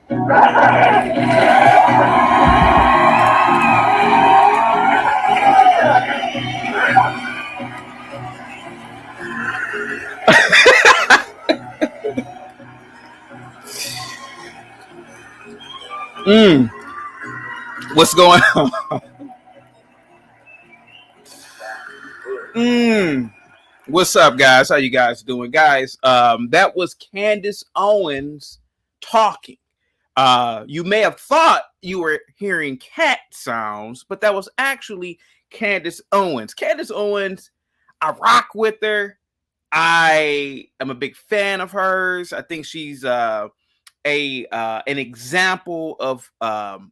Mm, what's going on? Mm, what's up, guys? How you guys doing, guys? That was Candace Owens talking. You may have thought you were hearing cat sounds, but that was actually Candace Owens. Candace Owens, I rock with her. I am a big fan of hers. I think she's an example of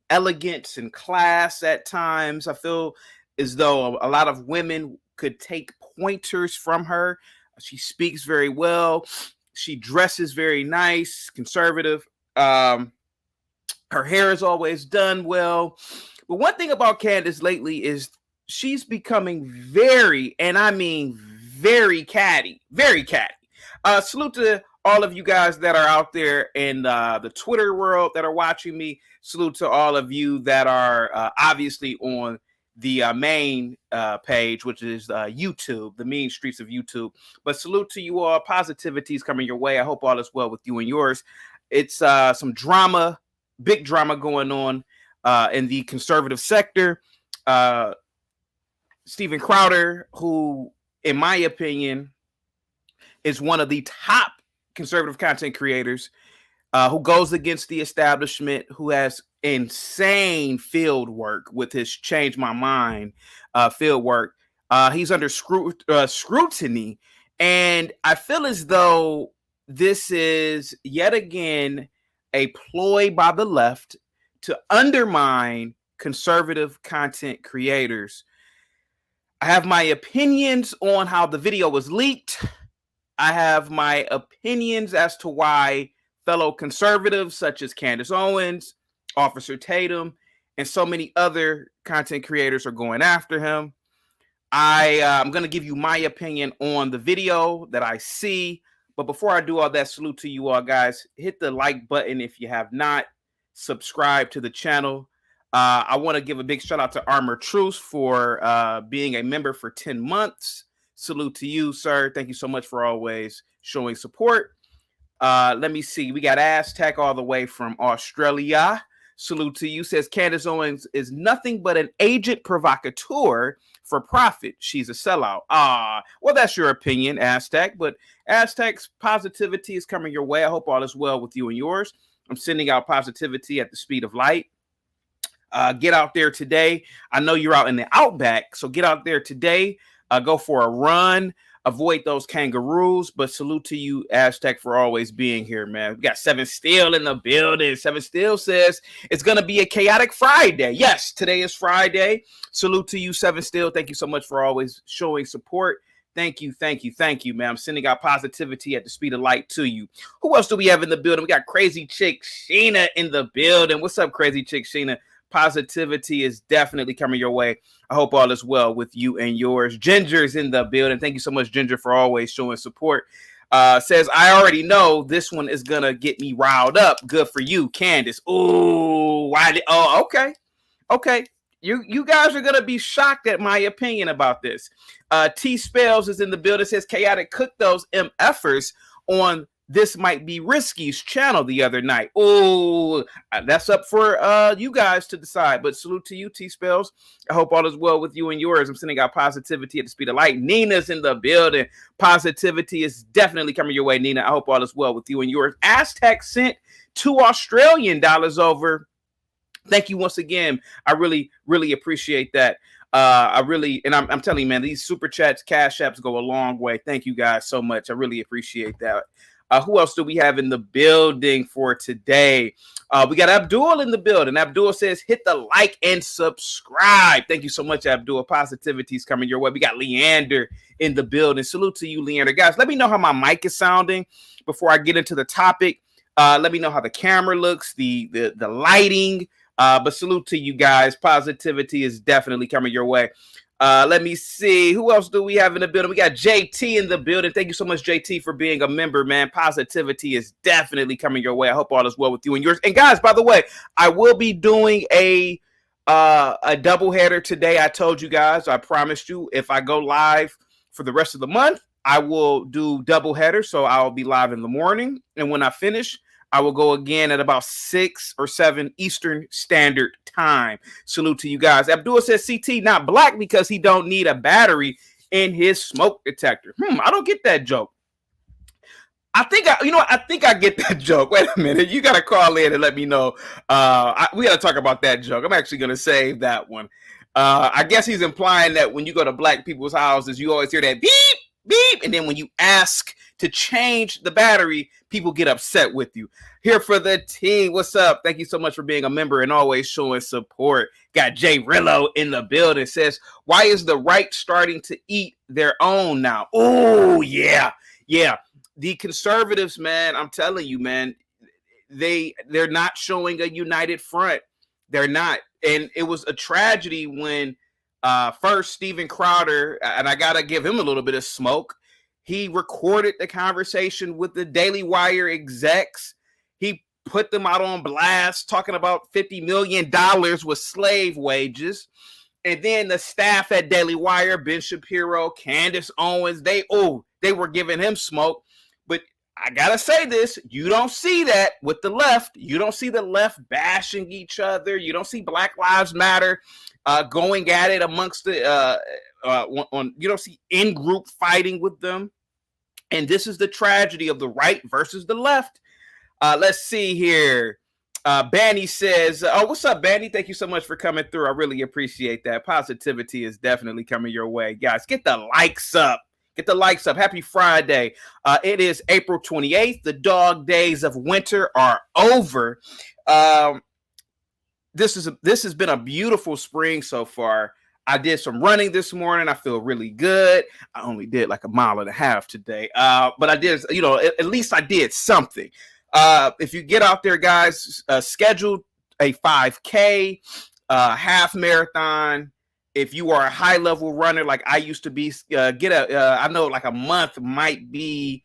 elegance and class at times. I feel as though a lot of women could take pointers from her. She speaks very well. She dresses very nice, conservative. Her hair is always done well. But one thing about Candace lately is she's becoming very, and I mean very catty, very catty. Salute to all of you guys that are out there in the Twitter world that are watching me. Salute to all of you that are obviously on the main page, which is YouTube, the mean streets of YouTube. But salute to you all. Positivity is coming your way. I hope all is well with you and yours. It's some drama, big drama going on in the conservative sector. Steven Crowder, who, in my opinion, is one of the top conservative content creators, who goes against the establishment, who has insane field work with his Change My Mind field work. He's under scrutiny. And I feel as though this is yet again a ploy by the left to undermine conservative content creators. I have my opinions on how the video was leaked. I have my opinions as to why fellow conservatives such as Candace Owens, Officer Tatum, and so many other content creators are going after him. I'm going to give you my opinion on the video that I see. But before I do all that, salute to you all, guys. Hit the like button if you have not. Subscribe to the channel. I want to give a big shout out to Armor Truce for being a member for 10 months. Salute to you, sir. Thank you so much for always showing support. Let me see. We got Aztec all the way from Australia. Salute to you. Says Candace Owens is nothing but an agent provocateur for profit. She's a sellout. Well, that's your opinion, Aztec. But Aztec's positivity is coming your way. I hope all is well with you and yours. I'm sending out positivity at the speed of light. Get out there today. I know you're out in the outback, so get out there today. Go for a run. Avoid those kangaroos. But salute to you, Aztec, for always being here, man. We got Seven Steel in the building. Seven Steel says it's going to be a chaotic Friday. Yes, today is Friday. Salute to you, Seven Steel. Thank you so much for always showing support. Thank you, man. I'm sending out positivity at the speed of light to you. Who else do we have in the building? We got Crazy Chick Sheena in the building. What's up, Crazy Chick Sheena? Positivity is definitely coming your way. I hope all is well with you and yours. Ginger's in the building. Thank you so much, Ginger, for always showing support. Says, I already know this one is going to get me riled up. Good for you, Candace. Ooh, okay. Okay. You guys are going to be shocked at my opinion about this. T Spells is in the building. Says, Chaotic cooked those MFers on This Might Be Risky's channel the other night. Oh, that's up for you guys to decide. But salute to you, T Spells. I hope all is well with you and yours. I'm sending out positivity at the speed of light. Nina's in the building. Positivity is definitely coming your way, Nina. I hope all is well with you and yours. Aztec sent $2 Australian over. Thank you once again. I really, really appreciate that. I'm telling you, man, these super chats, cash apps go a long way. Thank you guys so much. I really appreciate that. Who else do we have in the building for today? We got Abdul in the building. Abdul says, hit the like and subscribe. Thank you so much, Abdul. Positivity is coming your way. We got Leander in the building. Salute to you, Leander. Guys, let me know how my mic is sounding before I get into the topic. Let me know how the camera looks, the lighting. But salute to you guys. Positivity is definitely coming your way. Let me see. Who else do we have in the building? We got JT in the building. Thank you so much, JT, for being a member, man. Positivity is definitely coming your way. I hope all is well with you and yours. And guys, by the way, I will be doing a doubleheader today. I told you guys, I promised you, if I go live for the rest of the month, I will do doubleheader. So I'll be live in the morning. And when I finish, I will go again at about 6 or 7 Eastern Standard Time. Salute to you guys. Abdul says CT not black because he don't need a battery in his smoke detector. I don't get that joke. I think I get that joke. Wait a minute. You got to call in and let me know. We got to talk about that joke. I'm actually going to save that one. I guess he's implying that when you go to black people's houses, you always hear that beep, beep. And then when you ask to change the battery, people get upset with you. Here for the team. What's up? Thank you so much for being a member and always showing support. Got Jay Rillo in the building. Says, why is the right starting to eat their own now? Oh, yeah. Yeah. The conservatives, man, I'm telling you, man, they're not showing a united front. They're not. And it was a tragedy when first Steven Crowder, and I got to give him a little bit of smoke, he recorded the conversation with the Daily Wire execs. He put them out on blast, talking about $50 million with slave wages. And then the staff at Daily Wire, Ben Shapiro, Candace Owens, they were giving him smoke. But I got to say this, you don't see that with the left. You don't see the left bashing each other. You don't see Black Lives Matter going at it amongst the, you don't see in-group fighting with them. And this is the tragedy of the right versus the left. Let's see here. Banny says, what's up, Banny? Thank you so much for coming through. I really appreciate that. Positivity is definitely coming your way. Guys, get the likes up. Get the likes up. Happy Friday. It is April 28th. The dog days of winter are over. This has been a beautiful spring so far. I did some running this morning. I feel really good. I only did like 1.5 miles today. But I did, at least I did something. If you get out there, guys, schedule a 5K, half marathon. If you are a high level runner, like I used to be, I know like a month might be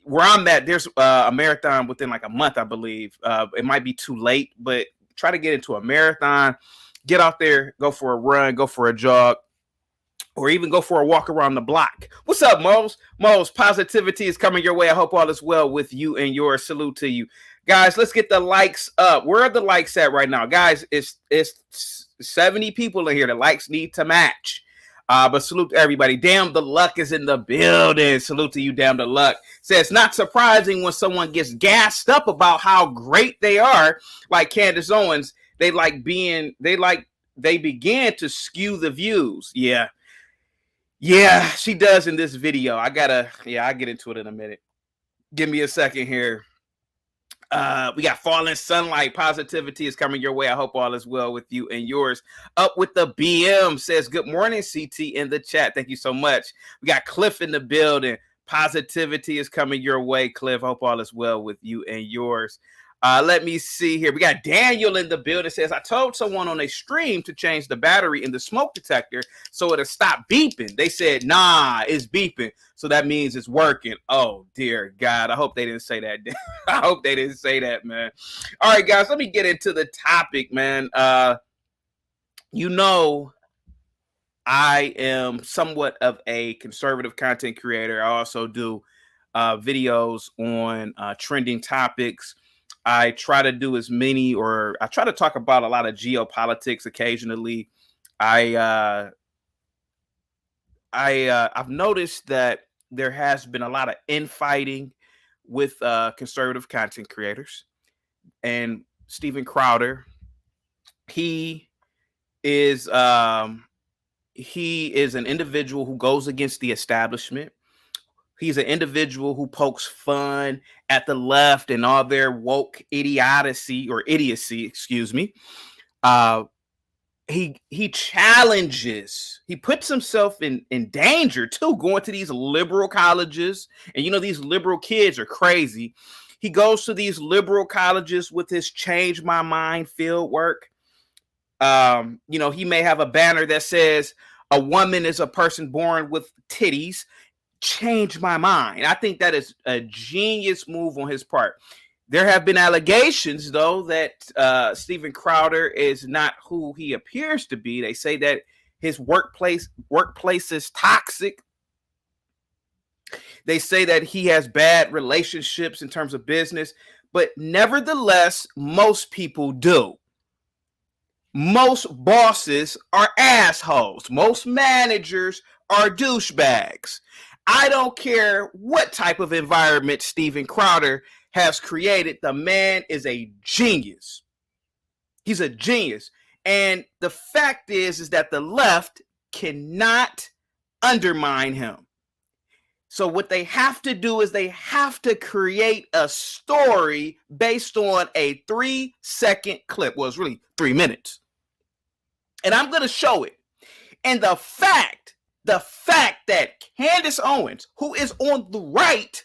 where I'm at. There's a marathon within like a month, I believe. It might be too late, but try to get into a marathon. Get out there, go for a run, go for a jog, or even go for a walk around the block. What's up, Mose? Mose, positivity is coming your way. I hope all is well with you and yours. Salute to you. Guys, let's get the likes up. Where are the likes at right now? Guys, it's 70 people in here. The likes need to match. But salute to everybody. Damn, the luck is in the building. Salute to you, Damn the luck. Says, not surprising when someone gets gassed up about how great they are, like Candace Owens. They began to skew the views. Yeah, she does in this video. I'll get into it in a minute. Give me a second here. We got falling sunlight. Positivity is coming your way. I hope all is well with you and yours. Up with the BM says, good morning, CT in the chat. Thank you so much. We got Cliff in the building. Positivity is coming your way, Cliff. Hope all is well with you and yours. Let me see here. We got Daniel in the building. Says, I told someone on a stream to change the battery in the smoke detector so it'll stop beeping. They said, nah, it's beeping. So that means it's working. Oh, dear God. I hope they didn't say that. I hope they didn't say that, man. All right, guys, let me get into the topic, man. I am somewhat of a conservative content creator. I also do videos on trending topics. I try to do I try to talk about a lot of geopolitics occasionally. I've noticed that there has been a lot of infighting with conservative content creators. And Steven Crowder, he is an individual who goes against the establishment. He's an individual who pokes fun at the left and all their woke idiocy, excuse me. He challenges, he puts himself in danger too, going to these liberal colleges. And these liberal kids are crazy. He goes to these liberal colleges with his Change My Mind field work. He may have a banner that says, a woman is a person born with titties, changed my mind. I think that is a genius move on his part. There have been allegations, though, that Steven Crowder is not who he appears to be. They say that his workplace is toxic. They say that he has bad relationships in terms of business, but nevertheless, most people do. Most bosses are assholes. Most managers are douchebags. I don't care what type of environment Steven Crowder has created. The man is a genius. He's a genius. And the fact is that the left cannot undermine him. So what they have to do is they have to create a story based on a 3-second clip. Well, it's really 3 minutes. And I'm going to show it. And the fact that Candace Owens, who's on the right,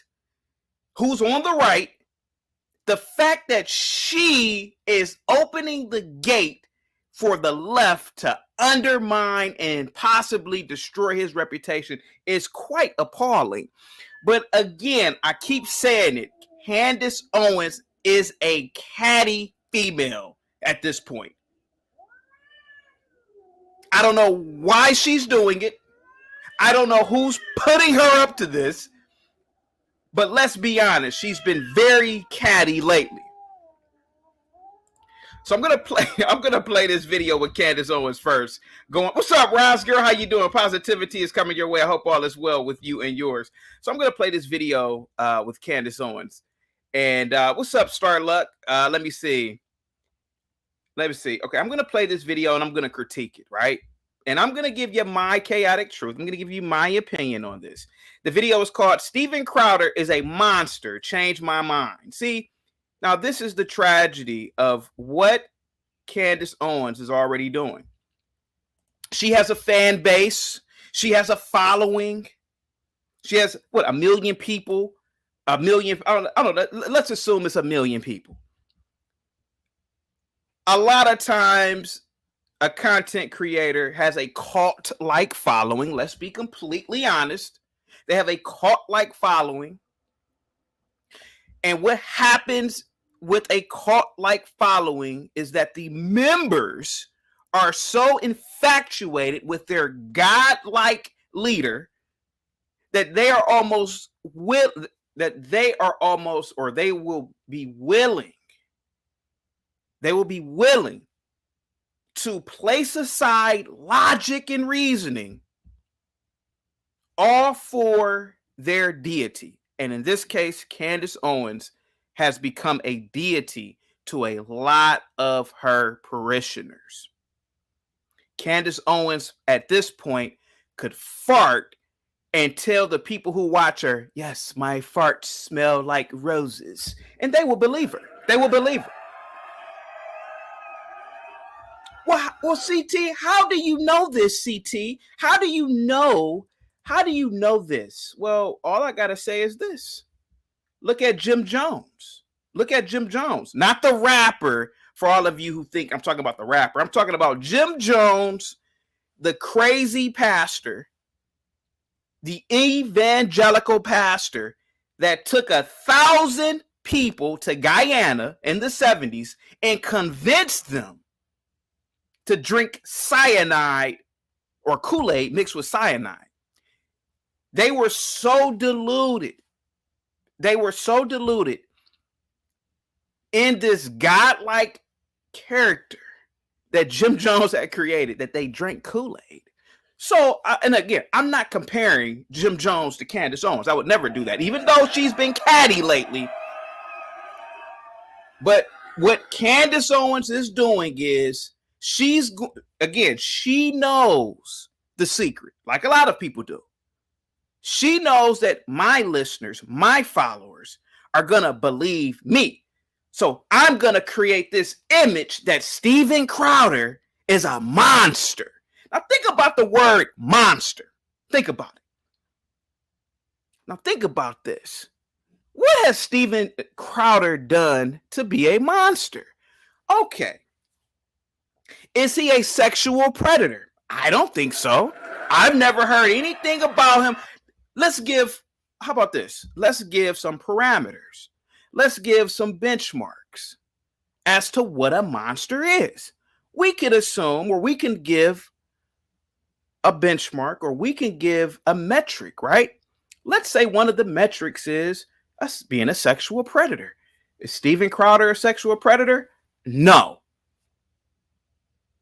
the fact that she is opening the gate for the left to undermine and possibly destroy his reputation is quite appalling. But again, I keep saying it, Candace Owens is a catty female at this point. I don't know why she's doing it. I don't know who's putting her up to this. But let's be honest, she's been very catty lately. So I'm gonna play this video with Candace Owens first. What's up, Roz girl? How you doing? Positivity is coming your way. I hope all is well with you and yours. So I'm gonna play this video with Candace Owens. And what's up, Starluck? Let me see. Okay, I'm gonna play this video and I'm gonna critique it, right? And I'm gonna give you my chaotic truth. I'm gonna give you my opinion on this. The video is called "Steven Crowder is a Monster. Changed My Mind." See, now this is the tragedy of what Candace Owens is already doing. She has a fan base. She has a following. She has, what, 1 million people? 1 million, I don't know. Let's assume it's 1 million people. A lot of times, a content creator has a cult-like following. Let's be completely honest. They have a cult-like following. And what happens with a cult-like following is that the members are so infatuated with their godlike leader that they will be willing to place aside logic and reasoning all for their deity. And in this case, Candace Owens has become a deity to a lot of her parishioners. Candace Owens, at this point, could fart and tell the people who watch her, yes, my farts smell like roses. And they will believe her. They will believe her. Well, CT, how do you know this, CT? How do you know this? Well, all I got to say is this. Look at Jim Jones. Look at Jim Jones. Not the rapper, for all of you who think I'm talking about the rapper. I'm talking about Jim Jones, the crazy pastor, the evangelical pastor that took 1,000 people to Guyana in the 70s and convinced them to drink cyanide or Kool-Aid mixed with cyanide. They were so deluded. In this godlike character that Jim Jones had created that they drank Kool-Aid. So, and again, I'm not comparing Jim Jones to Candace Owens. I would never do that, even though she's been catty lately. But what Candace Owens is doing is she knows the secret, like a lot of people do. She knows that my listeners, my followers, are going to believe me. So I'm going to create this image that Steven Crowder is a monster. Now think about the word monster. Think about it. Now think about this. What has Steven Crowder done to be a monster? Okay. Is he a sexual predator? I don't think so. I've never heard anything about him. How about this? Let's give some parameters. Let's give some benchmarks as to what a monster is. We could assume, or we can give a benchmark, or we can give a metric, right? Let's say one of the metrics is us being a sexual predator. Is Steven Crowder a sexual predator? No.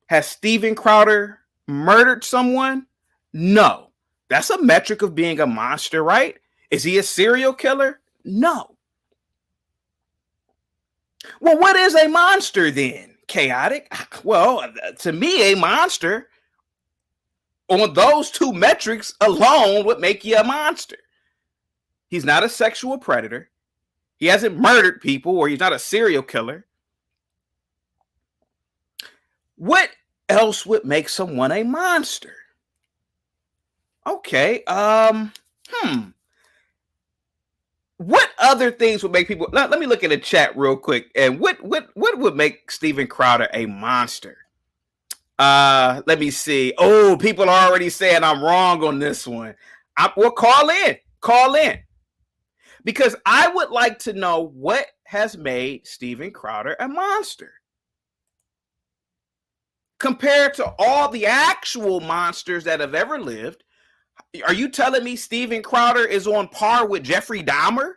Has Steven Crowder murdered someone? No. That's a metric of being a monster, right? Is he a serial killer? No. Well, what is a monster then? Chaotic? Well, to me, a monster on those two metrics alone would make you a monster. He's not a sexual predator. He hasn't murdered people, or he's not a serial killer. What else would make someone a monster? Okay. What other things would make people? Let me look at the chat real quick. And what would make Steven Crowder a monster? Let me see. Oh, people are already saying I'm wrong on this one. Well, call in, because I would like to know what has made Steven Crowder a monster compared to all the actual monsters that have ever lived. Are you telling me Steven Crowder is on par with Jeffrey Dahmer?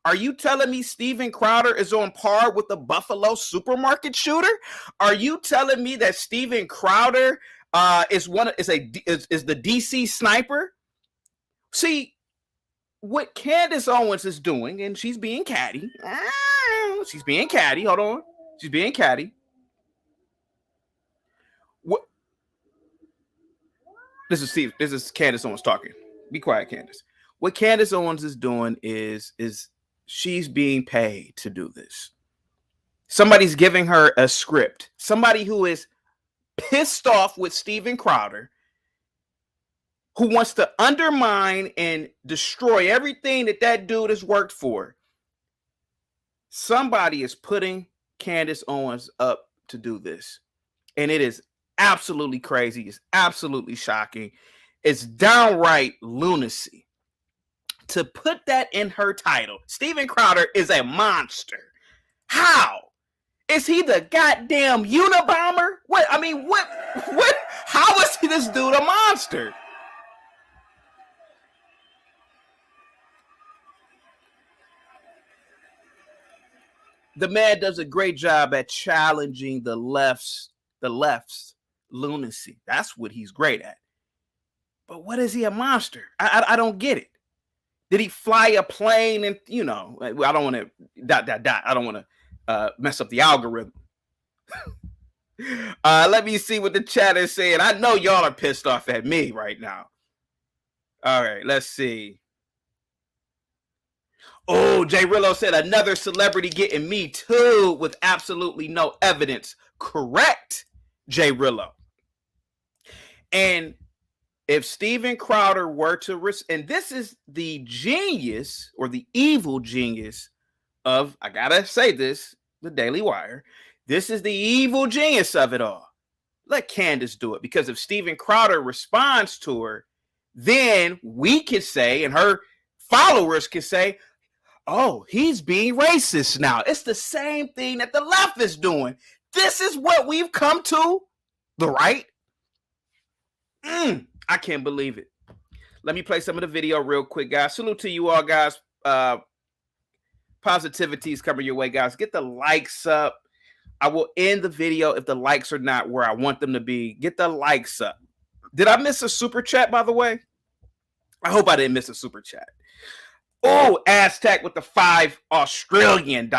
Are you telling me Steven Crowder is on par with the Buffalo supermarket shooter? Are you telling me that Steven Crowder is the DC sniper? See, what Candace Owens is doing, and she's being catty. She's being catty. Hold on. She's being catty. What? This is Candace Owens talking. Be quiet, Candace. What Candace Owens is doing is she's being paid to do this. Somebody's giving her a script. Somebody who is pissed off with Steven Crowder, who wants to undermine and destroy everything that dude has worked for. Somebody is putting Candace Owens up to do this. And it is absolutely crazy. It's absolutely shocking. It's downright lunacy to put that in her title. Steven Crowder is a monster. How? Is he the goddamn Unabomber? What? I mean, what? How is this dude a monster? The man does a great job at challenging the left's lunacy. That's what he's great at. But what is he a monster? I don't get it. Did he fly a plane? And I don't want to I don't want to mess up the algorithm. Let me see what the chat is saying. I know y'all are pissed off at me right now. All right, let's see. Oh, Jay Rillo said another celebrity getting Me Too with absolutely no evidence. Correct, Jay Rillo. And if Steven Crowder were to and this is the genius, or the evil genius of, I gotta say this, the Daily Wire. This is the evil genius of it all. Let Candace do it, because if Steven Crowder responds to her, then we can say, and her followers can say, oh, he's being racist now. It's the same thing that the left is doing. This is what we've come to, the right. I can't believe it. Let me play some of the video real quick, guys. Salute to you all, guys. Positivity is coming your way, guys. Get the likes up. I will end the video if the likes are not where I want them to be. Get the likes up. Did I miss a super chat, by the way? I hope I didn't miss a super chat. Oh, Aztec with the $5 Australian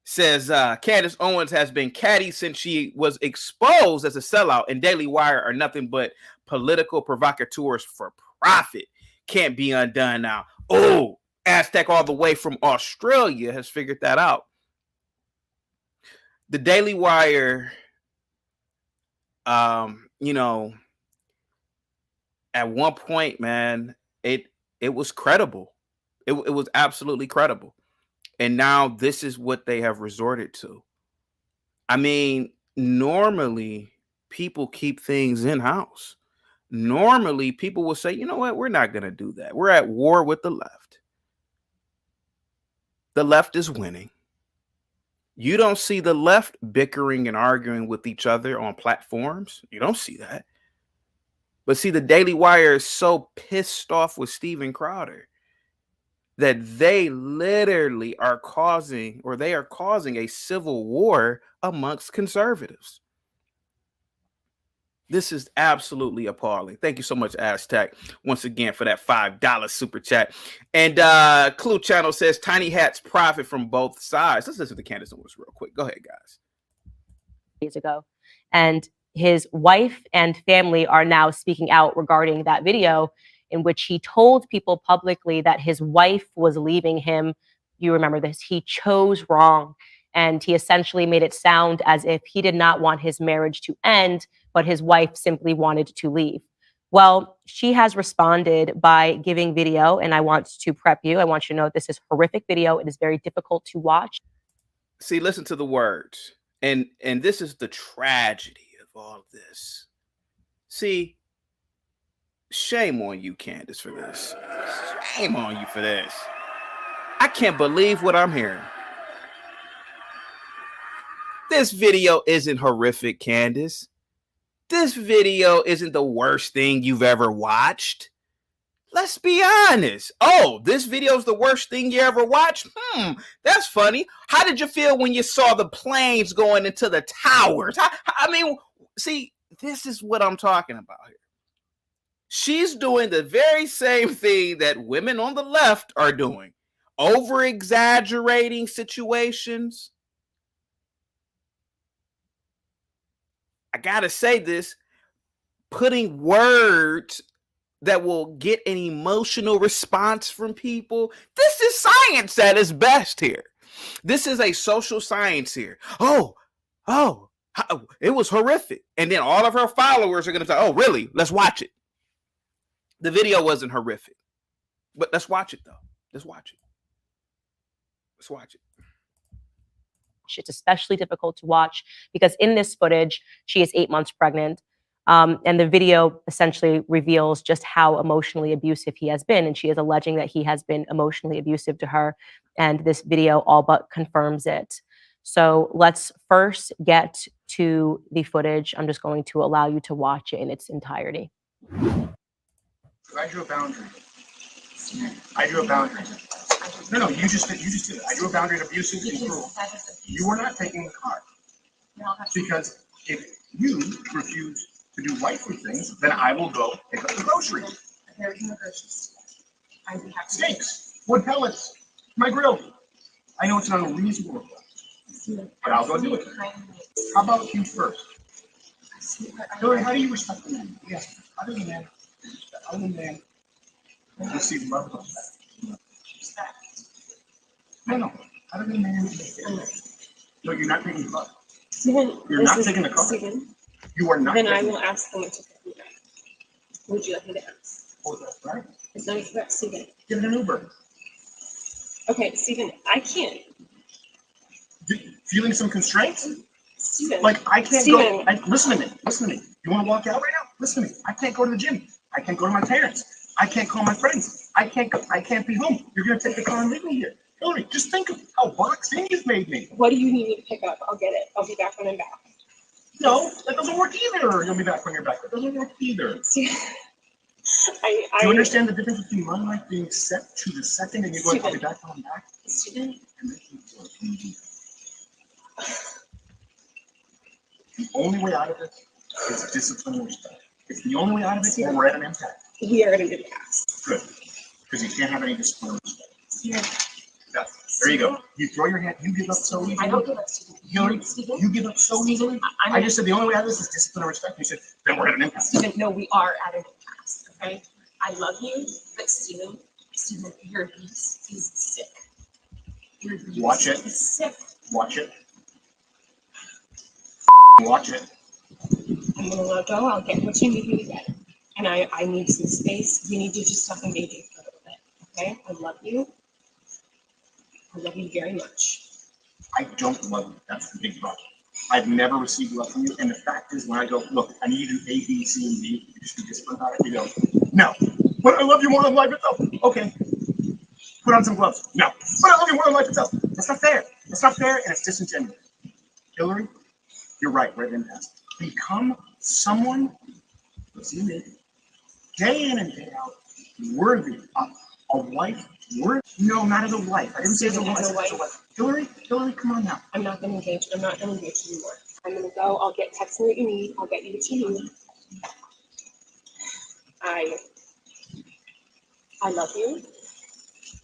says Candace Owens has been catty since she was exposed as a sellout, and Daily Wire are nothing but political provocateurs for profit. Can't be undone now. Oh, Aztec all the way from Australia has figured that out. The Daily Wire, at one point, man, it was credible. It was absolutely credible. And now this is what they have resorted to. I mean, normally people keep things in house. normally people will say, you know what, we're not going to do that. We're at war with the left. The left is winning. You don't see the left bickering and arguing with each other on platforms. You don't see that. But see, the Daily Wire is so pissed off with Steven Crowder that they literally are causing a civil war amongst conservatives. This is absolutely appalling. Thank you so much, Aztec, once again for that $5 super chat. And Clue Channel says tiny hats profit from both sides. Let's listen to Candace Owens real quick. Go ahead, guys. Years ago, and his wife and family are now speaking out regarding that video in which he told people publicly that his wife was leaving him. You remember this? He chose wrong. And he essentially made it sound as if he did not want his marriage to end, but his wife simply wanted to leave. Well, she has responded by giving video, and I want to prep you. I want you to know this is horrific video. It is very difficult to watch. See, listen to the words. And this is the tragedy of all of this. See, shame on you, Candace, for this. Shame on you for this. I can't believe what I'm hearing. This video isn't horrific, Candace. This video isn't the worst thing you've ever watched. Let's be honest. Oh, this video is the worst thing you ever watched? That's funny. How did you feel when you saw the planes going into the towers? I mean, see, this is what I'm talking about here. She's doing the very same thing that women on the left are doing. Over-exaggerating situations. I gotta say this, putting words that will get an emotional response from people. This is science at its best here. This is a social science here. Oh, it was horrific. And then all of her followers are going to say, oh, really? Let's watch it. The video wasn't horrific. But let's watch it, though. Let's watch it. Let's watch it. It's especially difficult to watch because in this footage, she is 8 months pregnant. And the video essentially reveals just how emotionally abusive he has been. And she is alleging that he has been emotionally abusive to her. And this video all but confirms it. So let's first get to the footage. I'm just going to allow you to watch it in its entirety. I drew a boundary. I drew a boundary. No, you just did it. I drew a boundary of abusive and cruel. You are not taking the car. Because if you refuse to do wifely things, then I will go pick up the groceries. Steaks, wood pellets, my grill. I know it's an unreasonable request, but I'll go do it. How about you first? Hillary, how do you respect the man? Yes, other than man, receive love and respect. No, other than man, no, you're not taking the car. Steven, You're not taking the car. Steven, You are not. then I will ask someone to pick me up. Would you like me to ask? Oh, that's right. It's not correct, Steven. Get an Uber. Okay, Steven, I can't. Feeling some constraints? Steven. Like I can't Steven. go. Listen to me. Listen to me. You want to walk out right now? Listen to me. I can't go to the gym. I can't go to my parents. I can't call my friends. I can't go. I can't be home. You're gonna take the car and leave me here. Hillary, just think of how boxed in you've made me. What do you need me to pick up? I'll get it. I'll be back when I'm back. No, that doesn't work either. You'll be back when you're back. That doesn't work either. Steven, Do you understand the difference between my life being set to the second and you going, I'll be back when I'm back? Steven, The only way out of it is discipline and respect. It's the only way out of it, or we're at an impact. we are gonna do the cast. Good. Because you can't have any discipline or respect. Steven, Yeah. There you go. You throw your hand, you give up so easily. I don't give up, Steven. Hillary, Steven, you give up so easily. I just said the only way out of this is discipline and respect. You said, then we're at an impasse. Steven, no, we are at an impasse, okay? I love you, but Steven, your abuse is sick. Your abuse Watch it. is sick. Watch it. Watch it. I'm gonna let go. I'll get what you need me to get. And I need some space. We need to just stop engaging for a little bit. Okay? I love you. I love you very much. I don't love you. That's the big problem. I've never received love from you. And the fact is, when I go, look, I need you to do A, B, C, and D, you just be disciplined about it. You go, no. But I love you more than life itself. Okay. Put on some gloves. No. But I love you more than life itself. That's not fair. That's not fair, and it's disingenuous. Hillary, you're right. We're in past. Become someone, listen to me, day in and day out, worthy of a wife. No, not as a wife. I didn't say as a wife. As a wife. Hillary, come on now. I'm not gonna engage. I'm not gonna engage anymore. I'm gonna go. I'll text me what you need. I'll get you what you need. I love you.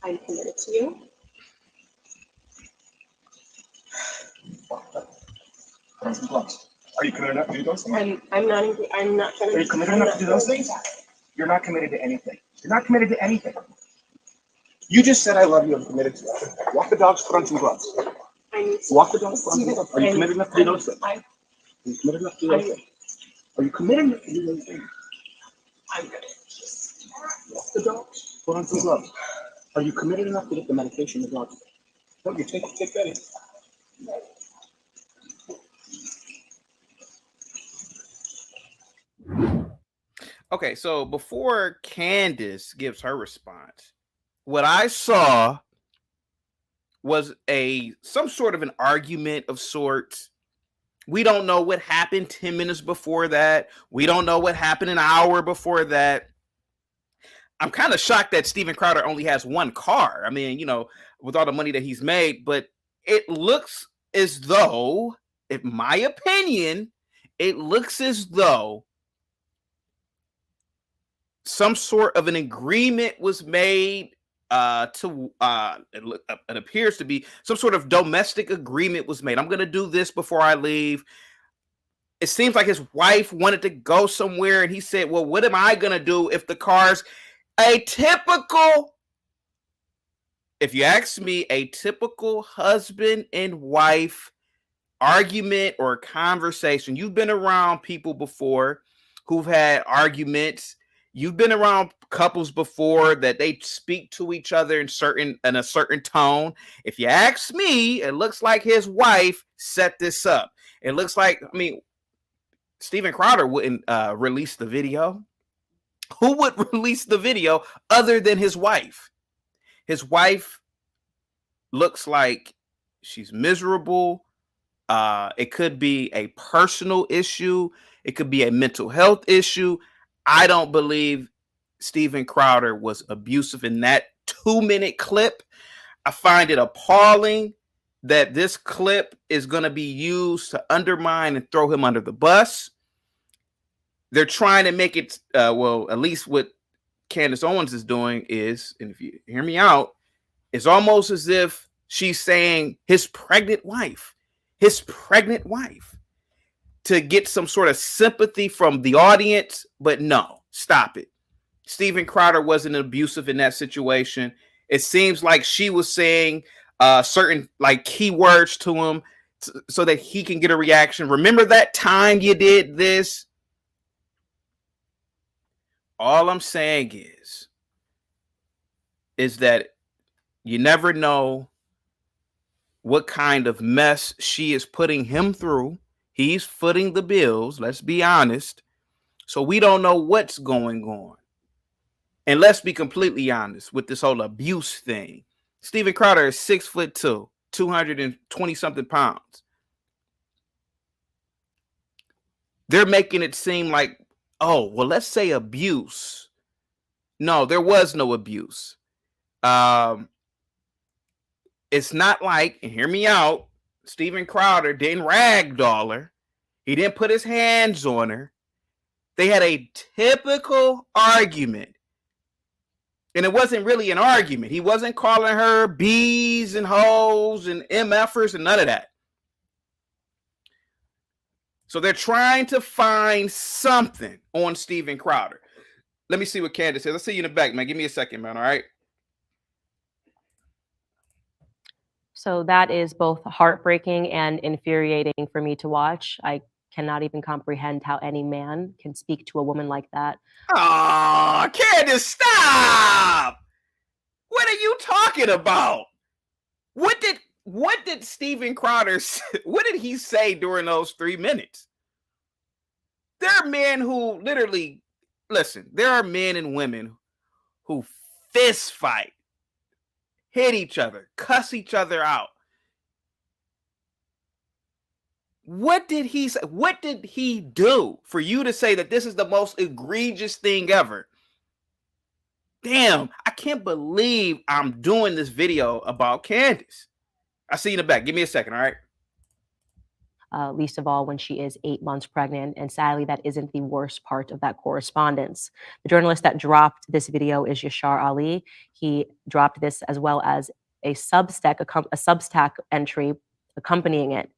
I'm committed to you. Put on some gloves. Are you committed enough to do those things? I'm not trying to. Are you committed enough to do those things? You're not committed to anything. You're not committed to anything. You just said I love you. I'm committed to you. Walk the dogs. Put on some gloves. Walk the dogs. Put on some gloves. Are you committed enough to do those things? Are you committed enough to do those things? Are you committed enough to do those things? I'm good. Walk the dogs. Put on some gloves. Are you committed enough to get the medication the dogs? No, you take that in. Okay, so before Candace gives her response, what I saw was some sort of an argument of sorts. We don't know what happened 10 minutes before that. We don't know what happened an hour before that. I'm kind of shocked that Steven Crowder only has one car. I mean, with all the money that he's made, but it looks as though, in my opinion, it looks as though some sort of an agreement was made it appears to be some sort of domestic agreement was made. I'm going to do this before I leave. It seems like his wife wanted to go somewhere and he said, well, what am I going to do if the car's a typical, if you ask me, a typical husband and wife argument or conversation. You've been around people before who've had arguments. You've been around couples before that they speak to each other in a certain tone. If you ask me, it looks like his wife set this up. It looks like, Steven Crowder wouldn't release the video. Who would release the video other than his wife? His wife looks like she's miserable. It could be a personal issue. It could be a mental health issue. I don't believe Steven Crowder was abusive in that 2-minute clip. I find it appalling that this clip is going to be used to undermine and throw him under the bus. They're trying to make it, at least what Candace Owens is doing is, and if you hear me out, it's almost as if she's saying his pregnant wife, to get some sort of sympathy from the audience. But no, stop it. Steven Crowder wasn't abusive in that situation. It seems like she was saying certain keywords to him so that he can get a reaction. Remember that time you did this? All I'm saying is that you never know what kind of mess she is putting him through. He's footing the bills, let's be honest. So we don't know what's going on. And let's be completely honest with this whole abuse thing. Steven Crowder is 6'2", 220 something pounds. They're making it seem like, oh, well, let's say abuse. No, there was no abuse. It's not like, and hear me out, Steven Crowder didn't ragdoll her. He didn't put his hands on her. They had a typical argument. And it wasn't really an argument. He wasn't calling her B's and hoes and MFers and none of that. So they're trying to find something on Steven Crowder. Let me see what Candace says. I'll see you in the back, man. Give me a second, man. All right. So that is both heartbreaking and infuriating for me to watch. I cannot even comprehend how any man can speak to a woman like that. Oh, Candace, stop! What are you talking about? what did Steven Crowder what did he say during those 3 minutes? There are men who literally listen, there are men and women who fist fight, hit each other, cuss each other out. What did he say? What did he do for you to say that this is the most egregious thing ever? Damn, I can't believe I'm doing this video about Candace. I see you in the back. Give me a second, all right? Least of all when she is 8 months pregnant. And sadly, that isn't the worst part of that correspondence. The journalist that dropped this video is Yashar Ali. He dropped this as well as a Substack entry accompanying it.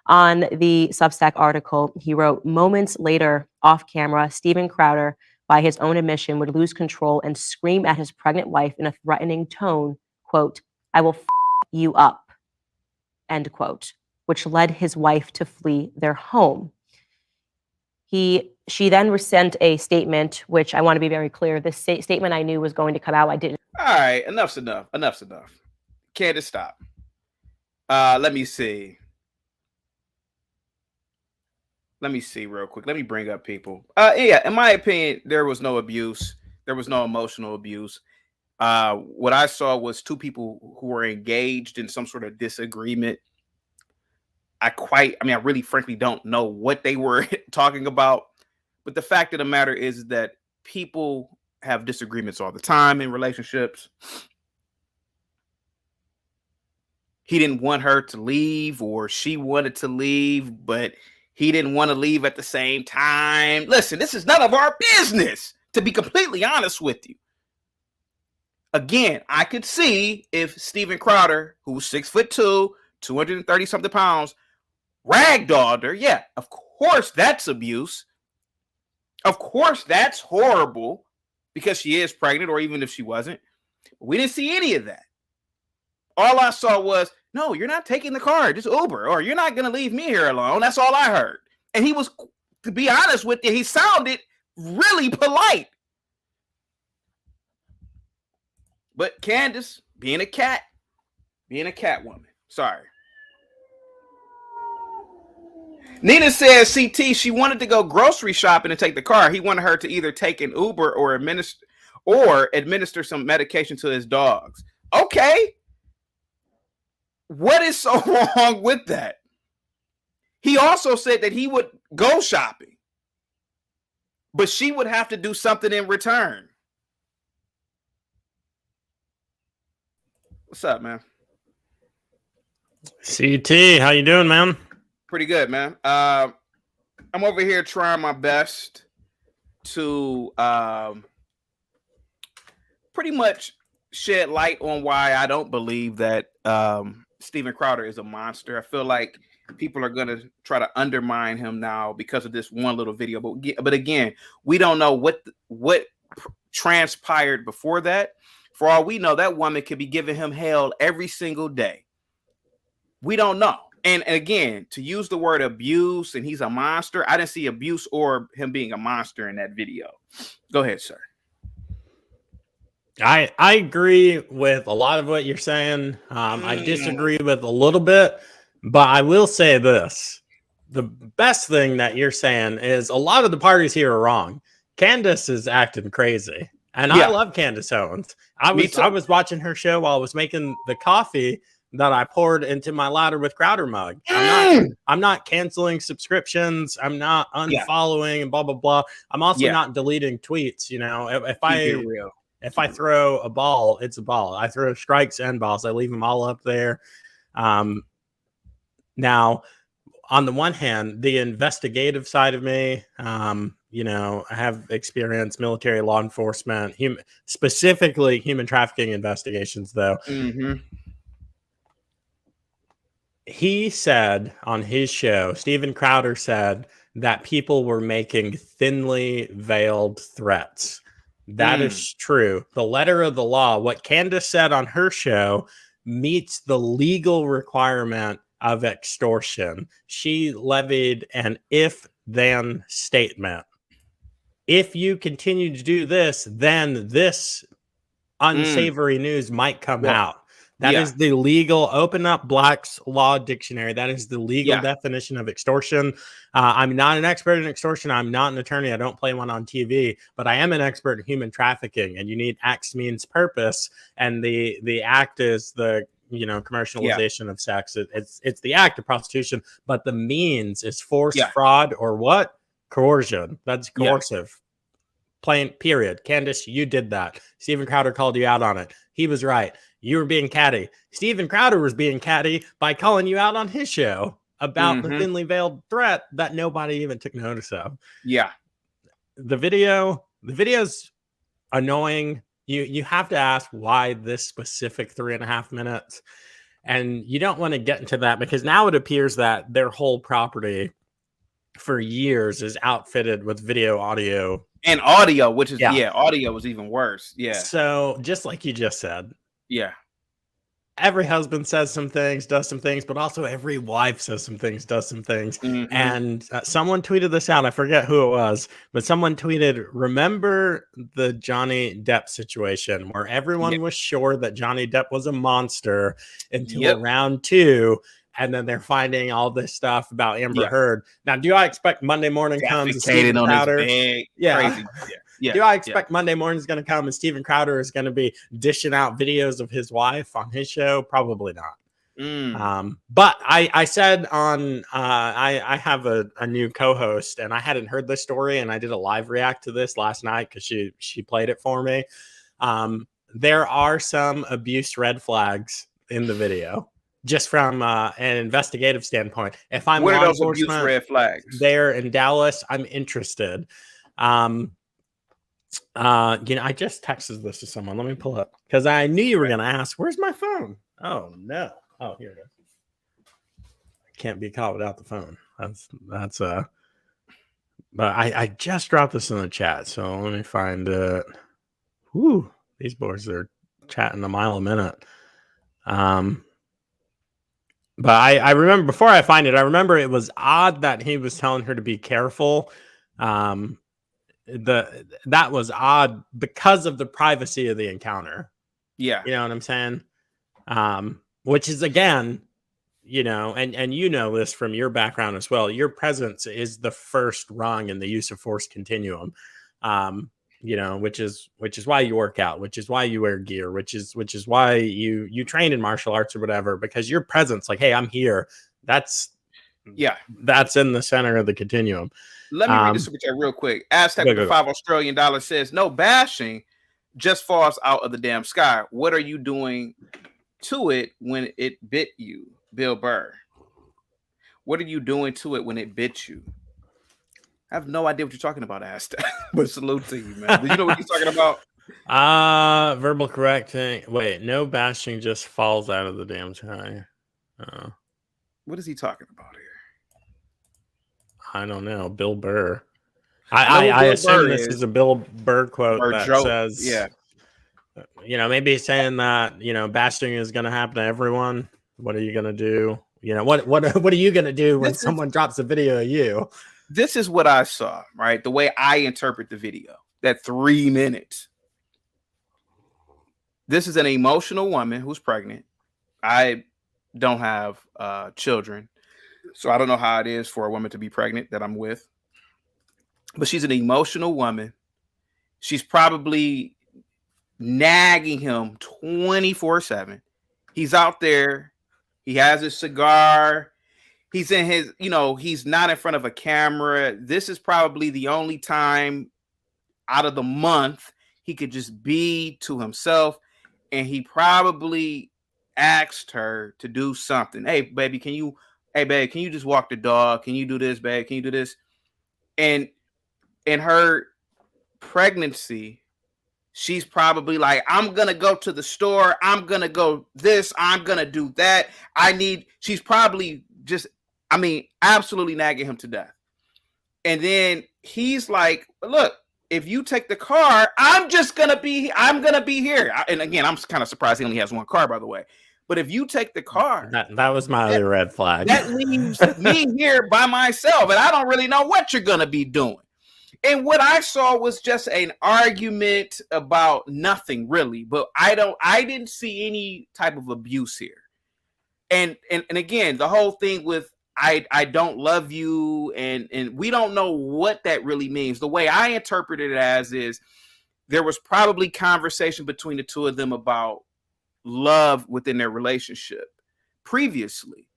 On the Substack article, he wrote, moments later, off camera, Steven Crowder, by his own admission, would lose control and scream at his pregnant wife in a threatening tone, quote, "I will f you up," end quote, which led his wife to flee their home. She then sent a statement, which I want to be very clear, this statement I knew was going to come out. I didn't. All right, enough's enough. Enough's enough. Candace, stop. Let me see. Let me see real quick. Let me bring up people. Yeah, in my opinion, there was no abuse. There was no emotional abuse. What I saw was two people who were engaged in some sort of disagreement. I really frankly don't know what they were talking about. But the fact of the matter is that people have disagreements all the time in relationships. He didn't want her to leave, or she wanted to leave, but he didn't want to leave at the same time. Listen, this is none of our business, to be completely honest with you. Again, I could see if Steven Crowder, who's 6'2", 230 something pounds, ragdolled her. Yeah, of course that's abuse. Of course that's horrible because she is pregnant, or even if she wasn't. We didn't see any of that. All I saw was, no, you're not taking the car, just Uber, or you're not going to leave me here alone. That's all I heard. And he was, to be honest with you, he sounded really polite. But Candace, being a cat woman, sorry. Nina says, CT, she wanted to go grocery shopping and take the car. He wanted her to either take an Uber or administer some medication to his dogs. Okay. What is so wrong with that? He also said that he would go shopping, but she would have to do something in return. What's up, man? CT, how you doing, man? Pretty good, man. I'm over here trying my best to pretty much shed light on why I don't believe that Steven Crowder is a monster. I feel like people are going to try to undermine him now because of this one little video. But again, we don't know what transpired before that. For all we know, that woman could be giving him hell every single day. We don't know. And again, to use the word abuse and he's a monster, I didn't see abuse or him being a monster in that video. Go ahead, sir. I agree with a lot of what you're saying. I disagree with a little bit, but I will say this. The best thing that you're saying is a lot of the parties here are wrong. Candace is acting crazy. And yeah. I love Candace Owens. I was watching her show while I was making the coffee that I poured into my Louder with Crowder mug. I'm not canceling subscriptions. I'm not unfollowing and blah, blah, blah. I'm also not deleting tweets. You know, if I throw a ball, it's a ball. I throw strikes and balls. I leave them all up there. Now, on the one hand, the investigative side of me, you know, I have experience military law enforcement, specifically human trafficking investigations, though. Mm-hmm. He said on his show, Steven Crowder said that people were making thinly veiled threats. That is true. The letter of the law, what Candace said on her show, meets the legal requirement of extortion. She levied an if-then statement. If you continue to do this, then this unsavory news might come out. That Yeah. is the legal, open up Black's Law Dictionary. That is the legal Yeah. definition of extortion. I'm not an expert in extortion. I'm not an attorney. I don't play one on TV, but I am an expert in human trafficking. And you need acts, means, purpose. And the act is the commercialization of sex. It's the act of prostitution, but the means is force, fraud, or what? Coercion. That's coercive. Plain period. Candace, you did that. Steven Crowder called you out on it. He was right. You were being catty. Steven Crowder was being catty by calling you out on his show about the thinly veiled threat that nobody even took notice of. Yeah. The video's annoying. You have to ask why this specific 3.5 minutes. And you don't want to get into that because now it appears that their whole property for years is outfitted with video, audio, and audio, which is audio was even worse. Yeah. So just like you just said, yeah, every husband says some things, does some things, but also every wife says some things, does some things. And someone tweeted this out. I forget who it was, but someone tweeted, remember the Johnny Depp situation where everyone was sure that Johnny Depp was a monster until round 2. And then they're finding all this stuff about Amber Heard. Now, do I expect Monday morning comes Steven Crowder? Crazy. Do I expect Monday morning is going to come and Steven Crowder is going to be dishing out videos of his wife on his show? Probably not. But I said on I have a new co-host and I hadn't heard this story and I did a live react to this last night because she played it for me. There are some abuse red flags in the video. Just from an investigative standpoint, if I'm what law are those enforcement, abuse red flags? There in Dallas, I'm interested. I just texted this to someone. Let me pull up because I knew you were going to ask. Where's my phone? Oh no! Oh, here it is. I can't be caught without the phone. That's But I just dropped this in the chat, so let me find it. Whoo! These boys are chatting a mile a minute. But I remember before I find it, I remember it was odd that he was telling her to be careful. That was odd because of the privacy of the encounter. Yeah. You know what I'm saying? Which is again, and you know this from your background as well. Your presence is the first rung in the use of force continuum. Which is why you work out, which is why you wear gear, which is why you train in martial arts or whatever, because your presence, like, hey, I'm here. That's in the center of the continuum. Let me read the super chat real quick. Aztec with the $5 Australian says, no bashing just falls out of the damn sky. What are you doing to it when it bit you, Bill Burr? What are you doing to it when it bit you? I have no idea what you're talking about, Aztec. But salute to you, man. Do you know what he's talking about? Verbal correcting. Wait, no bashing just falls out of the damn sky. What is he talking about here? I don't know. Bill Burr. I assume this is a Bill Burr quote that says, maybe he's saying that, bashing is going to happen to everyone. What are you going to do? What are you going to do when someone drops a video of you? This is what I saw, right? The way I interpret the video, that 3 minutes. This is an emotional woman who's pregnant. I don't have children, so I don't know how it is for a woman to be pregnant that I'm with. But she's an emotional woman. She's probably nagging him 24/7. He's out there. He has his cigar. He's in his, he's not in front of a camera. This is probably the only time out of the month he could just be to himself. And he probably asked her to do something. Hey, babe, can you just walk the dog? Can you do this, babe? Can you do this? And in her pregnancy, she's probably like, I'm going to go to the store. I'm going to go this. I'm going to do that. She's probably just, absolutely nagging him to death. And then he's like, look, if you take the car, I'm going to be here. And again, I'm kind of surprised he only has one car, by the way. But if you take the car, that was my other red flag. That leaves me here by myself. And I don't really know what you're going to be doing. And what I saw was just an argument about nothing really, but I didn't see any type of abuse here. And again, the whole thing with I don't love you, and we don't know what that really means. The way I interpret it as is there was probably conversation between the two of them about love within their relationship previously.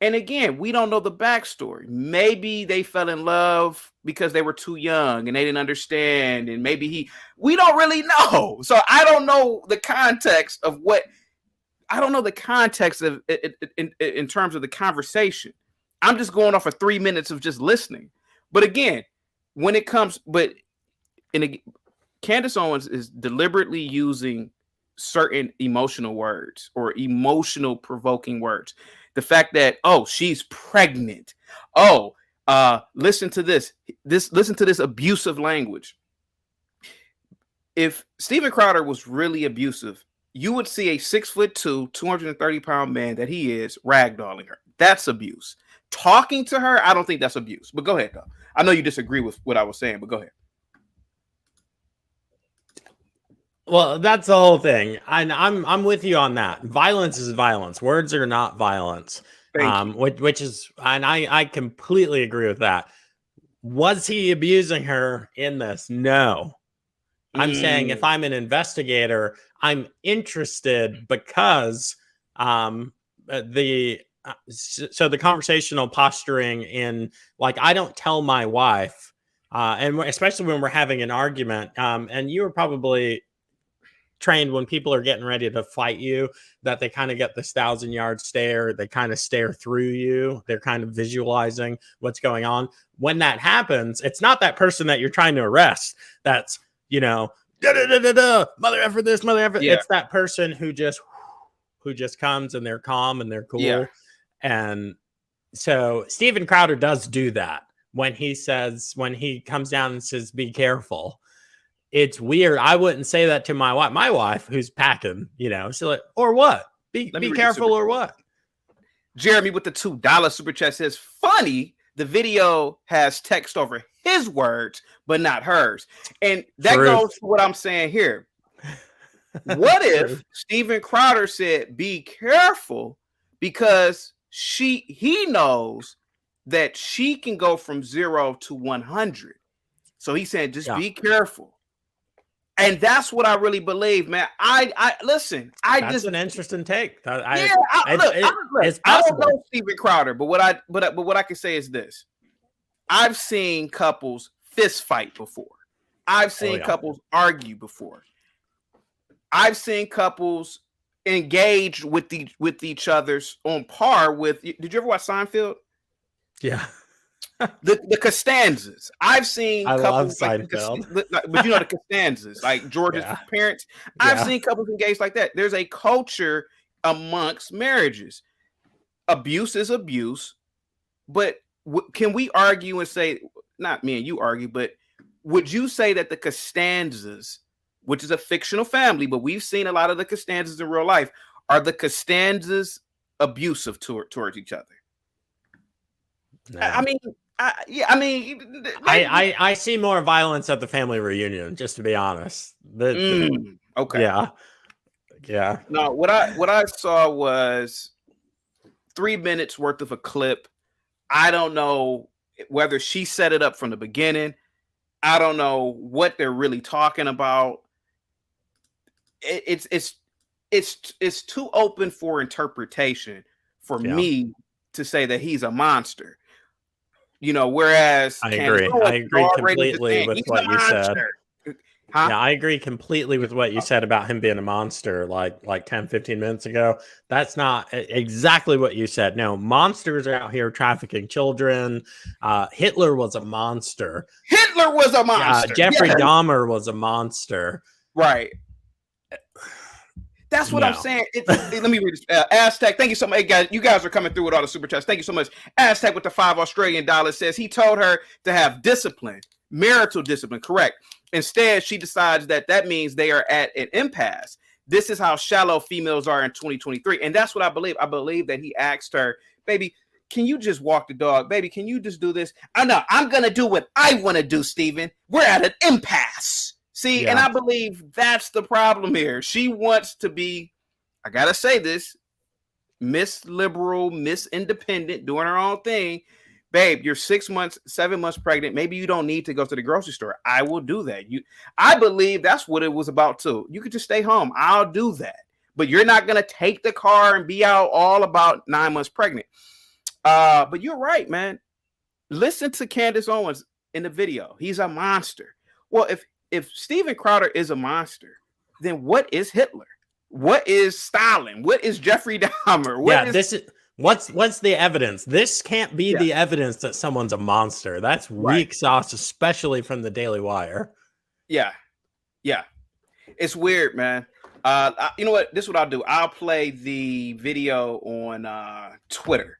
And again, we don't know the backstory. Maybe they fell in love because they were too young and they didn't understand. And maybe we don't really know. So I don't know the context of in terms of the conversation. I'm just going off of 3 minutes of just listening. But again, Candace Owens is deliberately using certain emotional words or emotional provoking words. The fact that, oh, she's pregnant. Oh, listen to this. Listen to this abusive language. If Steven Crowder was really abusive, you would see a 6'2", 230-pound man that he is ragdolling her. That's abuse. Talking to her, I don't think that's abuse. But go ahead, though. I know you disagree with what I was saying, but go ahead. Well, that's the whole thing. I'm with you on that. Violence is violence. Words are not violence. Which is, and I completely agree with that. Was he abusing her in this? No. I'm saying if I'm an investigator, I'm interested because the conversational posturing in, like, I don't tell my wife, and especially when we're having an argument, and you were probably trained when people are getting ready to fight you, that they kind of get this 1,000-yard stare. They kind of stare through you. They're kind of visualizing what's going on. When that happens, it's not that person that you're trying to arrest. That's, mother effer this, mother effer. Yeah. It's that person who just comes and they're calm and they're cool. Yeah. And so Steven Crowder does do that when he comes down and says, be careful. It's weird. I wouldn't say that to my wife. My wife, who's packing, she's like, or what? Be careful, or what? Jeremy with the $2 super chat says, funny, the video has text over his words, but not hers. And that goes to what I'm saying here. What if Steven Crowder said, be careful, because he knows that she can go from 0 to 100. So he said, just be careful. And that's what I really believe, man. That's an interesting take. I don't know Steven Crowder, but what I can say is this: I've seen couples fist fight before. I've seen couples argue before. I've seen couples engage with each other's on par with. Did you ever watch Seinfeld? Yeah. The Costanzas. I've seen couples love Seinfeld. But the Costanzas, like George's parents. I've seen couples engage like that. There's a culture amongst marriages. Abuse is abuse, but can we argue and say, not me and you argue, but would you say that the Costanzas, which is a fictional family, but we've seen a lot of the Costanzas in real life, are the Costanzas abusive towards each other? No. I see more violence at the family reunion, just to be honest. Okay. Yeah. No, what I saw was 3 minutes worth of a clip. I don't know whether she set it up from the beginning. I don't know what they're really talking about. It's too open for interpretation for me to say that he's a monster. Whereas I agree completely with what you said. Huh? Yeah, I agree completely with what you said about him being a monster like 10, 15 minutes ago. That's not exactly what you said. No, monsters are out here trafficking children. Hitler was a monster. Jeffrey Dahmer was a monster. Right. That's what I'm saying. Let me read this. Aztec, thank you so much. Hey, guys, you guys are coming through with all the super chats. Thank you so much. Aztec with the $5 Australian says he told her to have discipline, marital discipline. Correct. Instead, she decides that means they are at an impasse. This is how shallow females are in 2023. And that's what I believe. I believe that he asked her, baby, can you just walk the dog? Baby, can you just do this? I know, I'm going to do what I want to do, Steven. We're at an impasse. See, and I believe that's the problem here. She wants to be, I got to say this, Miss Liberal, Miss Independent, doing her own thing. Babe, you're 6 months, 7 months pregnant. Maybe you don't need to go to the grocery store. I will do that. I believe that's what it was about too. You could just stay home. I'll do that. But you're not going to take the car and be out all about 9 months pregnant. But you're right, man. Listen to Candace Owens in the video. He's a monster. Well, if Steven Crowder is a monster, then what is Hitler? What is Stalin? What is Jeffrey Dahmer? This is what's the evidence? This can't be the evidence that someone's a monster. That's weak sauce, especially from the Daily Wire. Yeah. It's weird, man. You know what? This is what I'll do. I'll play the video on Twitter.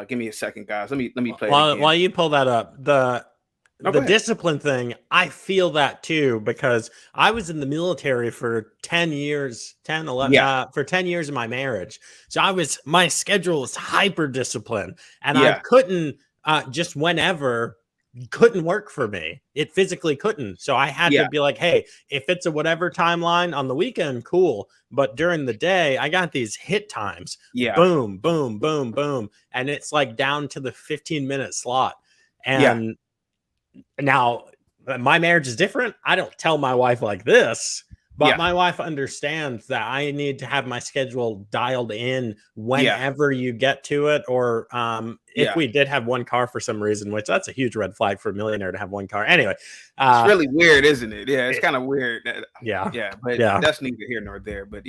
Give me a second, guys. Let me play it again. While you pull that up, the discipline thing, I feel that too, because I was in the military for 10 years, 10, 11, for 10 years of my marriage. So my schedule was hyper disciplined, and I couldn't just whenever couldn't work for me. It physically couldn't. So I had to be like, hey, if it's a whatever timeline on the weekend, cool. But during the day, I got these hit times. Boom, boom, boom, boom. And it's like down to the 15-minute slot. And now my marriage is different. I don't tell my wife like this, but my wife understands that I need to have my schedule dialed in whenever you get to it. Or if we did have one car for some reason, which that's a huge red flag for a millionaire to have one car. Anyway, it's really weird, isn't it? Yeah, it's kind of weird. But that's neither here nor there. But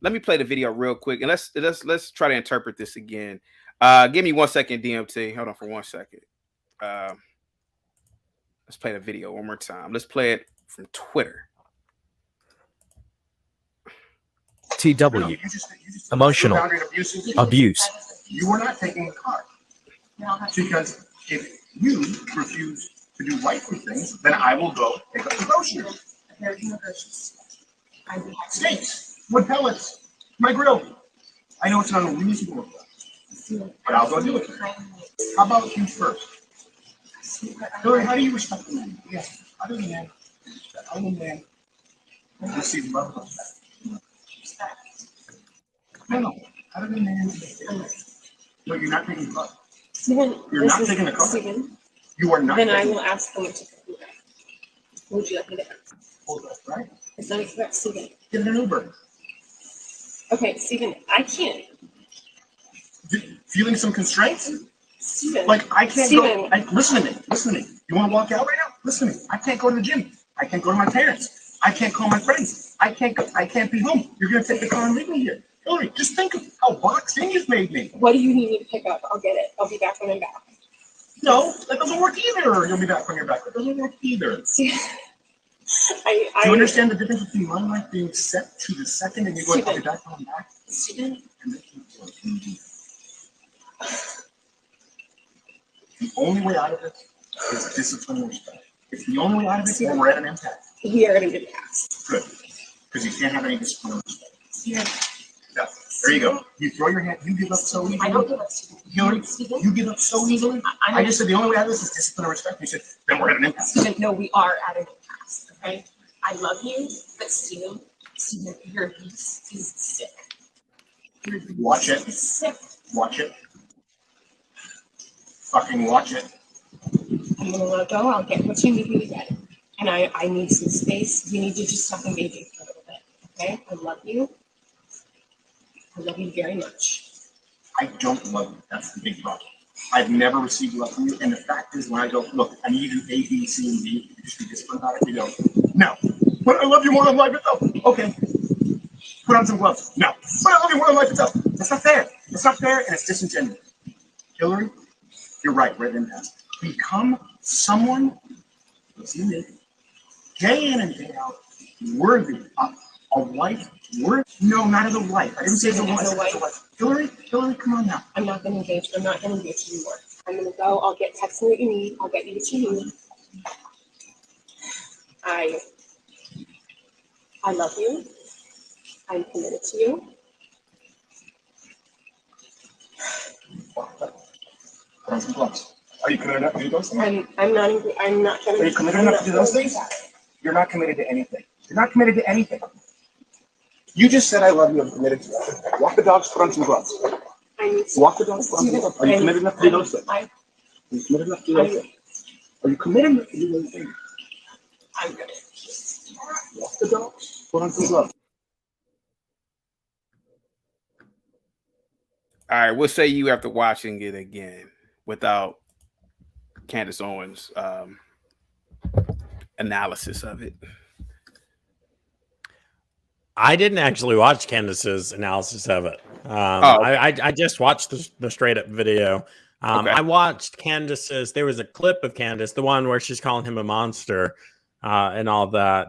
let me play the video real quick, and let's try to interpret this again. Give me 1 second, DMT. Hold on for 1 second. Let's play the video one more time. Let's play it from Twitter. TW, emotional abuse. You are not taking the car. Because if you refuse to do wifely things, then I will go pick up the groceries. Steaks, wood pellets, my grill. I know it's not unreasonable, but I'll go do it. How about you first? Hillary, how do you respect the man? Yes, other than that, I'm a man. Receive love and respect. No, other than that, no, you're not taking the car. Steven, You're not taking the car. Steven, You are not. then I will ask someone to pick you up. What would you like me to ask? Hold up, right? Is that correct, Steven? Get an Uber. Okay, Steven, I can't. Feeling some constraints? Steven. Like I can't Steven. go. Listen to me. You want to walk out right now? Listen to me. I can't go to the gym. I can't go to my parents. I can't call my friends. I can't be home. You're gonna take the car and leave me here. Hillary, just think of how boxed in you've made me. What do you need me to pick up? I'll get it. I'll be back when I'm back. No, that doesn't work either. You'll be back when you're back. That doesn't work either. See, Do you understand the difference between my life being set to the second and you going, I'll be back when I'm back? Steven. The only way out of it is discipline and respect. It's the only way out of it, and we're at an impasse. We are going to get past. Good. Because you can't have any discipline and respect. Steven. Yeah. There you go. You throw your hand, you give up so easily. I don't give up, Steven. Hillary, Steven. you give up so easily. I just said the only way out of this is discipline and respect. You said, then we're at an impasse. Steven, no, we are at an impasse, okay? I love you, but Steven, your abuse is sick. Your abuse Watch it. is sick. Watch it. Fucking watch it. I'm gonna let go. I'll get what you need me to get. And I need some space. We need to just stop engaging for a little bit. Okay? I love you. I love you very much. I don't love you. That's the big problem. I've never received love from you. And the fact is, when I go, look, I need you to do A, B, C, and D, you just be disciplined about it. You go, no. But I love you more than life itself. Okay. Put on some gloves. No. But I love you more than life itself. That's not fair. It's not fair, and it's disingenuous. Hillary, you're right. We're at an impasse. Become someone, listen to me, day in and day out, worthy of a wife. No, not as a wife. I didn't say as a wife. Hillary, come on now. I'm not gonna engage. I'm not gonna engage anymore. I'm gonna go. I'll text me what you need. I'll get you what you need. I love you. I'm committed to you. Put on some gloves. Are you committed enough to do those things? I'm not trying to. Are you committed enough to do those things? You're not committed to anything. You're not committed to anything. You just said I love you. I'm committed to that. Walk the dogs. Put on some gloves. Walk the dogs. Put on some gloves. Are you committed enough to do those things? Are you committed enough to do those things? Are you committed enough to do those things? I'm good. Walk the dogs. Put on some gloves. All right, we'll say you after watching it again without Candace Owens' analysis of it. I didn't actually watch Candace's analysis of it. Oh. I just watched the straight up video. Okay. I watched Candace's. There was a clip of Candace, the one where she's calling him a monster and all that.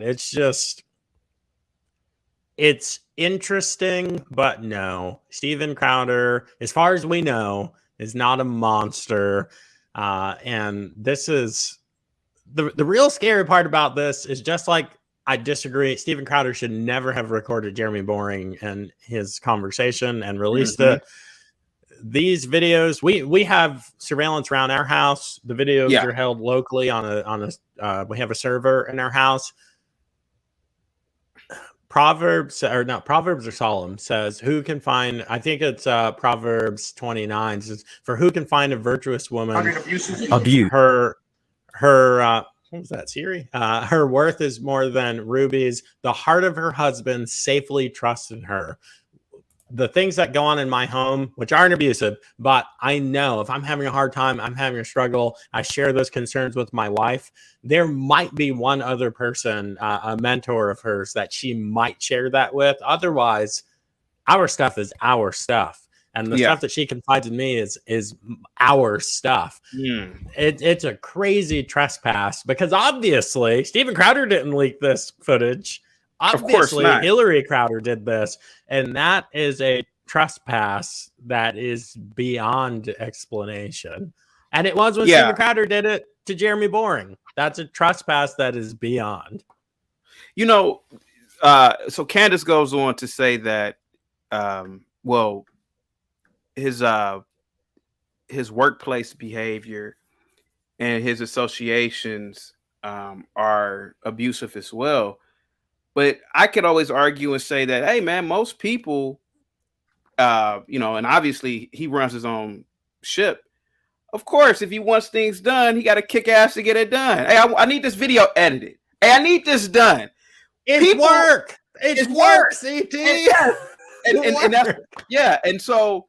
It's interesting, but no. Steven Crowder, as far as we know, is not a monster. And this is the real scary part about this is just like I disagree. Steven Crowder should never have recorded Jeremy Boring and his conversation and released it. These videos, we have surveillance around our house. The videos are held locally on a we have a server in our house. Proverbs or Psalm says, who can find, I think it's Proverbs 29 says, for who can find a virtuous woman? Abuse. Her what was that, Siri? Her worth is more than rubies. The heart of her husband safely trusts in her. The things that go on in my home, which aren't abusive, but I know if I'm having a hard time, I'm having a struggle, I share those concerns with my wife. There might be one other person, a mentor of hers, that she might share that with. Otherwise, our stuff is our stuff. And the stuff that she confides in me is our stuff. It's a crazy trespass because obviously Steven Crowder didn't leak this footage. Obviously, Hillary Crowder did this, and that is a trespass that is beyond explanation. And it was when Steven Crowder did it to Jeremy Boring. That's a trespass that is beyond. You know, so Candace goes on to say that, well, his workplace behavior and his associations are abusive as well. But I could always argue and say that, hey, man, most people, you know, and obviously he runs his own ship. Of course, if he wants things done, he got to kick ass to get it done. Hey, I need this video edited. Hey, I need this done. It's work. It's work, CT. And that's, and so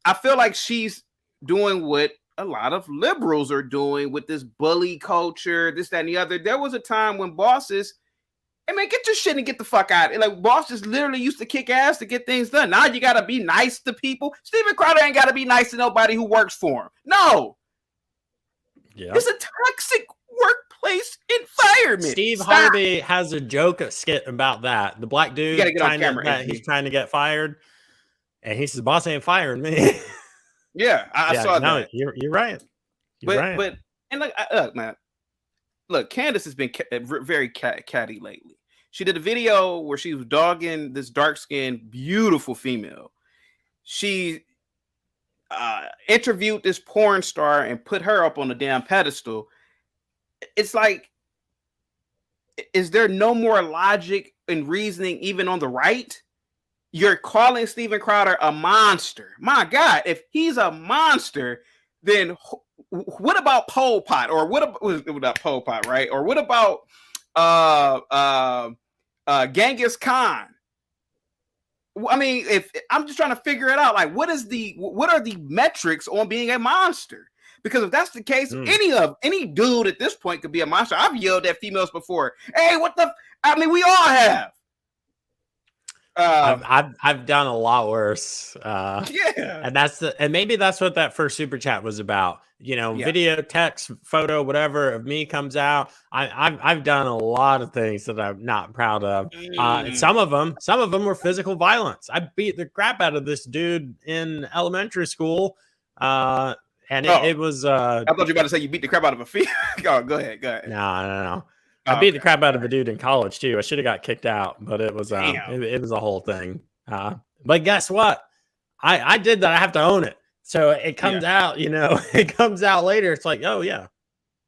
I feel like she's doing what a lot of liberals are doing with this bully culture, this, that, and the other. There was a time when bosses, hey man, get your shit and get the fuck out. Like bosses literally used to kick ass to get things done. Now you gotta be nice to people. Steven Crowder ain't gotta be nice to nobody who works for him. No. Yeah. It's a toxic workplace environment. Steve Harvey has a joke skit about that. The black dude he's trying to get fired. And he says, the boss ain't firing me. I saw that. You're right. But look, man. Look, Candace has been very catty lately. She did a video where she was dogging this dark-skinned, beautiful female. She interviewed this porn star and put her up on a damn pedestal. It's like, is there no more logic and reasoning even on the right? You're calling Steven Crowder a monster. My God, if he's a monster, then what about Pol Pot? Or what about Pol Pot, right? Or what about Genghis Khan? I mean, if I'm just trying to figure it out, like what are the metrics on being a monster? Because if that's the case, any dude at this point could be a monster. I've yelled at females before. Hey, I mean, we all have. I've done a lot worse. And maybe that's what that first super chat was about. You know, video, text, photo, whatever of me comes out. I've done a lot of things that I'm not proud of. And some of them were physical violence. I beat the crap out of this dude in elementary school. It was. I thought you were about to say you beat the crap out of a female. Go ahead. No. I beat the crap out of a dude in college too. I should have got kicked out, but it was it was a whole thing. But guess what? I did that. I have to own it. So it comes out, it comes out later. It's like, oh yeah.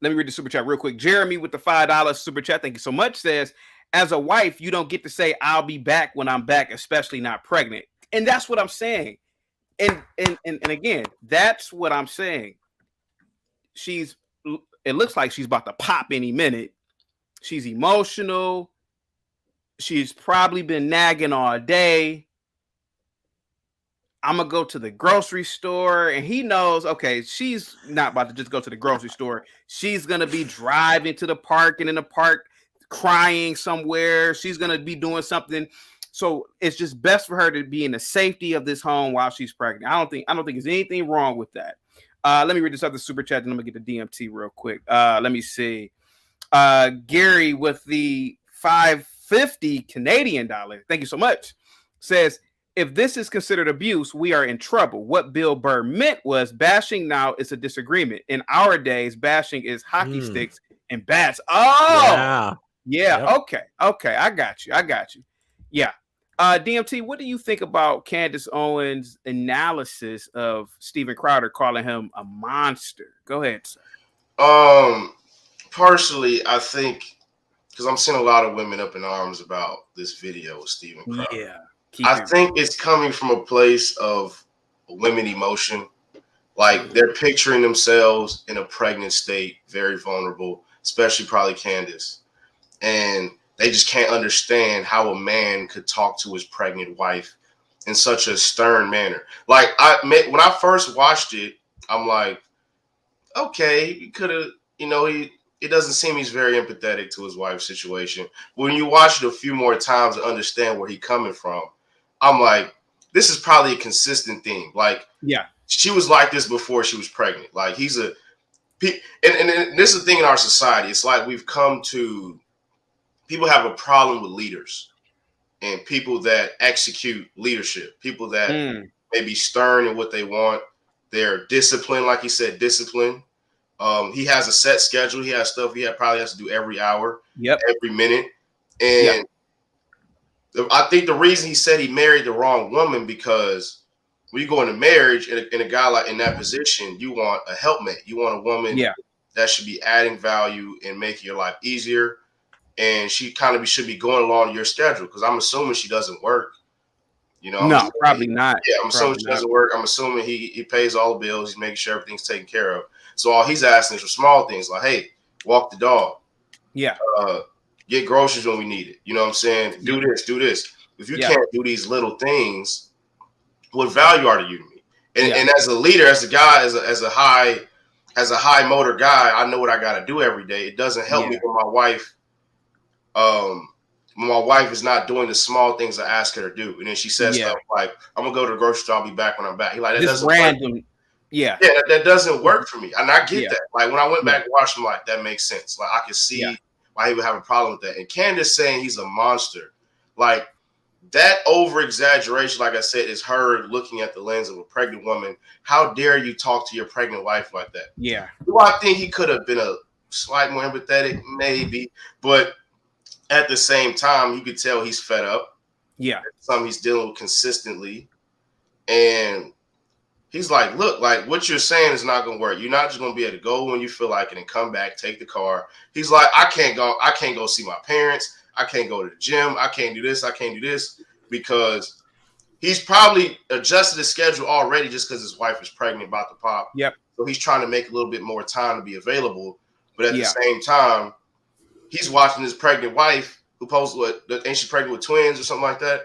Let me read the super chat real quick. Jeremy with the $5 super chat, thank you so much, says, as a wife, you don't get to say I'll be back when I'm back, especially not pregnant. And that's what I'm saying. And again, that's what I'm saying. It looks like she's about to pop any minute. She's emotional. She's probably been nagging all day. I'm going to go to the grocery store, and he knows, okay, she's not about to just go to the grocery store. She's going to be driving to the park, and in the park crying somewhere. She's going to be doing something. So it's just best for her to be in the safety of this home while she's pregnant. I don't think there's anything wrong with that. Let me read this other super chat, and I'm going to get the DMT real quick. Let me see. Gary with the $5.50 Canadian dollar, thank you so much, says, if this is considered abuse, we are in trouble. What Bill Burr meant was bashing now is a disagreement. In our days, bashing is hockey sticks and bats. Oh, yeah. Yep. Okay. I got you. Yeah. DMT, what do you think about Candace Owens' analysis of Steven Crowder calling him a monster? Go ahead, sir. Personally, I think, because I'm seeing a lot of women up in arms about this video with Steven Crowder. Yeah. I think it's coming from a place of women emotion. Like they're picturing themselves in a pregnant state, very vulnerable, especially probably Candace. And they just can't understand how a man could talk to his pregnant wife in such a stern manner. Like when I first watched it, I'm like, okay, you could have, it doesn't seem he's very empathetic to his wife's situation. When you watch it a few more times and understand where he's coming from, I'm like, this is probably a consistent thing. Like, yeah, she was like this before she was pregnant. Like and this is the thing in our society. It's like people have a problem with leaders and people that execute leadership, people that may be stern in what they want. They're disciplined, like he said, discipline. He has a set schedule. He has stuff he probably has to do every hour, every minute. And I think the reason he said he married the wrong woman, because when you go into marriage and a guy like in that position, you want a helpmate. You want a woman that should be adding value and making your life easier. And she kind of should be going along your schedule, because I'm assuming she doesn't work. No, probably not. Yeah, I'm assuming she doesn't work. I'm assuming he pays all the bills. He's making sure everything's taken care of. So all he's asking is for small things like, hey, walk the dog. Yeah. Get groceries when we need it. You know what I'm saying? Do this. If you can't do these little things, what value are you to me? And as a leader, as a guy, as a high motor guy, I know what I got to do every day. It doesn't help me when my wife, is not doing the small things I ask her to do. And then she says stuff like, I'm gonna go to the grocery store, I'll be back when I'm back. That doesn't random. Work. Yeah, that doesn't work for me. And I get that. Like when I went back and watched him, like that makes sense. Like I could see why he would have a problem with that. And Candace saying he's a monster, like that over exaggeration, like I said, is her looking at the lens of a pregnant woman. How dare you talk to your pregnant wife like that? Yeah. Do I think he could have been a slight more empathetic? Maybe. But at the same time, you could tell he's fed up. Yeah. It's something he's dealing with consistently. And he's like, look, like what you're saying is not going to work. You're not just going to be able to go when you feel like it and come back, take the car. He's like, I can't go see my parents. I can't go to the gym. I can't do this. I can't do this, because he's probably adjusted his schedule already just because his wife is pregnant, about to pop. Yep. So he's trying to make a little bit more time to be available. But at the same time, he's watching his pregnant wife who posted ain't she pregnant with twins or something like that?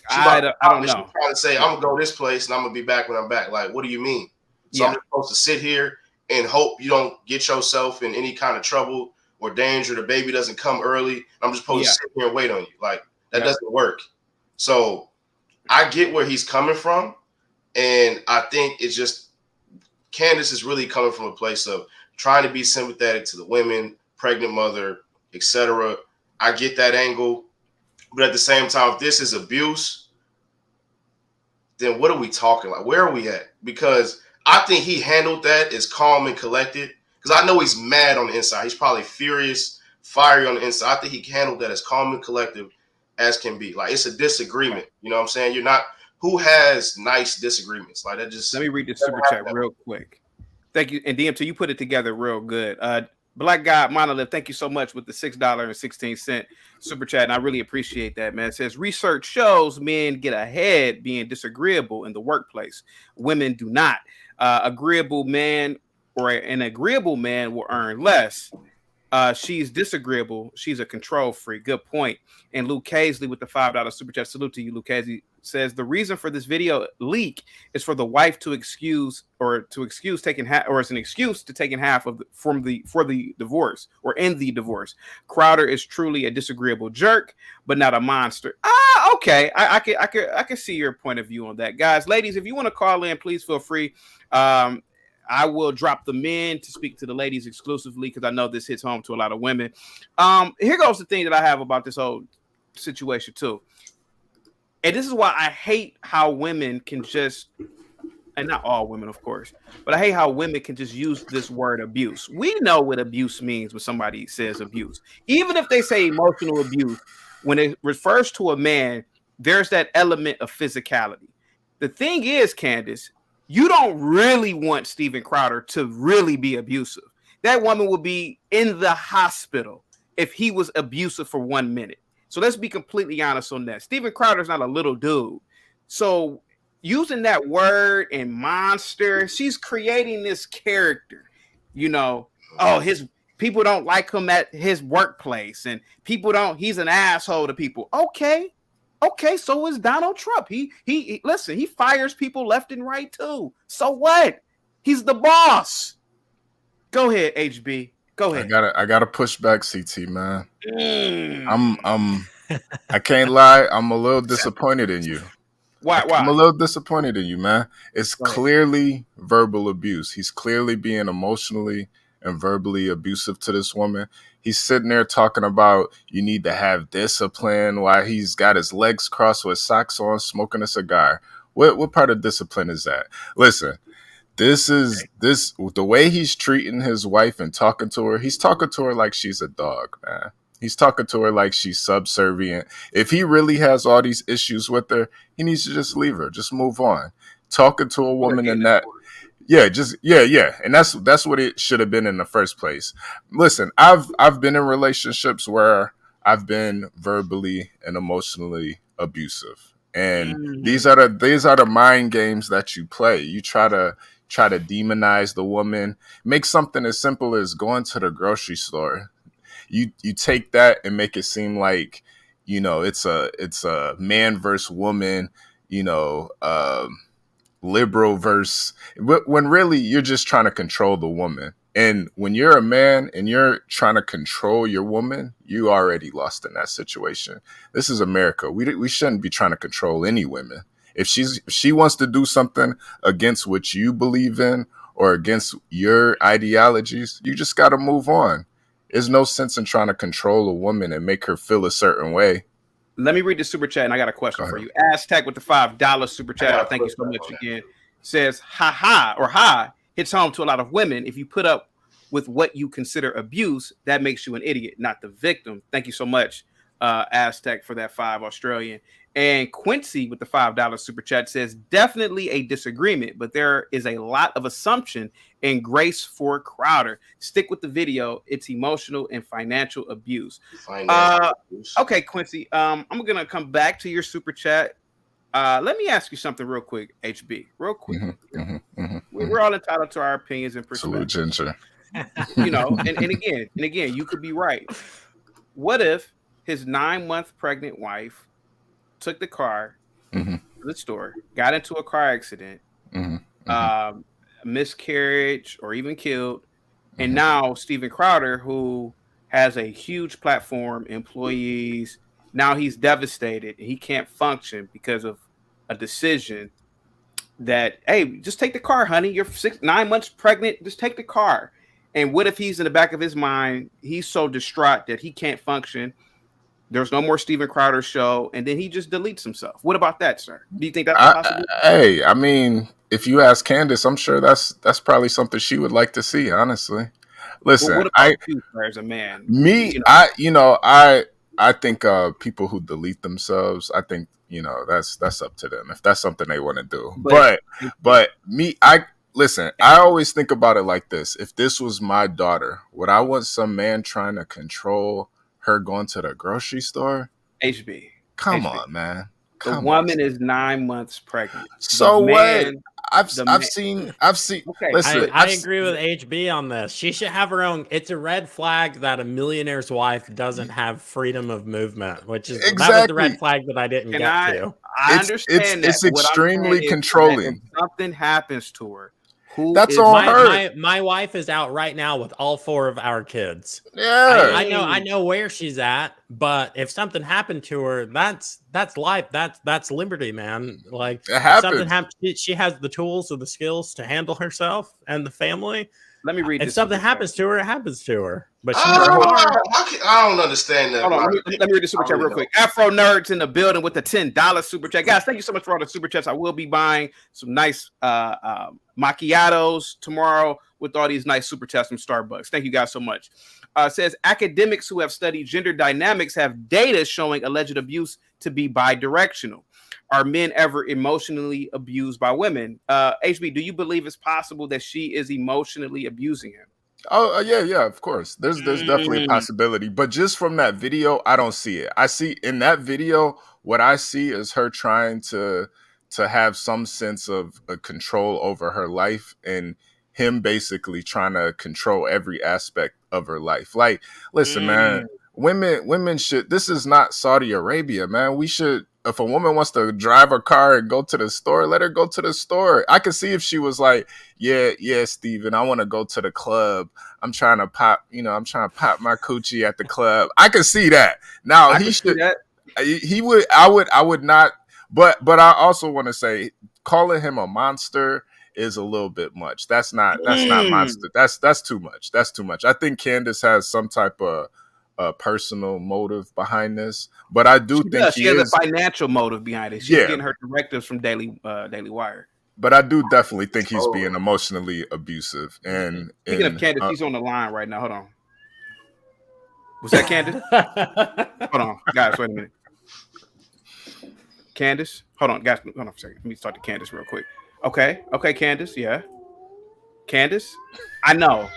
I don't know. She's trying to say, I'm going to go this place and I'm going to be back when I'm back. Like, what do you mean? So I'm just supposed to sit here and hope you don't get yourself in any kind of trouble or danger. The baby doesn't come early. I'm just supposed to sit here and wait on you. Like, that doesn't work. So I get where he's coming from. And I think it's just Candace is really coming from a place of trying to be sympathetic to the women, pregnant mother, etc. I get that angle. But at the same time, if this is abuse, then what are we talking about? Where are we at? Because I think he handled that as calm and collected. Because I know he's mad on the inside. He's probably furious, fiery on the inside. I think he handled that as calm and collective as can be. Like, it's a disagreement. You know what I'm saying? You're not who has nice disagreements like that? Just let me read this super chat real quick. Thank you. And DMT, you put it together real good. Black God Monolith, thank you so much with the $6.16 super chat. And I really appreciate that, man. It says research shows men get ahead being disagreeable in the workplace. Women do not. Agreeable man or an agreeable man will earn less. She's disagreeable. She's a control freak. Good point. And Luke Casey with the $5 super chat. Salute to you, Luke Casey. Says the reason for this video leak is for the wife to excuse taking half, or as an excuse to taking half of for the divorce or in the divorce. Crowder is truly a disagreeable jerk, but not a monster. Okay. I can see your point of view on that, guys. Ladies, if you want to call in, please feel free. I will drop the men to speak to the ladies exclusively because I know this hits home to a lot of women. Here goes the thing that I have about this whole situation too. And this is why I hate how women can just, and not all women, of course, but I hate how women can just use this word abuse. We know what abuse means when somebody says abuse. Even if they say emotional abuse, when it refers to a man, there's that element of physicality. The thing is, Candace, you don't really want Steven Crowder to really be abusive. That woman would be in the hospital if he was abusive for 1 minute. So let's be completely honest on that. Steven Crowder is not a little dude. So using that word and monster, she's creating this character, his people don't like him at his workplace and he's an asshole to people. Okay. So is Donald Trump. He listen, he fires people left and right too. So what? He's the boss. Go ahead, HB. Go ahead. I gotta push back, CT, man. I can't lie. I'm a little disappointed in you. Why? I'm a little disappointed in you, man. It's clearly verbal abuse. He's clearly being emotionally and verbally abusive to this woman. He's sitting there talking about you need to have discipline while he's got his legs crossed with socks on, smoking a cigar. What part of discipline is that? Listen. The way he's treating his wife and talking to her, he's talking to her like she's a dog, man. He's talking to her like she's subservient. If he really has all these issues with her, he needs to just leave her, just move on. Talking to a woman in that, yeah. And that's what it should have been in the first place. Listen, I've been in relationships where I've been verbally and emotionally abusive. And these are the mind games that you play. You try to demonize the woman. Make something as simple as going to the grocery store. You take that and make it seem like, it's a man versus woman, liberal versus, when really you're just trying to control the woman. And when you're a man and you're trying to control your woman, you already lost in that situation. This is America. We shouldn't be trying to control any women. If she wants to do something against what you believe in or against your ideologies, you just got to move on. There's no sense in trying to control a woman and make her feel a certain way. Let me read the super chat, and I got a question for you. Aztec with the $5 super chat. Thank you so much again. Says, hi, hits home to a lot of women. If you put up with what you consider abuse, that makes you an idiot, not the victim. Thank you so much, Aztec, for that $5 Australian. And Quincy with the $5 super chat says, definitely a disagreement, but there is a lot of assumption and grace for Crowder. Stick with the video. It's emotional and financial abuse. Okay, Quincy, I'm going to come back to your super chat. Let me ask you something real quick, HB, real quick. We're all entitled to our opinions and perspectives. Ginger. And again, you could be right. What if his 9-month pregnant wife took the car to the store, got into a car accident, miscarriage, or even killed, and now Steven Crowder, who has a huge platform, employees, now he's devastated and he can't function because of a decision that, hey, just take the car, honey. You're 9 months pregnant. Just take the car. And what if he's in the back of his mind, he's so distraught that he can't function? There's no more Steven Crowder show, and then he just deletes himself. What about that, sir? Do you think that's possible? Hey, I mean, if you ask Candace, I'm sure that's probably something she would like to see, honestly. Listen, what about you, sir, as a man? I think people who delete themselves, I think, you know, that's up to them if that's something they want to do. But me, I listen. I always think about it like this: if this was my daughter, would I want some man trying to control her going to the grocery store? HB, Come HB. on, man. The woman is 9 months pregnant. So what? I've seen. Okay. Listen, I agree with HB on this. She should have her own. It's a red flag that a millionaire's wife doesn't have freedom of movement, which is that was the red flag that I didn't get to. I understand it's that. What I'm extremely saying is controlling. that if something happens to her, that's on her. My wife is out right now with all 4 of our kids. Yeah, I know where she's at, but if something happened to her, that's life. That's liberty, man. Like it happens. Something happens, she has the tools or the skills to handle herself and the family. Let me read. If something happens to her, it happens to her. But I don't understand that. Hold on, let me read the super chat real quick. Afro Nerds in the building with the $10 super chat. Guys, thank you so much for all the super chats. I will be buying some nice macchiatos tomorrow with all these nice super chats from Starbucks. Thank you guys so much. Says academics who have studied gender dynamics have data showing alleged abuse to be bidirectional. Are men ever emotionally abused by women? HB, do you believe it's possible that she is emotionally abusing him? Oh yeah, of course. There's definitely a possibility, but just from that video, I don't see it. I see in that video, what I see is her trying to have some sense of control over her life, and him basically trying to control every aspect of her life. Like, listen, man, women should. This is not Saudi Arabia, man. We should. If a woman wants to drive her car and go to the store, let her go to the store. I could see if she was like, yeah, Steven, I want to go to the club. I'm trying to pop my coochie at the club. I could see that. Now he should. He would. I would not. But I also want to say, calling him a monster is a little bit much. That's not monster. That's too much. That's too much. I think Candace has some type of personal motive behind this, but I do think she has a financial motive behind it. She's getting her directives from Daily Wire. But I do definitely think he's being emotionally abusive. And speaking of Candace, he's on the line right now. Hold on. Was that Candace? Hold on, guys. Wait a minute. Candace, hold on, guys. Hold on for a second. Let me talk to Candace real quick. Okay, Candace. Yeah, Candace. I know.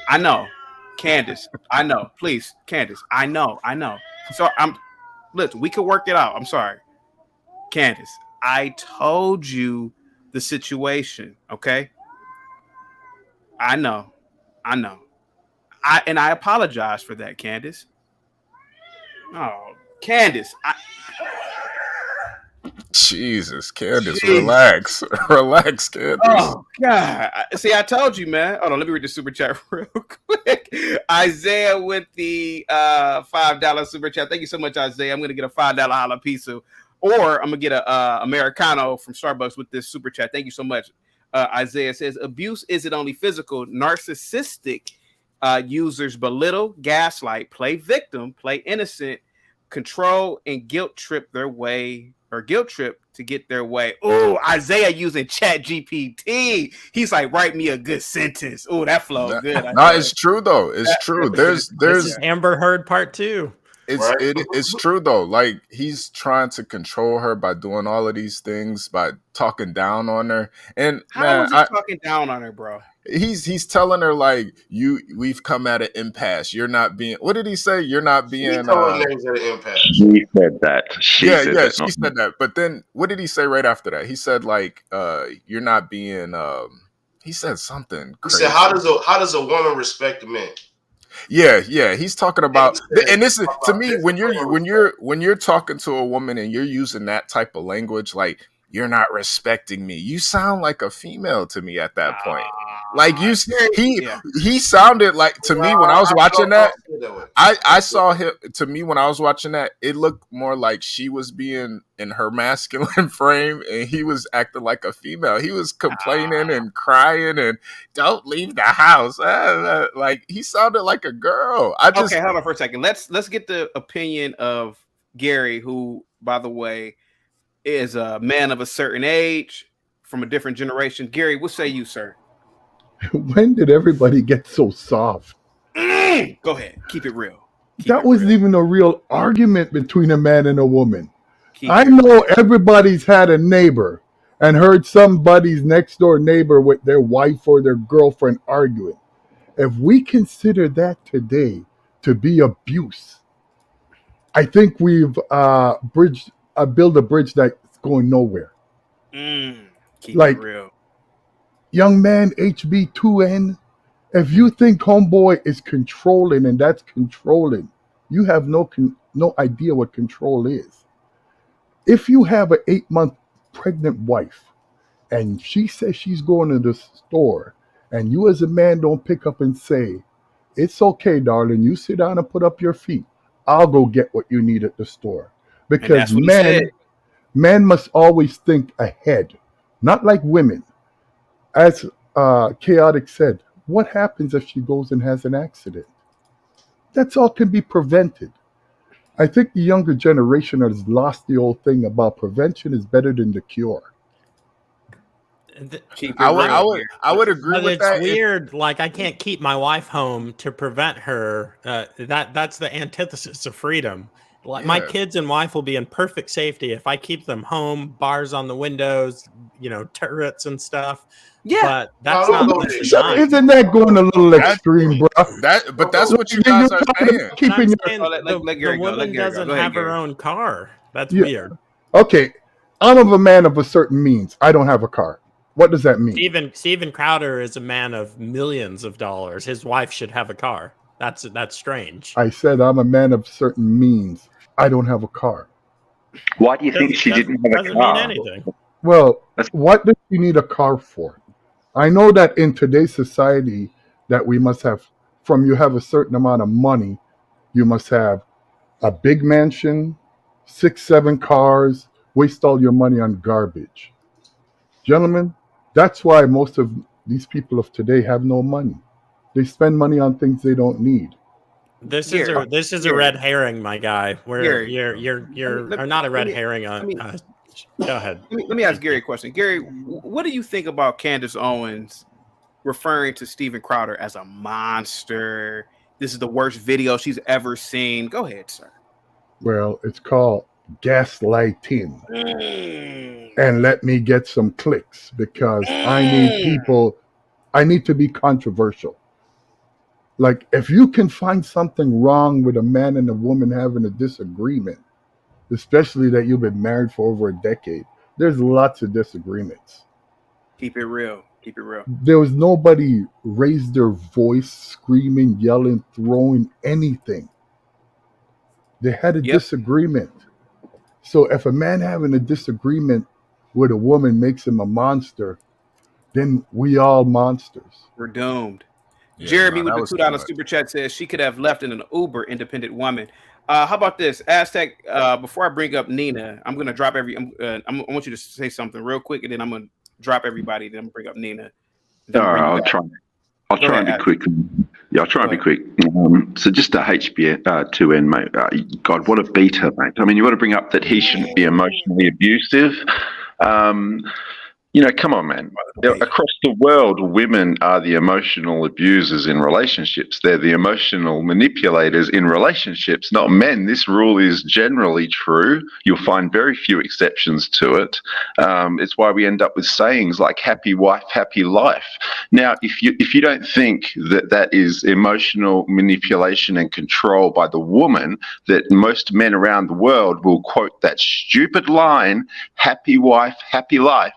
Candace, I know. Please, Candace, I know. So listen, we could work it out. I'm sorry. Candace, I told you the situation, okay? I know. I apologize for that, Candace. Oh, Candace, Jesus, Candace, relax, Candace. Oh God! See, I told you, man. Hold on, let me read the super chat real quick. Isaiah with the $5 super chat. Thank you so much, Isaiah. I'm gonna get a $5 jalapeno, or I'm gonna get a Americano from Starbucks with this super chat. Thank you so much. Isaiah says, abuse isn't only physical. Narcissistic users belittle, gaslight, play victim, play innocent, control, and guilt trip to get their way. Oh, Isaiah using Chat GPT. He's like, write me a good sentence. Oh, that flows good. No, it's true though. It's true. There's Amber Heard Part 2. It's true though. Like, he's trying to control her by doing all of these things, by talking down on her. And how is he talking down on her, bro? He's telling her like, we've come at an impasse. You're not being. What did he say? You're not being. He told names at an impasse. She said that. She said that. But then what did he say right after that? He said like, you're not being. He said something. He said, how does a woman respect a man? Yeah. He's talking about, and this is to me, when you're talking to a woman and you're using that type of language, like, you're not respecting me, you sound like a female to me at that point. Like, he sounded like, to me when I was watching that, I saw him, to me when I was watching that, it looked more like she was being in her masculine frame and he was acting like a female. He was complaining and crying and don't leave the house. Like, he sounded like a girl. Okay, hold on for a second. Let's get the opinion of Gary, who, by the way, is a man of a certain age from a different generation. Gary, what say you, sir? When did everybody get so soft? Go ahead. Keep it real. That wasn't even a real argument between a man and a woman. I know everybody's had a neighbor and heard somebody's next door neighbor with their wife or their girlfriend arguing. If we consider that today to be abuse, I think we've built a bridge that's going nowhere. Keep Like, it real. young man, HB2N, if you think homeboy is controlling and that's controlling, you have no idea what control is. If you have an 8-month pregnant wife and she says she's going to the store and you as a man don't pick up and say, it's okay, darling, you sit down and put up your feet. I'll go get what you need at the store. Because men must always think ahead, not like women. As Chaotic said, what happens if she goes and has an accident? That's all can be prevented. I think the younger generation has lost the old thing about prevention is better than the cure. I would agree But with it's that. weird. Like, I can't keep my wife home to prevent her. That's the antithesis of freedom. Like, my kids and wife will be in perfect safety if I keep them home, bars on the windows, turrets and stuff. Yeah, but that's not the design. Isn't that going a little extreme, bro? But that's what you guys are saying. Keeping The woman doesn't have her own car. That's weird. Okay, I'm a man of a certain means. I don't have a car. What does that mean? Steven Crowder is a man of millions of dollars. His wife should have a car. That's strange. I said I'm a man of certain means. I don't have a car. Why do you think she didn't have a Doesn't car? mean anything. Well, what does she need a car for? I know that in today's society that we must have, from you have a certain amount of money, you must have a big mansion, 6-7 cars, waste all your money on garbage. Gentlemen, that's why most of these people of today have no money. They spend money on things they don't need. This is a red herring, my guy. You're not a red herring on. Go ahead. Let me ask Gary a question. Gary, what do you think about Candace Owens referring to Steven Crowder as a monster? This is the worst video she's ever seen. Go ahead, sir. Well, it's called gaslighting. And let me get some clicks because I need to be controversial. Like, if you can find something wrong with a man and a woman having a disagreement, especially that you've been married for over a decade, there's lots of disagreements. Keep it real. Keep it real. There was nobody raised their voice, screaming, yelling, throwing anything. They had a disagreement. So if a man having a disagreement with a woman makes him a monster, then we all monsters. We're doomed. Yeah, Jeremy no, with the $2 super chat says she could have left in an Uber independent woman. How about this, Aztec? Before I bring up Nina, I'm gonna drop I want you to say something real quick, and then I'm gonna drop everybody. Then I'm gonna bring up Nina. All right, I'll try and be quick. Yeah, I'll try and be quick. So just a HB2N, mate. God, what a beater, mate. I mean, you want to bring up that he shouldn't be emotionally abusive. Come on, man. Across the world, women are the emotional abusers in relationships. They're the emotional manipulators in relationships, not men. This rule is generally true. You'll find very few exceptions to it. It's why we end up with sayings like happy wife, happy life. Now, if you don't think that is emotional manipulation and control by the woman, that most men around the world will quote that stupid line, happy wife, happy life.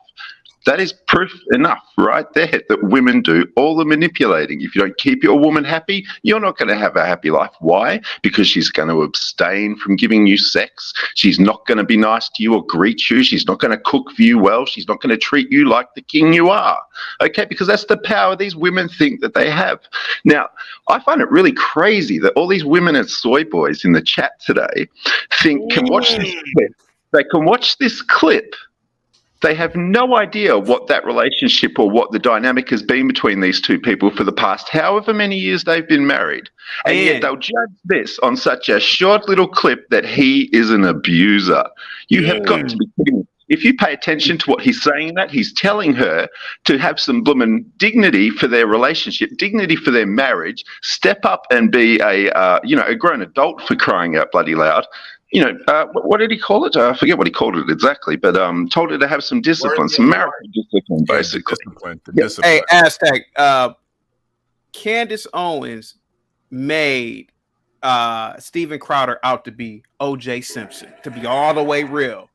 That is proof enough right there that women do all the manipulating. If you don't keep your woman happy, you're not going to have a happy life. Why? Because she's going to abstain from giving you sex. She's not going to be nice to you or greet you. She's not going to cook for you well. She's not going to treat you like the king you are. Okay? Because that's the power these women think that they have. Now, I find it really crazy that all these women and soy boys in the chat today can watch this clip. They can watch this clip. They have no idea what that relationship or what the dynamic has been between these two people for the past however many years they've been married. And yet they'll judge this on such a short little clip that he is an abuser. You have got to be kidding me. If you pay attention to what he's saying, that he's telling her to have some bloomin' dignity for their relationship, dignity for their marriage, step up and be a grown adult, for crying out bloody loud. What did he call it? I forget what he called it exactly, but told her to have some discipline, some marital discipline, Yeah, basically. the Yeah. discipline. Hey, Aztec, Candace Owens made Steven Crowder out to be O.J. Simpson, to be all the way real.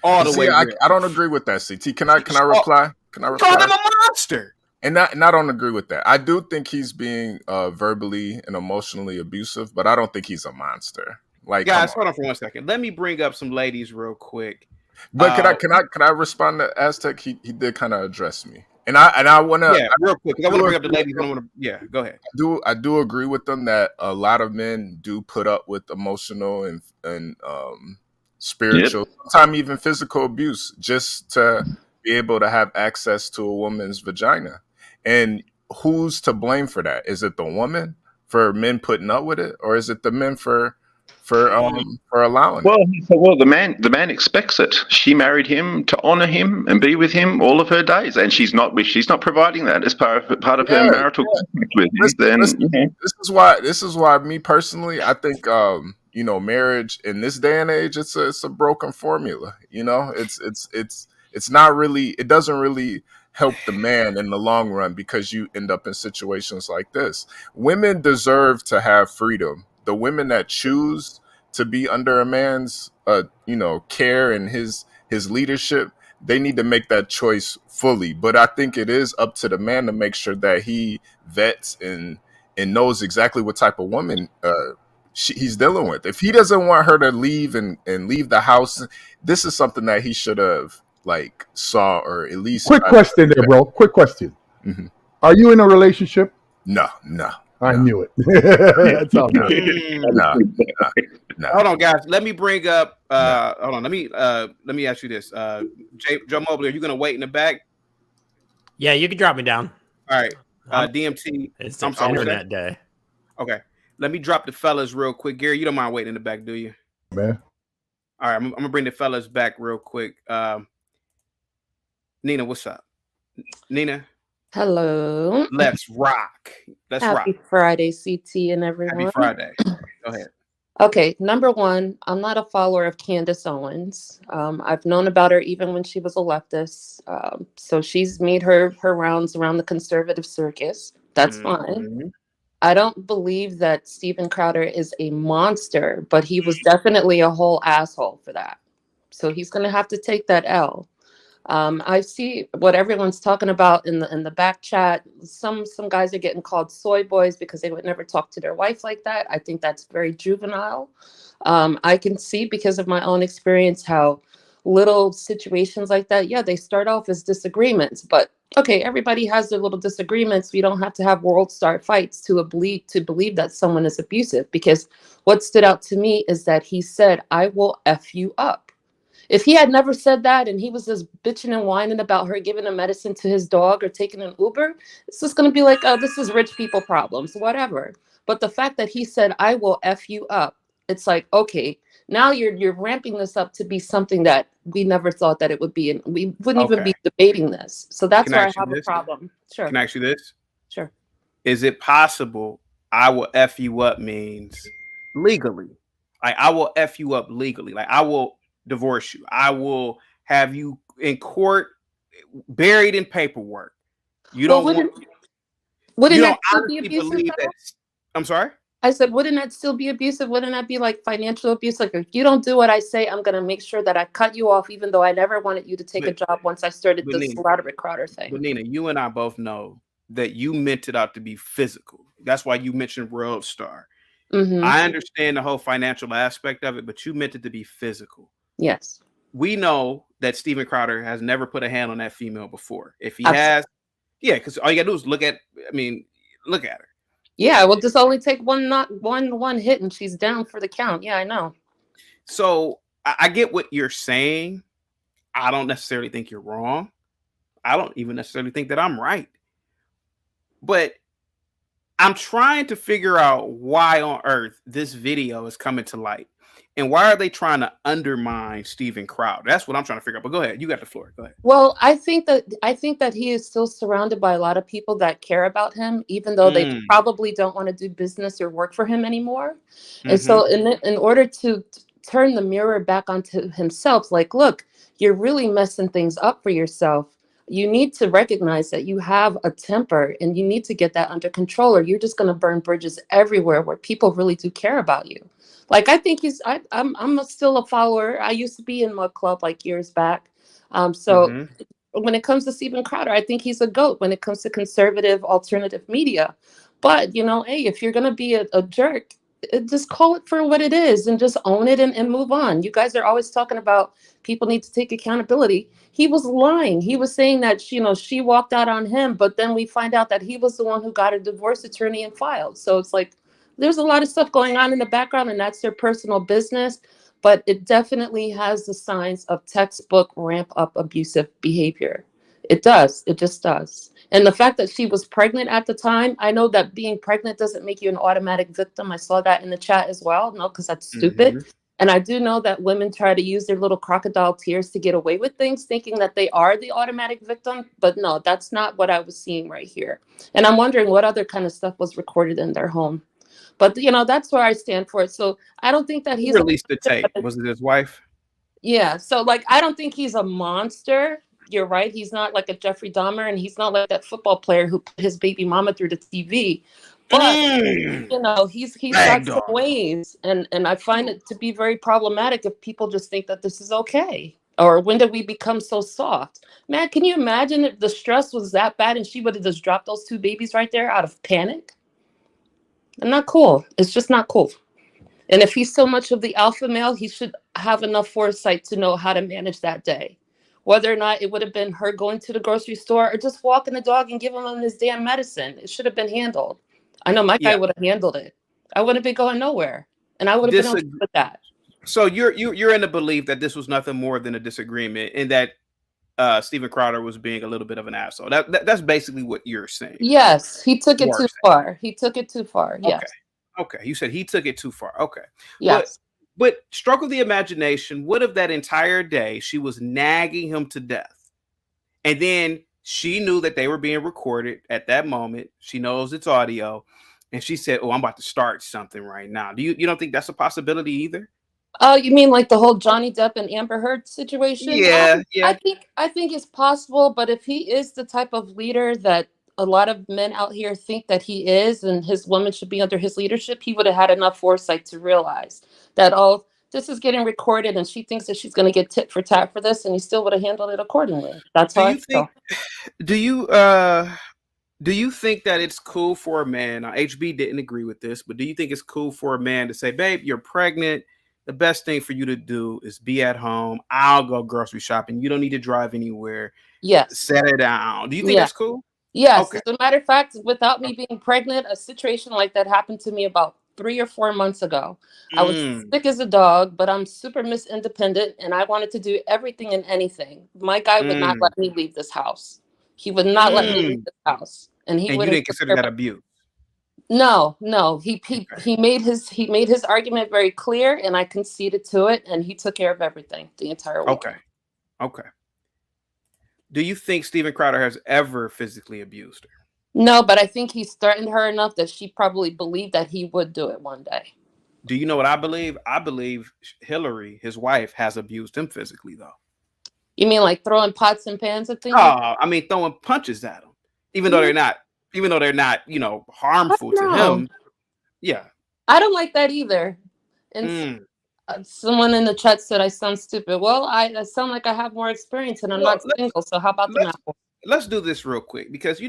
All the way real. I don't agree with that, CT. Can I reply? Can I reply? Called him a monster. And I don't agree with that. I do think he's being verbally and emotionally abusive, but I don't think he's a monster. Like, guys, hold on for 1 second. Let me bring up some ladies real quick. But can I respond to Aztec? He did kind of address me, and I want to real quick. I want to bring up the ladies. Go ahead. I do agree with them that a lot of men do put up with emotional and spiritual, sometimes even physical abuse, just to be able to have access to a woman's vagina. And who's to blame for that? Is it the woman for men putting up with it, or is it the men for allowing it? Well, the man expects it. She married him to honor him and be with him all of her days, and she's not providing that as part of her marital contract with him. This is why me personally, I think marriage in this day and age, it's a broken formula. It's not really, it doesn't really help the man in the long run, because you end up in situations like this. Women deserve to have freedom. The women that choose to be under a man's care and his leadership, they need to make that choice fully. But I think it is up to the man to make sure that he vets and knows exactly what type of woman he's dealing with. If he doesn't want her to leave and leave the house, this is something that he should have saw, or at least. Quick question there, bro. Quick question. Mm-hmm. Are you in a relationship? No. I knew it. That's all. No. Hold on, guys. Let me bring up. Hold on. Let me ask you this. Joe Mobley, are you gonna wait in the back? Yeah, you can drop me down. All right. DMT. It's internet day. Okay. Let me drop the fellas real quick. Gary, you don't mind waiting in the back, do you? Man. All right. I'm gonna bring the fellas back real quick. Nina, what's up? Nina. Hello. Let's rock. Happy Friday, CT and everyone. Happy Friday. Go ahead. Okay, number one, I'm not a follower of Candace Owens. I've known about her even when she was a leftist. So she's made her rounds around the conservative circus. That's fine. I don't believe that Steven Crowder is a monster, but he was definitely a whole asshole for that. So he's going to have to take that L. I see what everyone's talking about in the back chat. Some guys are getting called soy boys because they would never talk to their wife like that. I think that's very juvenile. I can see, because of my own experience, how little situations like that, they start off as disagreements, but okay, everybody has their little disagreements. We don't have to have world star fights to believe that someone is abusive, because what stood out to me is that he said, "I will F you up." If he had never said that and he was just bitching and whining about her giving a medicine to his dog or taking an Uber, it's just going to be like, oh, this is rich people problems, whatever. But the fact that he said, "I will F you up," it's like, okay, now you're ramping this up to be something that we never thought that it would be. And we wouldn't even be debating this. So that's where I have a problem. Sure. Can I ask you this? Sure. Is it possible "I will F you up" means legally? Like, I will F you up legally. Like, I will divorce you. I will have you in court, buried in paperwork. You don't wouldn't that still be abusive? I'm sorry? I said, wouldn't that still be abusive? Wouldn't that be like financial abuse? Like, if you don't do what I say, I'm going to make sure that I cut you off, even though I never wanted you to take a job once I started this Roderick Crowder thing. But Nina, you and I both know that you meant it out to be physical. That's why you mentioned World Star. I understand the whole financial aspect of it, but you meant it to be physical. Yes. We know that Steven Crowder has never put a hand on that female before. If he has, because all you gotta do is look at her. Yeah, well, just only take one hit and she's down for the count. Yeah, I know. So I get what you're saying. I don't necessarily think you're wrong. I don't even necessarily think that I'm right. But I'm trying to figure out why on earth this video is coming to light. And why are they trying to undermine Steven Crowder? That's what I'm trying to figure out. But go ahead. You got the floor. Go ahead. Well, I think that he is still surrounded by a lot of people that care about him, even though they probably don't want to do business or work for him anymore. And so in order to turn the mirror back onto himself. Like, look, you're really messing things up for yourself. You need to recognize that you have a temper and you need to get that under control, or you're just going to burn bridges everywhere where people really do care about you. Like, I think I'm still a follower. I used to be in Mud Club like years back. So when it comes to Steven Crowder, I think he's a GOAT when it comes to conservative alternative media. But, you know, hey, if you're going to be a jerk, just call it for what it is and just own it and move on. You guys are always talking about people need to take accountability. He was lying. He was saying that, you know, she walked out on him, but then we find out that he was the one who got a divorce attorney and filed. So it's like, there's a lot of stuff going on in the background, and that's their personal business. But it definitely has the signs of textbook ramp up abusive behavior. It does. It just does. And the fact that she was pregnant at the time, I know that being pregnant doesn't make you an automatic victim. I saw that in the chat as well. No, because that's stupid. And I do know that women try to use their little crocodile tears to get away with things, thinking that they are the automatic victim. But no, that's not what I was seeing right here. And I'm wondering what other kind of stuff was recorded in their home. But, you know, that's where I stand for it. So I don't think that He he's released the tape. Was it his wife? Yeah. So, like, I don't think he's a monster. You're right. He's not like a Jeffrey Dahmer, and he's not like that football player who put his baby mama through the TV. But you know, he's got some ways, and I find it to be very problematic if people just think that this is okay. Or when did we become so soft? Man, can you imagine if the stress was that bad and she would have just dropped those two babies right there out of panic? And not cool. It's just not cool. And if he's so much of the alpha male, he should have enough foresight to know how to manage that day. Whether or not it would have been her going to the grocery store or just walking the dog and giving him his damn medicine. It should have been handled. I know my guy would have handled it. I wouldn't be going nowhere. And I would have been okay with that. So you're in the belief that this was nothing more than a disagreement and that Steven Crowder was being a little bit of an asshole. That's basically what you're saying. Yes, he took it too far. He took it too far. Yes. Okay. You said he took it too far. Okay. Yes. But stroke of the imagination, what if that entire day she was nagging him to death? And then she knew that they were being recorded at that moment. She knows it's audio. And she said, "Oh, I'm about to start something right now." You don't think that's a possibility either? Oh, you mean like the whole Johnny Depp and Amber Heard situation? Yeah. I think it's possible, but if he is the type of leader that a lot of men out here think that he is, and his woman should be under his leadership, he would have had enough foresight to realize that, oh, this is getting recorded and she thinks that she's going to get tit for tat for this, and he still would have handled it accordingly. That's how I feel. Do you think that it's cool for a man? Now, HB didn't agree with this, but do you think it's cool for a man to say, "Babe, you're pregnant. The best thing for you to do is be at home. I'll go grocery shopping. You don't need to drive anywhere. Yes. Set it down." Do you think that's cool? Yes. Okay. As a matter of fact, without me being pregnant, a situation like that happened to me about 3 or 4 months ago. I was sick as a dog, but I'm super Miss Independent, and I wanted to do everything and anything. My guy would not let me leave this house. He would not let me leave this house, and he would. You didn't consider that abuse? No. He made his argument very clear, and I conceded to it, and he took care of everything the entire week. Okay. Do you think Steven Crowder has ever physically abused her? No, but I think he's threatened her enough that she probably believed that he would do it one day. Do you know what I believe? I believe Hillary, his wife, has abused him physically, though. You mean like throwing pots and pans at things? Oh, I mean throwing punches at him, even though they're not, harmful to him. Yeah. I don't like that either. And someone in the chat said I sound stupid. Well, I sound like I have more experience, and I'm not single. So how about that? Let's do this real quick because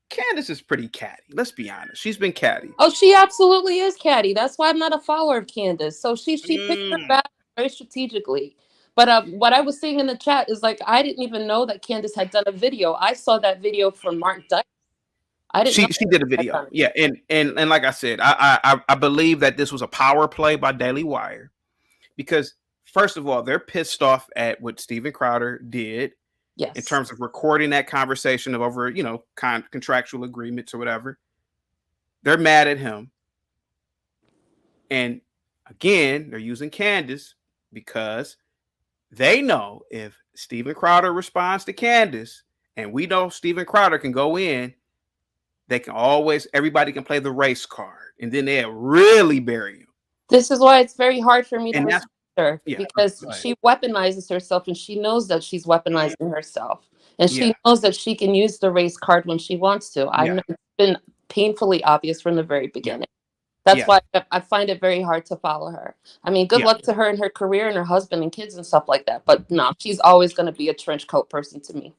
Candace is pretty catty. Let's be honest. She's been catty. Oh, she absolutely is catty. That's why I'm not a follower of Candace. So she picked her back very strategically. But what I was saying in the chat is like I didn't even know that Candace had done a video. I saw that video from Mark Dykes. I didn't. She did a video. Yeah, and like I said, I believe that this was a power play by Daily Wire because first of all, they're pissed off at what Steven Crowder did. Yes. In terms of recording that conversation of over, contractual agreements or whatever. They're mad at him. And again, they're using Candace because they know if Steven Crowder responds to Candace, and we know Steven Crowder can go in, everybody can play the race card, and then they'll really bury him. This is why it's very hard for me to And respect that's her, yeah. because Go ahead. she weaponizes herself and she knows that she's weaponizing herself. And she Yeah. knows that she can use the race card when she wants to. I Yeah. know it's been painfully obvious from the very Yeah. beginning. That's Yeah. why I find it very hard to follow her. I mean, good Yeah. luck to her and her career and her husband and kids and stuff like that. But no, she's always going to be a trench coat person to me.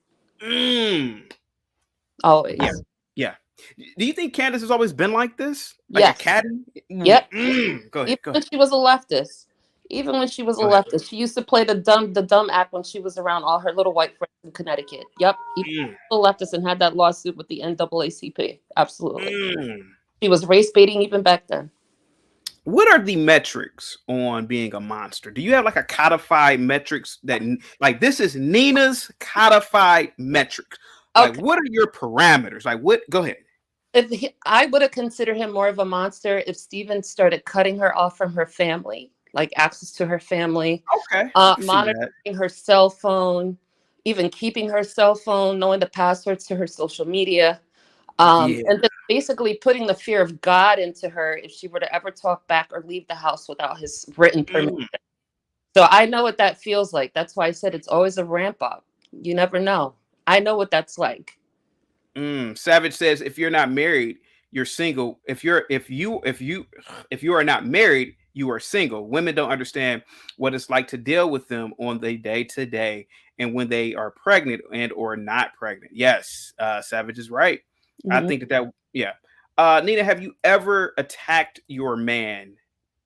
Always. Yeah. Yeah. Do you think Candace has always been like this? Like a Yes. caddy? Yep. Go ahead. Go Even when ahead. she was a leftist. Even when she was a Go ahead. leftist, she used to play the dumb act when she was around all her little white friends in Connecticut. Yep, even a leftist and had that lawsuit with the NAACP. Absolutely, she was race baiting even back then. What are the metrics on being a monster? Do you have like a codified metrics that like this is Nina's codified metrics? Like what are your parameters? Like what? Go ahead. I would have considered him more of a monster if Steven started cutting her off from her family, like access to her family, okay, monitoring her cell phone, even keeping her cell phone, knowing the passwords to her social media, and just basically putting the fear of God into her if she were to ever talk back or leave the house without his written permission. So I know what that feels like. That's why I said it's always a ramp up. You never know. I know what that's like. Savage says if you're not married, you're single. If you are not married, you are single. Women don't understand what it's like to deal with them on the day to day and when they are pregnant and or not pregnant. Yes, Savage is right. I think that yeah. Nina, have you ever attacked your man?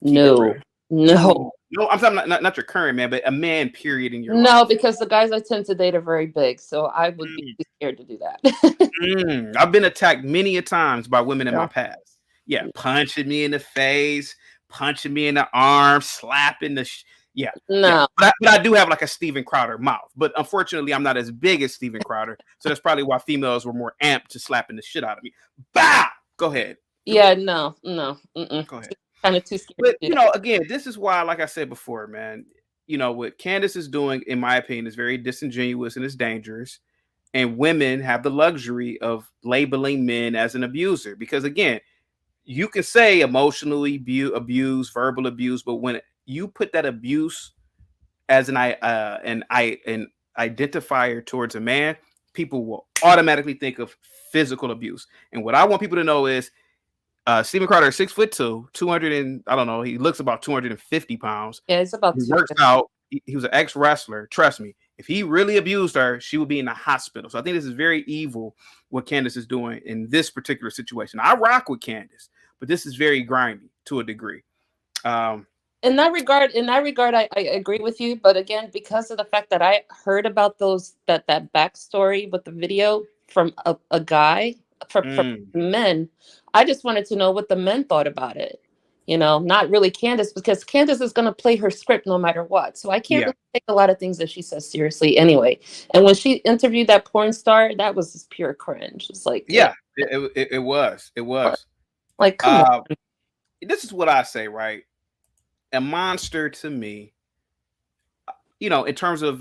No. No, I'm talking not your current man, but a man period in your life. No, because the guys I tend to date are very big, so I would be scared to do that. I've been attacked many a times by women in my past. Yeah, punching me in the face, punching me in the arm, slapping the no. But I do have like a Steven Crowder mouth. But unfortunately, I'm not as big as Steven Crowder, so that's probably why females were more amped to slapping the shit out of me. Bah! Go ahead. Yeah, no. Go ahead. Kind of too scared. But you know, again, this is why, like I said before, man, you know, what Candace is doing, in my opinion, is very disingenuous and it's dangerous. And women have the luxury of labeling men as an abuser because, again, you can say emotionally abuse, verbal abuse, but when you put that abuse as an identifier towards a man, people will automatically think of physical abuse. And what I want people to know is Steven Crowder is 6'2", 200 and I don't know. He looks about 250 pounds. Yeah, it's about. He works out. He was an ex-wrestler. Trust me, if he really abused her, she would be in the hospital. So I think this is very evil what Candace is doing in this particular situation. I rock with Candace, but this is very grimy to a degree. In that regard, I agree with you. But again, because of the fact that I heard about that backstory with the video from a guy from men, I just wanted to know what the men thought about it. You know, not really Candace, because Candace is going to play her script no matter what. So I can't really take a lot of things that she says seriously anyway. And when she interviewed that porn star, that was just pure cringe. It's like, it was. Like, come on. This is what I say, right? A monster to me, you know, in terms of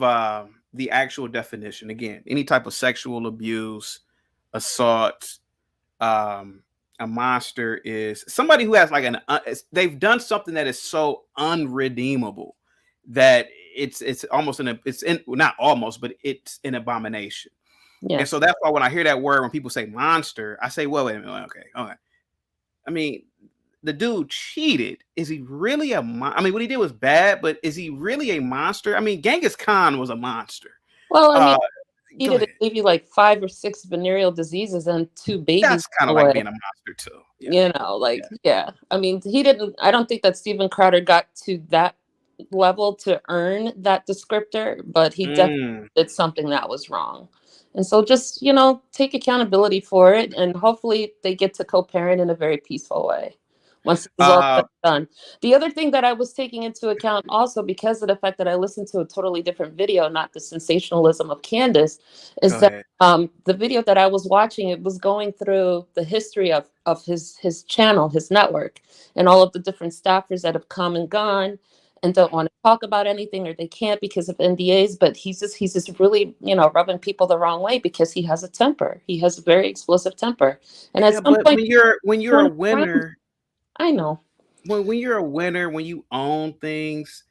the actual definition, again, any type of sexual abuse, assault, a monster is somebody who has like they've done something that is so unredeemable that it's almost not almost, but it's an abomination. Yeah. And so that's why when I hear that word, when people say monster, I say, well, wait a minute, okay. I mean, the dude cheated. Is he really a monster? I mean, what he did was bad, but is he really a monster? I mean, Genghis Khan was a monster. Well, I mean, he did give you like 5 or 6 venereal diseases and 2 babies. That's kind of like being a monster too. Yeah. You know, like, I mean, I don't think that Steven Crowder got to that level to earn that descriptor, but he definitely did something that was wrong. And so just, you know, take accountability for it. And hopefully they get to co-parent in a very peaceful way once it's all done. The other thing that I was taking into account also, because of the fact that I listened to a totally different video, not the sensationalism of Candace, is that the video that I was watching, it was going through the history of his channel, his network, and all of the different staffers that have come and gone and don't want to talk about anything, or they can't because of NDAs, but he's just really, you know, rubbing people the wrong way because he has a temper. He has a very explosive temper. And at some point, when you're a winner, I know. when you're a winner, when you own things.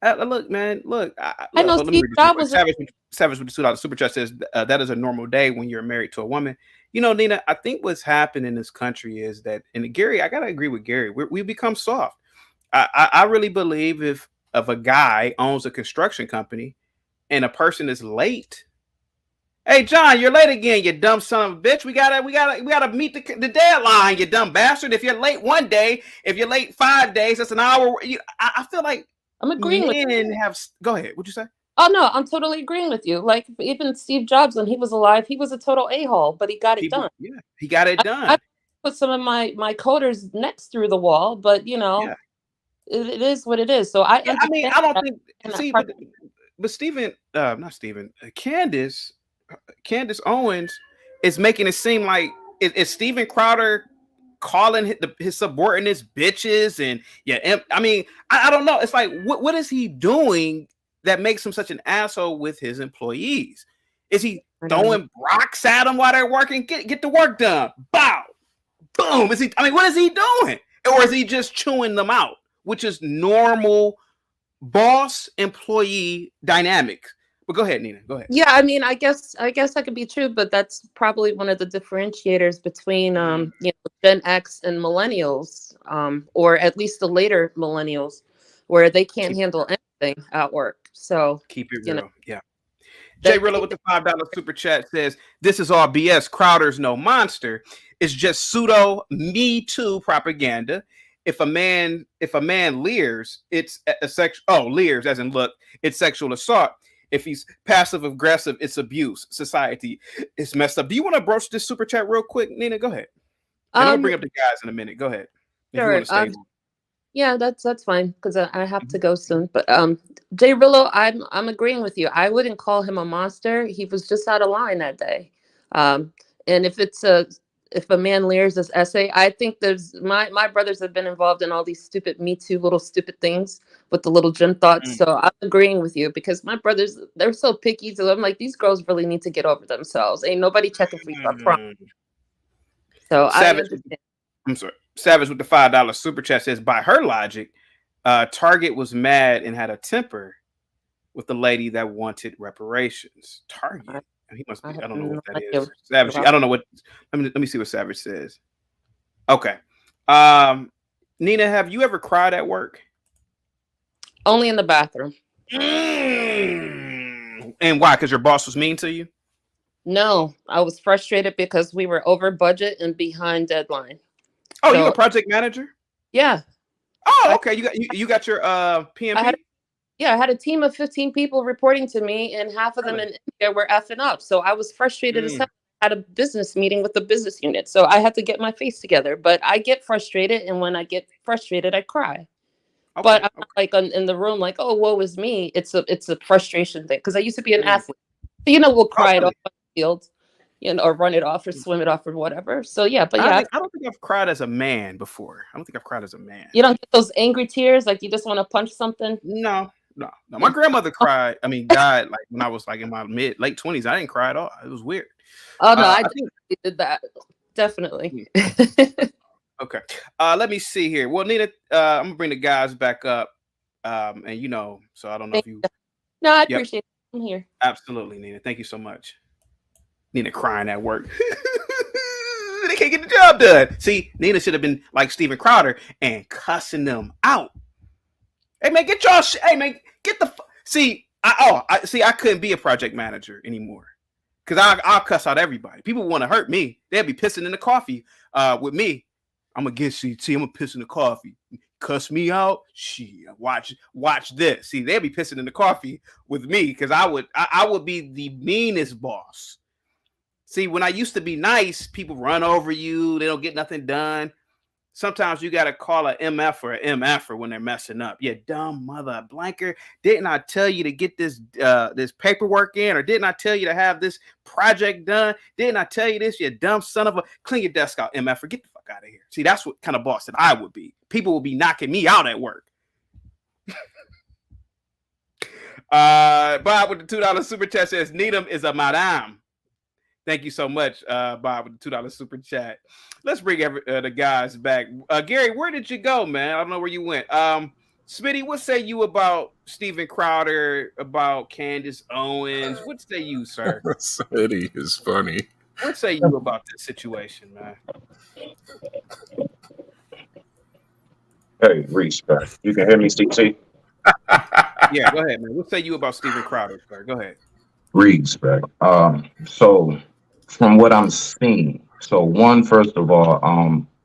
Look, man. Look, I know let me Steve read this. Jobs was Savage with the $2 super chat says that is a normal day when you're married to a woman. You know, Nina, I think what's happened in this country is that, and Gary, I gotta agree with Gary. We become soft. I really believe if a guy owns a construction company and a person is late. Hey John, you're late again, you dumb son of a bitch. We gotta meet the deadline, you dumb bastard. If you're late one day, if you're late 5 days, that's an hour. I feel like I'm agreeing with men have. Go ahead. What'd you say? Oh no, I'm totally agreeing with you. Like even Steve Jobs, when he was alive, he was a total a-hole, but he got it done. Yeah, he got it done. I put some of my coders' necks through the wall, but you know, Yeah. it is what it is. So I I mean, I don't think. and See, that but Stephen, not Stephen, Candace Owens is making it seem like is Steven Crowder calling his subordinates bitches and I mean, I don't know. It's like what is he doing that makes him such an asshole with his employees? Is he throwing rocks at them while they're working? Get the work done. Bow, boom. Is he? I mean, what is he doing? Or is he just chewing them out, which is normal boss employee dynamics? But go ahead, Nina. Go ahead. Yeah, I mean, I guess that could be true, but that's probably one of the differentiators between you know, Gen X and millennials, or at least the later millennials, where they can't handle anything at work. So keep it you real. know, Yeah. Jay Rilla with the $5 super chat says, "This is all BS. Crowder's no monster. It's just pseudo Me Too propaganda. If a man leers, it's a leers as in look, it's sexual assault. If he's passive aggressive, it's abuse. Society is messed up." Do you want to broach this super chat real quick, Nina? Go ahead. And I'm gonna bring up the guys in a minute. Go ahead. If you want to stay. Yeah, that's fine because I have to go soon. But Jay Rillo, I'm agreeing with you. I wouldn't call him a monster. He was just out of line that day. And if a man leers this essay, I think there's my brothers have been involved in all these stupid Me Too little stupid things with the little gym thoughts. So I'm agreeing with you because my brothers, they're so picky. So I'm like, these girls really need to get over themselves. Ain't nobody checking for you up front. So Savage, I'm sorry. Savage with the $5 super chat says, by her logic, Target was mad and had a temper with the lady that wanted reparations. Target. He must be. I don't know what that is. Savage. I don't know what. Let me see what Savage says. Okay. Nina, have you ever cried at work? Only in the bathroom. And why? Because your boss was mean to you? No, I was frustrated because we were over budget and behind deadline. Oh, you a project manager? Yeah. Oh, okay. You got your PMP? I had a team of 15 people reporting to me, and half of them in India were effing up. So I was frustrated as hell. I had a business meeting with the business unit, so I had to get my face together. But I get frustrated, and when I get frustrated, I cry. Okay, but I'm not like in the room, like, oh, woe is me. It's a frustration thing because I used to be an athlete. So, we'll cry it off on the field, or run it off or swim it off or whatever. So yeah, but yeah, I don't think I've cried as a man before. I don't think I've cried as a man. You don't get those angry tears, like you just want to punch something. No. My grandmother cried. I mean, died like when I was like in my late 20s. I didn't cry at all. It was weird. Oh no, I did that definitely. Okay. Let me see here. Well, Nina, I'm gonna bring the guys back up. And so I don't know if you. No, I appreciate it. I'm here. Absolutely, Nina. Thank you so much. Nina crying at work. They can't get the job done. See, Nina should have been like Steven Crowder and cussing them out. Hey man, get y'all shit. Hey man, get the I couldn't be a project manager anymore because I'll cuss out everybody. People want to hurt me. They'll be pissing in the coffee with me. I'm gonna get CT. I'm gonna piss in the coffee. Cuss me out. Shit, watch this. See, they'll be pissing in the coffee with me because I would be the meanest boss. See, when I used to be nice, people run over you. They don't get nothing done. Sometimes you got to call a MF or an MF when they're messing up. You dumb mother blanker. Didn't I tell you to get this paperwork in? Or didn't I tell you to have this project done? Didn't I tell you this? You dumb son of a... Clean your desk out, MF. Get the fuck out of here. See, that's what kind of boss that I would be. People will be knocking me out at work. Bob with the $2 super chat says, Needham is a madame. Thank you so much, Bob, with the $2 super chat. Let's bring the guys back. Gary, where did you go, man? I don't know where you went. Smitty, what say you about Steven Crowder, about Candace Owens? What say you, sir? Smitty is funny. What say you about this situation, man? Hey, respect. You can hear me, CT? Yeah, go ahead, man. What say you about Steven Crowder, sir? Go ahead. Respect. So from what I'm seeing, first of all,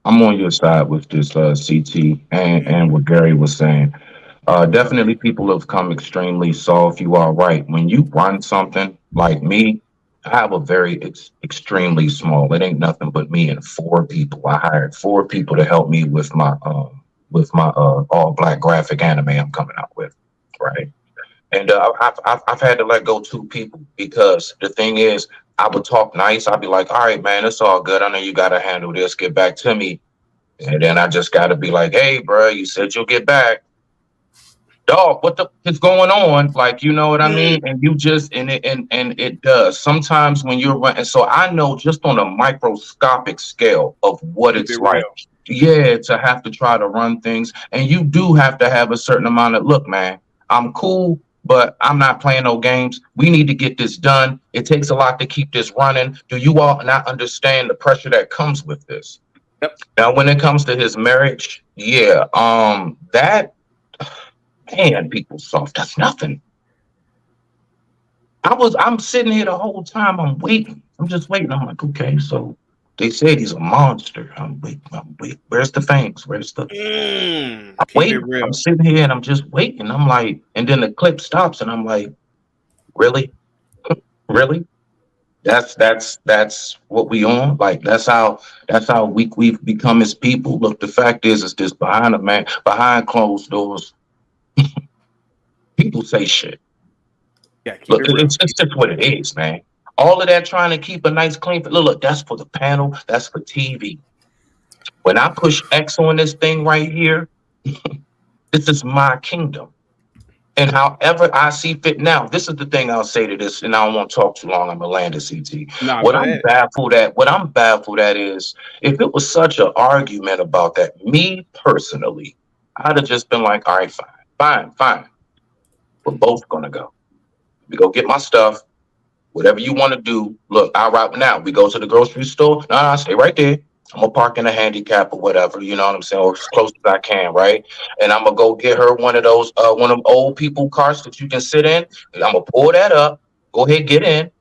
I'm on your side with this CT and what Gary was saying. Definitely people have come extremely soft. You are right. When you run something like me, I have a very extremely small, it ain't nothing but me and 4 people. I hired 4 people to help me with my all black graphic anime I'm coming out with, right? And I've had to let go 2 people because the thing is, I would talk nice. I'd be like, all right, man, it's all good. I know you got to handle this. Get back to me. And then I just got to be like, hey, bro, you said you'll get back. Dog, what the is going on? Like, you know what I mean? And you just, and it does. Sometimes when you're running, so I know just on a microscopic scale of what it's like. Yeah, to have to try to run things. And you do have to have a certain amount of, look, man, I'm cool, but I'm not playing no games. We need to get this done. It takes a lot to keep this running. Do you all not understand the pressure that comes with this? Yep. Now, when it comes to his marriage, yeah, that, man, people soft. That's nothing. I'm sitting here the whole time. I'm waiting. I'm just waiting. I'm like, okay, so they said he's a monster. I'm waiting. Where's the fangs? Where's the? I'm waiting. I'm sitting here and I'm just waiting. I'm like, and then the clip stops and I'm like, really, really? That's what we on. Like that's how weak we've become as people. Look, the fact is this behind closed doors. People say shit. Yeah, look, it's just what it is, man. All of that trying to keep a nice clean. Look, that's for the panel. That's for TV. When I push X on this thing right here, this is my kingdom. And however I see fit now, this is the thing I'll say to this, and I don't want to talk too long. I'm gonna land at CT. What I'm baffled at is if it was such an argument about that, me personally, I'd have just been like, all right, fine. We're both gonna go. We go get my stuff. Whatever you want to do. Look, I'll ride now. We go to the grocery store. No, stay right there. I'm gonna park in a handicap or whatever, you know what I'm saying, or as close as I can, right? And I'm gonna go get her one of those, one of them old people cars that you can sit in. And I'm gonna pull that up. Go ahead, get in.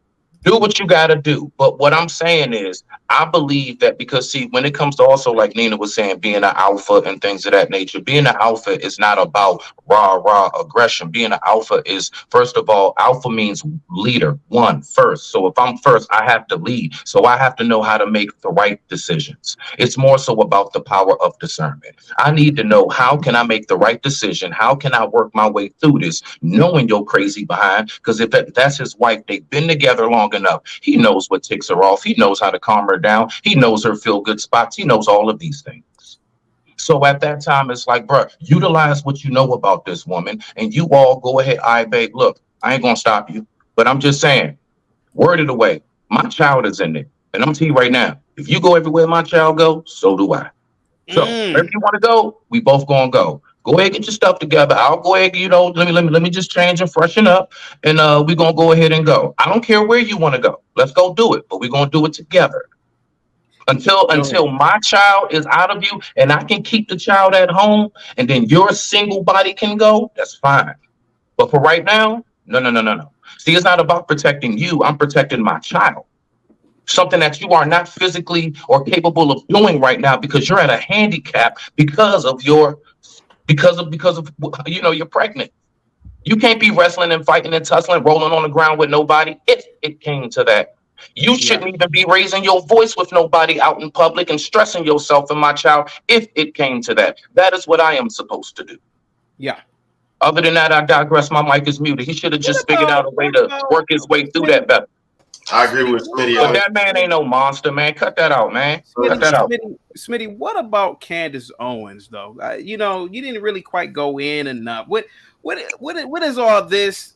Do what you gotta do. But what I'm saying is, I believe that because see, when it comes to also like Nina was saying, being an alpha and things of that nature, being an alpha is not about raw aggression. Being an alpha is, first of all, alpha means leader, first. So if I'm first, I have to lead. So I have to know how to make the right decisions. It's more so about the power of discernment. I need to know how can I make the right decision? How can I work my way through this? Knowing you're crazy behind, because if that's his wife, they've been together long enough. He knows what ticks her off. He knows how to calm her down. He knows her feel good spots. He knows all of these things. So at that time, it's like, bro, utilize what you know about this woman and you all go ahead. All right, babe, look, I ain't going to stop you, but I'm just saying, word it away. My child is in there. And I'm telling you right now, if you go everywhere my child go, so do I. So wherever you want to go, we both going to go. Go ahead, get your stuff together. I'll go ahead, let me just change and freshen up, and we're gonna go ahead and go. I don't care where you want to go. Let's go do it, but we're gonna do it together. Until my child is out of you and I can keep the child at home, and then your single body can go, that's fine. But for right now, no. See, it's not about protecting you. I'm protecting my child. Something that you are not physically or capable of doing right now because you're at a handicap because of you're pregnant. You can't be wrestling and fighting and tussling, rolling on the ground with nobody. If it came to that, you shouldn't even be raising your voice with nobody out in public and stressing yourself and my child. If it came to that, that is what I am supposed to do. Yeah. Other than that, I digress. My mic is muted. He should have just figured out a way to work his way through that better. I agree with Smitty. But that man ain't no monster, man. Cut that out, man. Cut that out. Smitty, what about Candace Owens, though? You didn't really quite go in enough. What is all this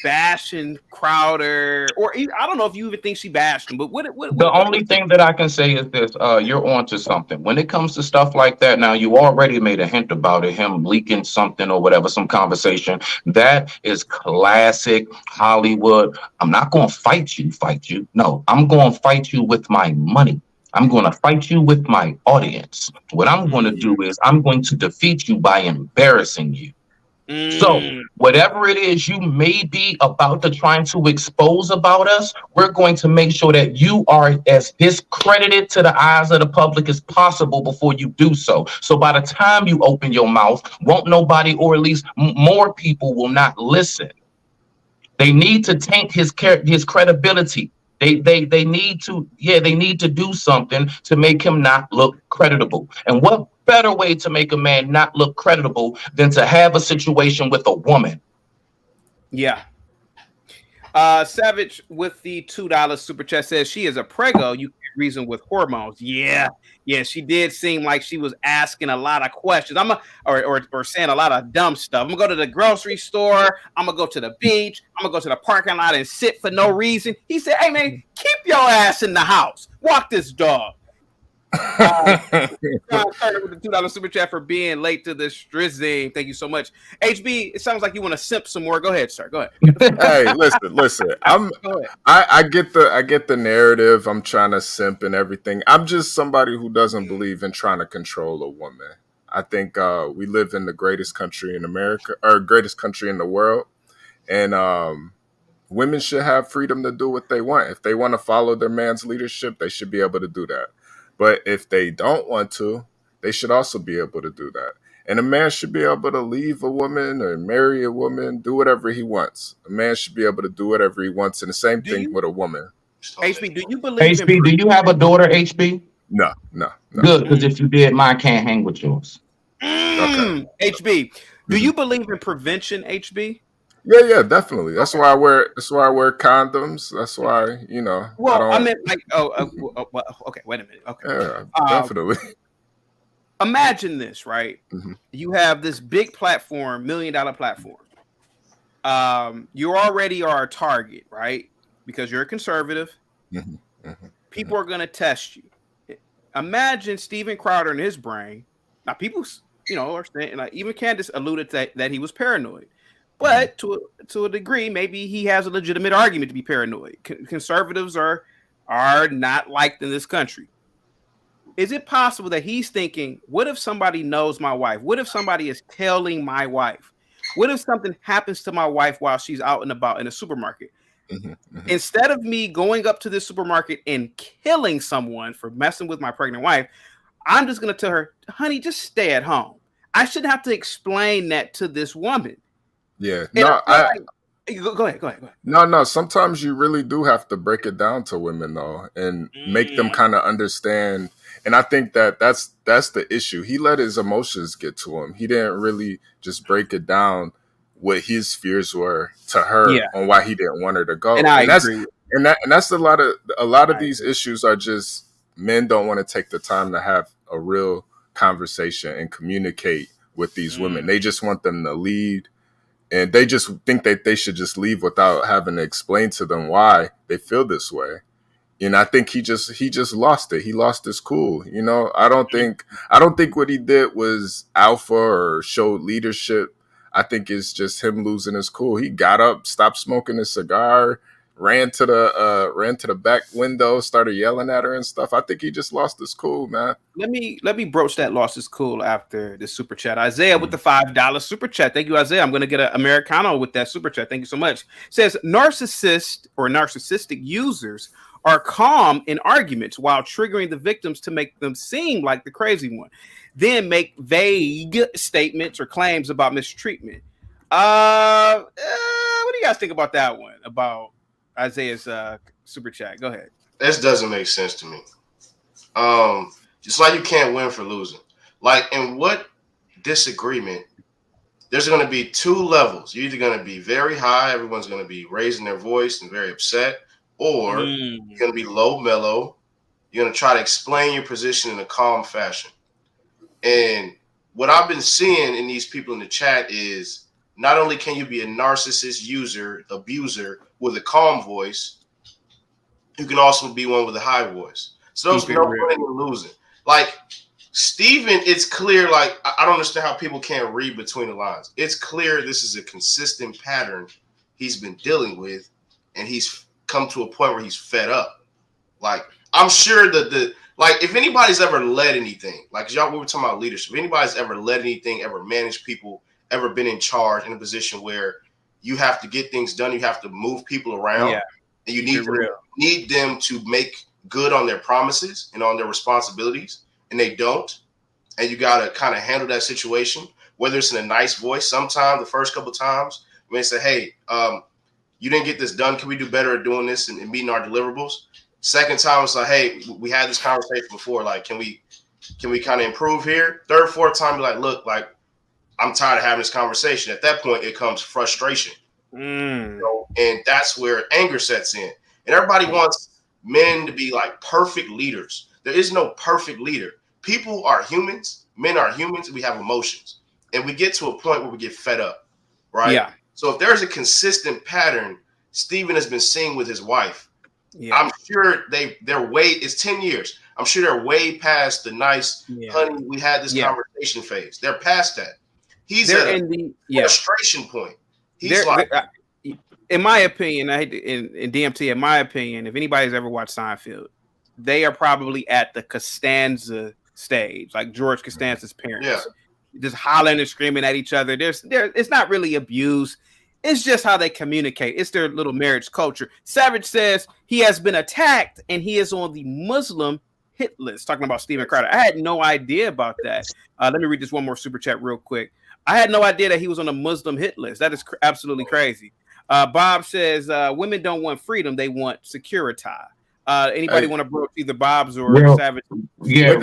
bashing Crowder, or I don't know if you even think she bashed him, but The only thing that I can say is this: you're onto something when it comes to stuff like that. Now, you already made a hint about it, him leaking something or whatever, some conversation. That is classic Hollywood. I'm not going to fight you. No, I'm going to fight you with my money. I'm going to fight you with my audience. What I'm going to do is I'm going to defeat you by embarrassing you. So whatever it is you may be about to trying to expose about us, we're going to make sure that you are as discredited to the eyes of the public as possible before you do so. So by the time you open your mouth, won't nobody, or at least more people will not listen. They need to taint his credibility. They need to do something to make him not look credible. And what better way to make a man not look credible than to have a situation with a woman? Yeah. Savage with the $2 super chat says she is a prego. You can't reason with hormones. Yeah, she did seem like she was asking a lot of questions. Or saying a lot of dumb stuff. I'm gonna go to the grocery store. I'm gonna go to the beach. I'm gonna go to the parking lot and sit for no reason. He said, "Hey man, keep your ass in the house. Walk this dog." Turner with the $2 super chat for being late to the Strizing. Thank you so much. HB, it sounds like you want to simp some more. Go ahead, sir. Go ahead. Hey, listen. I get the narrative. I'm trying to simp and everything. I'm just somebody who doesn't believe in trying to control a woman. I think we live in the greatest country in America, or greatest country in the world, and women should have freedom to do what they want. If they want to follow their man's leadership, they should be able to do that. But if they don't want to, they should also be able to do that. And a man should be able to leave a woman or marry a woman, do whatever he wants. A man should be able to do whatever he wants. And the same thing with a woman. HB, do you believe HB, do you have a daughter, HB? No. Good, because if you did, mine can't hang with yours. Okay. HB, do you believe in prevention, HB? Yeah, definitely. That's why I wear condoms. That's why, Well, I meant like, okay, wait a minute. Okay. Yeah, definitely. Imagine this, right? Mm-hmm. You have this big platform, $1 million platform. You already are a target, right? Because you're a conservative. Mm-hmm. People are going to test you. Imagine Steven Crowder in his brain. Now, people, are saying, like, even Candace alluded to that he was paranoid. But to a degree, maybe he has a legitimate argument to be paranoid. Conservatives are not liked in this country. Is it possible that he's thinking, what if somebody knows my wife? What if somebody is telling my wife? What if something happens to my wife while she's out and about in a supermarket? Instead of me going up to this supermarket and killing someone for messing with my pregnant wife, I'm just going to tell her, honey, just stay at home. I shouldn't have to explain that to this woman. Yeah, go ahead. No. Sometimes you really do have to break it down to women, though, and make them kind of understand. And I think that's the issue. He let his emotions get to him. He didn't really just break it down what his fears were to her on why he didn't want her to go. And I agree. And that's a lot of these issues are just men don't want to take the time to have a real conversation and communicate with these women. They just want them to lead. And they just think that they should just leave without having to explain to them why they feel this way. And I think he just lost it. He lost his cool. I don't think what he did was alpha or showed leadership. I think it's just him losing his cool. He got up, stopped smoking his cigar, ran to the back window, started yelling at her and stuff. I think he just lost his cool, man. Let me broach that lost his cool after the super chat. Isaiah with the $5 super chat. Thank you, Isaiah. I'm going to get an Americano with that super chat. Thank you so much. Says narcissistic users are calm in arguments while triggering the victims to make them seem like the crazy one, then make vague statements or claims about mistreatment. What do you guys think about that one? About Isaiah's super chat. Go ahead. This doesn't make sense to me. Just like you can't win for losing. Like, in what disagreement? There's going to be two levels. You're either going to be very high, everyone's going to be raising their voice and very upset, or you're going to be low, mellow. You're going to try to explain your position in a calm fashion. And what I've been seeing in these people in the chat is not only can you be a narcissist user, abuser with a calm voice, you can also be one with a high voice. So there's no winning and losing. Like Steven, it's clear, like I don't understand how people can't read between the lines. It's clear this is a consistent pattern he's been dealing with, and he's come to a point where he's fed up. Like, I'm sure that like if anybody's ever led anything, like y'all, we were talking about leadership. If anybody's ever led anything, ever managed people, ever been in charge in a position where you have to get things done, you have to move people around, and you need them to make good on their promises and on their responsibilities, and they don't, and you got to kind of handle that situation, whether it's in a nice voice. Sometimes the first couple of times we may say, hey, you didn't get this done, can we do better at doing this and meeting our deliverables? Second time it's like, hey, we had this conversation before, like can we kind of improve here? Third, fourth time, you're like, look, like I'm tired of having this conversation. At that point it comes frustration. You know, and that's where anger sets in, and everybody wants men to be like perfect leaders. There is no perfect leader. People are humans. Men are humans. We have emotions, and we get to a point where we get fed up, right? Yeah. So if there's a consistent pattern Steven has been seeing with his wife, I'm sure their way is 10 years. I'm sure they're way past the nice, honey, we had this conversation phase. They're past that. He's at a frustration point. He's like, in my opinion, in DMT, in my opinion, if anybody's ever watched Seinfeld, they are probably at the Costanza stage, like George Costanza's parents, just hollering and screaming at each other. It's not really abuse. It's just how they communicate. It's their little marriage culture. Savage says he has been attacked and he is on the Muslim hit list. Talking about Steven Crowder. I had no idea about that. Let me read this one more super chat real quick. I had no idea that he was on a Muslim hit list. That is absolutely crazy. Bob says women don't want freedom. They want security. Anybody want to broach either Bob's or Savage? Yeah,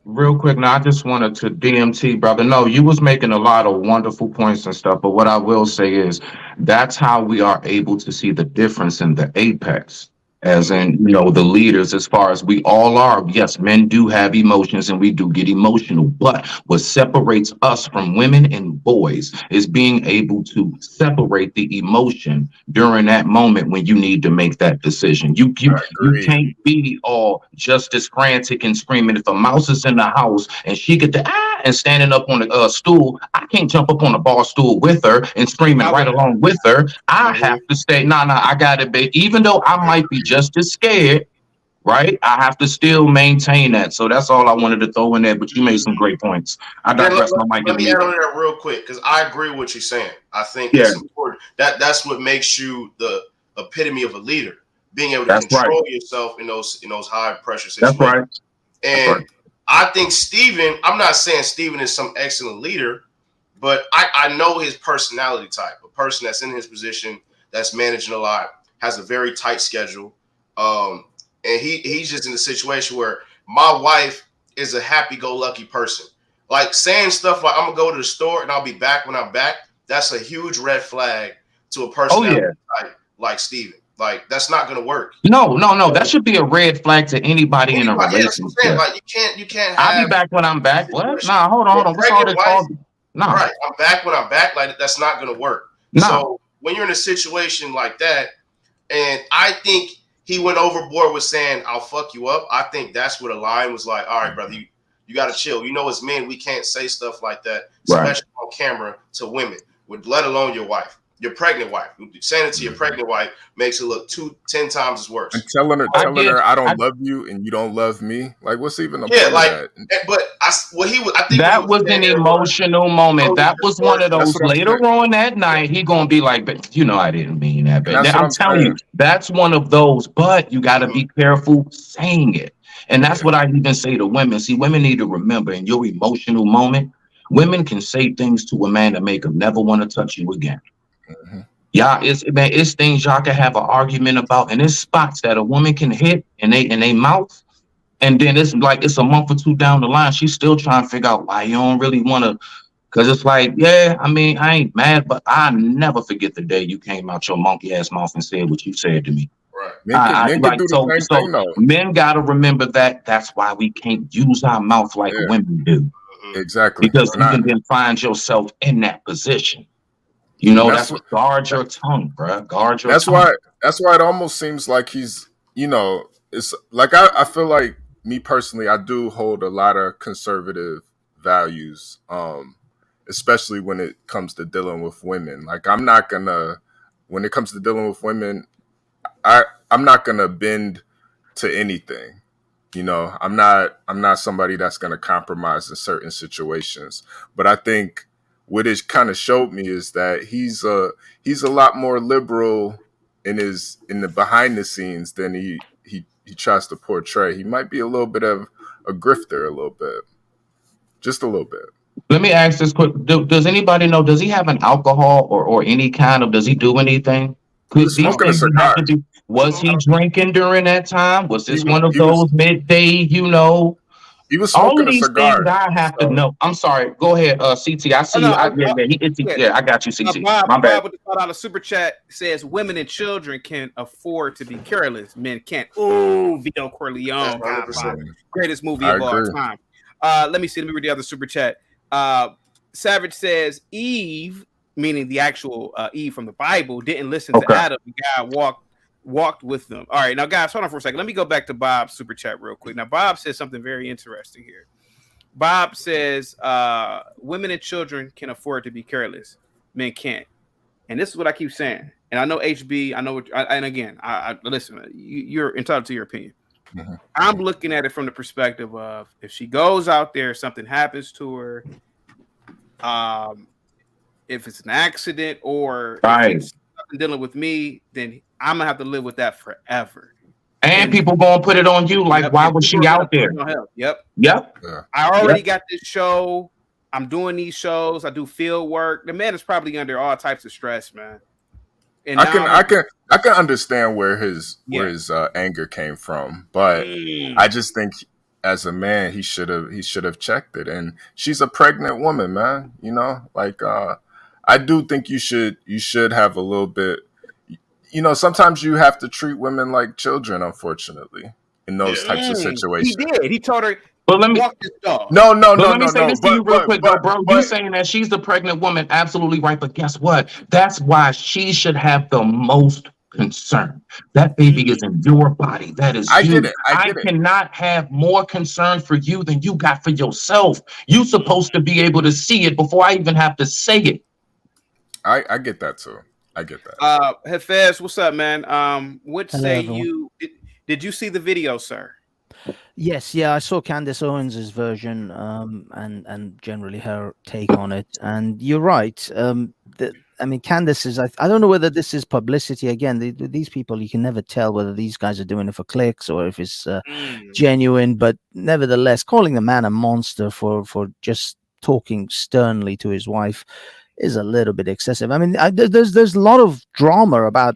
real quick. Now, I just wanted to DMT, brother. No, you was making a lot of wonderful points and stuff, but what I will say is that's how we are able to see the difference in the apex. As in, you know, the leaders, as far as we all are. Yes, men do have emotions and we do get emotional, but what separates us from women and boys is being able to separate the emotion during that moment when you need to make that decision. You can't be all just as frantic and screaming. If a mouse is in the house and she get the and standing up on the stool, I can't jump up on the bar stool with her and screaming right along with her. I have to stay. I got it, babe. Even though I might be just as scared, right? I have to still maintain that. So that's all I wanted to throw in there. But you made some great points. I digress. Let me add on that real quick because I agree with what you're saying. I think it's important. That's what makes you the epitome of a leader, being able to control yourself in those high pressure situations. That's right. And I think Steven, I'm not saying Steven is some excellent leader, but I know his personality type. A person that's in his position, that's managing a lot, has a very tight schedule. And he's just in a situation where my wife is a happy-go-lucky person. Like saying stuff like, I'm going to go to the store and I'll be back when I'm back. That's a huge red flag to a personality type like Steven. Like, that's not going to work. No. That should be a red flag to anybody in a relationship. Like, you can't have, I'll be back when I'm back. What? Nah, hold on. What's all this called? Nah. Right. I'm back when I'm back. Like, that's not going to work. Nah. So when you're in a situation like that, and I think he went overboard with saying, I'll fuck you up. I think that's what a line was like, all right, brother, you got to chill. You know, as men, we can't say stuff like that, especially on camera to women, let alone your wife. Your pregnant wife. Saying it to your pregnant wife makes it look 10 times as worse. And telling her I don't love you and you don't love me. Like, what's even the point of that? But I think that was an emotional moment. That was one of those later on that night. He gonna be like, but you know, I didn't mean that. But I'm telling you, that's one of those. But you got to be careful saying it. And that's what I even say to women. See, women need to remember in your emotional moment, women can say things to a man that make him never want to touch you again. Yeah, it's things y'all can have an argument about, and it's spots that a woman can hit in they mouth, and then it's like it's a month or two down the line, she's still trying to figure out why you don't really want to, because it's like, yeah, I mean, I ain't mad, but I never forget the day you came out your monkey ass mouth and said what you said to me. Right. Men gotta remember that. That's why we can't use our mouth like women do. Exactly. Because you can then find yourself in that position. You know, That's that's guard your tongue, bro. Guard your That's tongue. why. That's why it almost seems like he's. You know, it's like I feel like me personally, I do hold a lot of conservative values, especially when it comes to dealing with women. Like I'm not gonna, when it comes to dealing with women, I'm not gonna bend to anything. You know, I'm not somebody that's gonna compromise in certain situations. But I think what it kind of showed me is that he's a lot more liberal in the behind the scenes than he tries to portray. He might be a little bit of a grifter, a little bit, just a little bit. Let me ask this quick. Does anybody know, does he have an alcohol or any kind of, does he do anything? Because these Smoking a things you have cigar. to do. Was he drinking during that time? Was this He was- one of he was- those midday, you know? He was All of smoking a these cigar. things I have to so- know. I'm sorry. Go ahead, CT. I see no, you. Yeah, I got you, CT. Bob, My bad. Bob with the $5 super chat says women and children can afford to be careless. Men can't. Ooh, Vito Corleone, 100%. greatest movie I of all agree. time. Let me read the other super chat. Savage says Eve, meaning the actual Eve from the Bible, didn't listen to Adam. God walked with them. All right, now guys, hold on for a second. Let me go back to Bob's super chat real quick. Now Bob says something very interesting here. Bob says women and children can afford to be careless. Men can't. And this is what I keep saying. And I know HB, I know what, and again, I listen, you're entitled to your opinion. Mm-hmm. I'm looking at it from the perspective of if she goes out there, something happens to her, if it's an accident or if it's something dealing with me, then I'm gonna have to live with that forever. And people gonna put it on you. Like, why was she out there? Yep. Yeah. I already got this show. I'm doing these shows. I do field work. The man is probably under all types of stress, man. And I can understand where his anger came from, but I just think as a man he should have checked it. And she's a pregnant woman, man. You know, like I do think you should have a little bit. You know, sometimes you have to treat women like children, unfortunately, in those types of situations. He did. He told her, but let me walk this dog. Let me say this to you real quick, though, bro. You saying that she's the pregnant woman, absolutely right. But guess what? That's why she should have the most concern. That baby is in your body. That is you. I cannot have more concern for you than you got for yourself. You're supposed to be able to see it before I even have to say it. I get that too. I get that. Hafez, what's up, man? What Hello, say everyone. you? Did you see the video, sir? Yes, yeah, I saw Candace Owens' version, and generally her take on it. And you're right. I mean, Candace is. I don't know whether this is publicity. Again, these people, you can never tell whether these guys are doing it for clicks or if it's genuine. But nevertheless, calling the man a monster for just talking sternly to his wife is a little bit excessive. I mean, there's a lot of drama about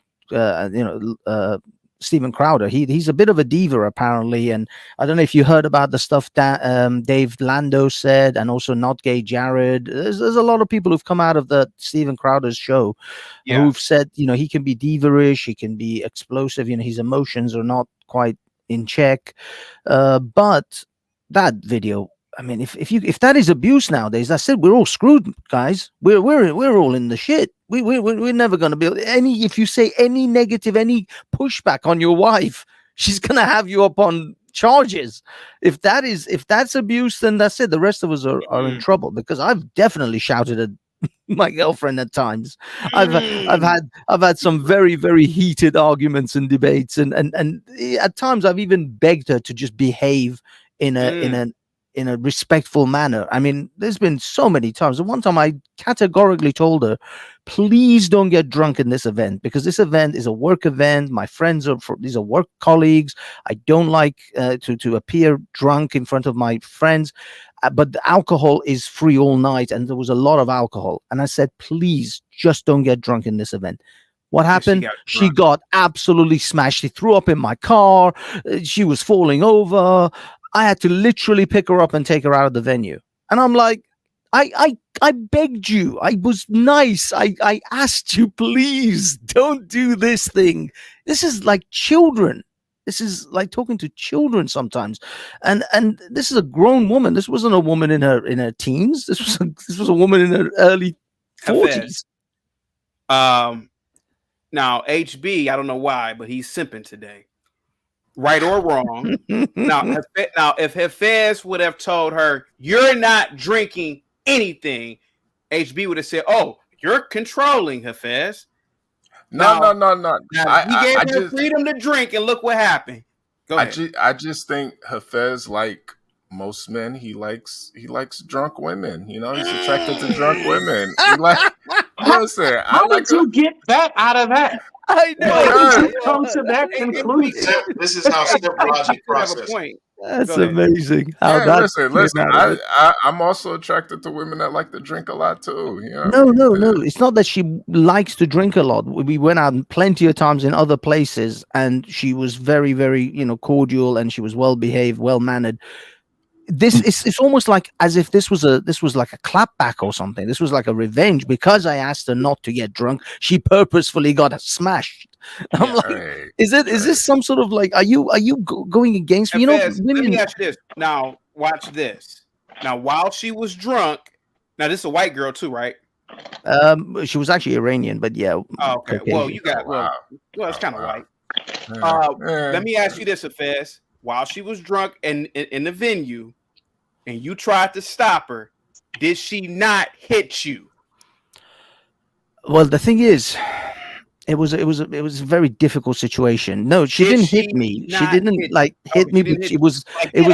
Steven Crowder. He's a bit of a diva apparently, and I don't know if you heard about the stuff that Dave Lando said, and also Not Gay Jared. There's a lot of people who've come out of the Steven Crowder's show who've said, you know, he can be diva-ish, he can be explosive, you know, his emotions are not quite in check. But that video, I mean, if that is abuse nowadays, that's it. We're all screwed, guys. We're all in the shit. We're never going to be any. If you say any negative, any pushback on your wife, she's going to have you up on charges. If that's abuse, then that's it. The rest of us are in trouble, because I've definitely shouted at my girlfriend at times. I've had some very, very heated arguments and debates, and at times I've even begged her to just behave in a respectful manner. I mean, there's been so many times. And one time I categorically told her, please don't get drunk in this event, because this event is a work event. My friends these are work colleagues. I don't like to appear drunk in front of my friends. But the alcohol is free all night, and there was a lot of alcohol. And I said, please just don't get drunk in this event. What happened? She got absolutely smashed. She threw up in my car. She was falling over. I had to literally pick her up and take her out of the venue. And I'm like, I begged you. I was nice. I asked you, please don't do this thing. This is like children. This is like talking to children sometimes. And this is a grown woman. This wasn't a woman in her teens. This was a woman in her early 40s. Now HB, I don't know why, but he's simping today. Right or wrong. now if Hafez would have told her, you're not drinking anything, HB would have said, oh, you're controlling, Hafez. No. Now, he gave her freedom to drink, and look what happened. Go ahead. I just think Hafez, like most men, he likes drunk women. You know, he's attracted to drunk women. He listen, How did you get that out of that? I know. How did you come to that conclusion? This is how simple logic process. That's amazing. How that listen. I'm also attracted to women that like to drink a lot too. You know? No. It's not that she likes to drink a lot. We went out plenty of times in other places, and she was very, very, cordial, and she was well behaved, well mannered. It's almost like as if this was like a clapback or something. This was like a revenge because I asked her not to get drunk. She purposefully got smashed. I'm like, is this some sort of like? Are you going against me? Let Women. me ask you this. Now watch this. Now while she was drunk, now this is a white girl too, right? She was actually Iranian, but yeah. Oh, okay. Well, you got well, it's kind of white. Let me ask you this, Hafez. While she was drunk and in the venue, and you tried to stop her, did she not hit you? Well, the thing is, it was a very difficult situation. No, she didn't hit me. She didn't hit me, but it was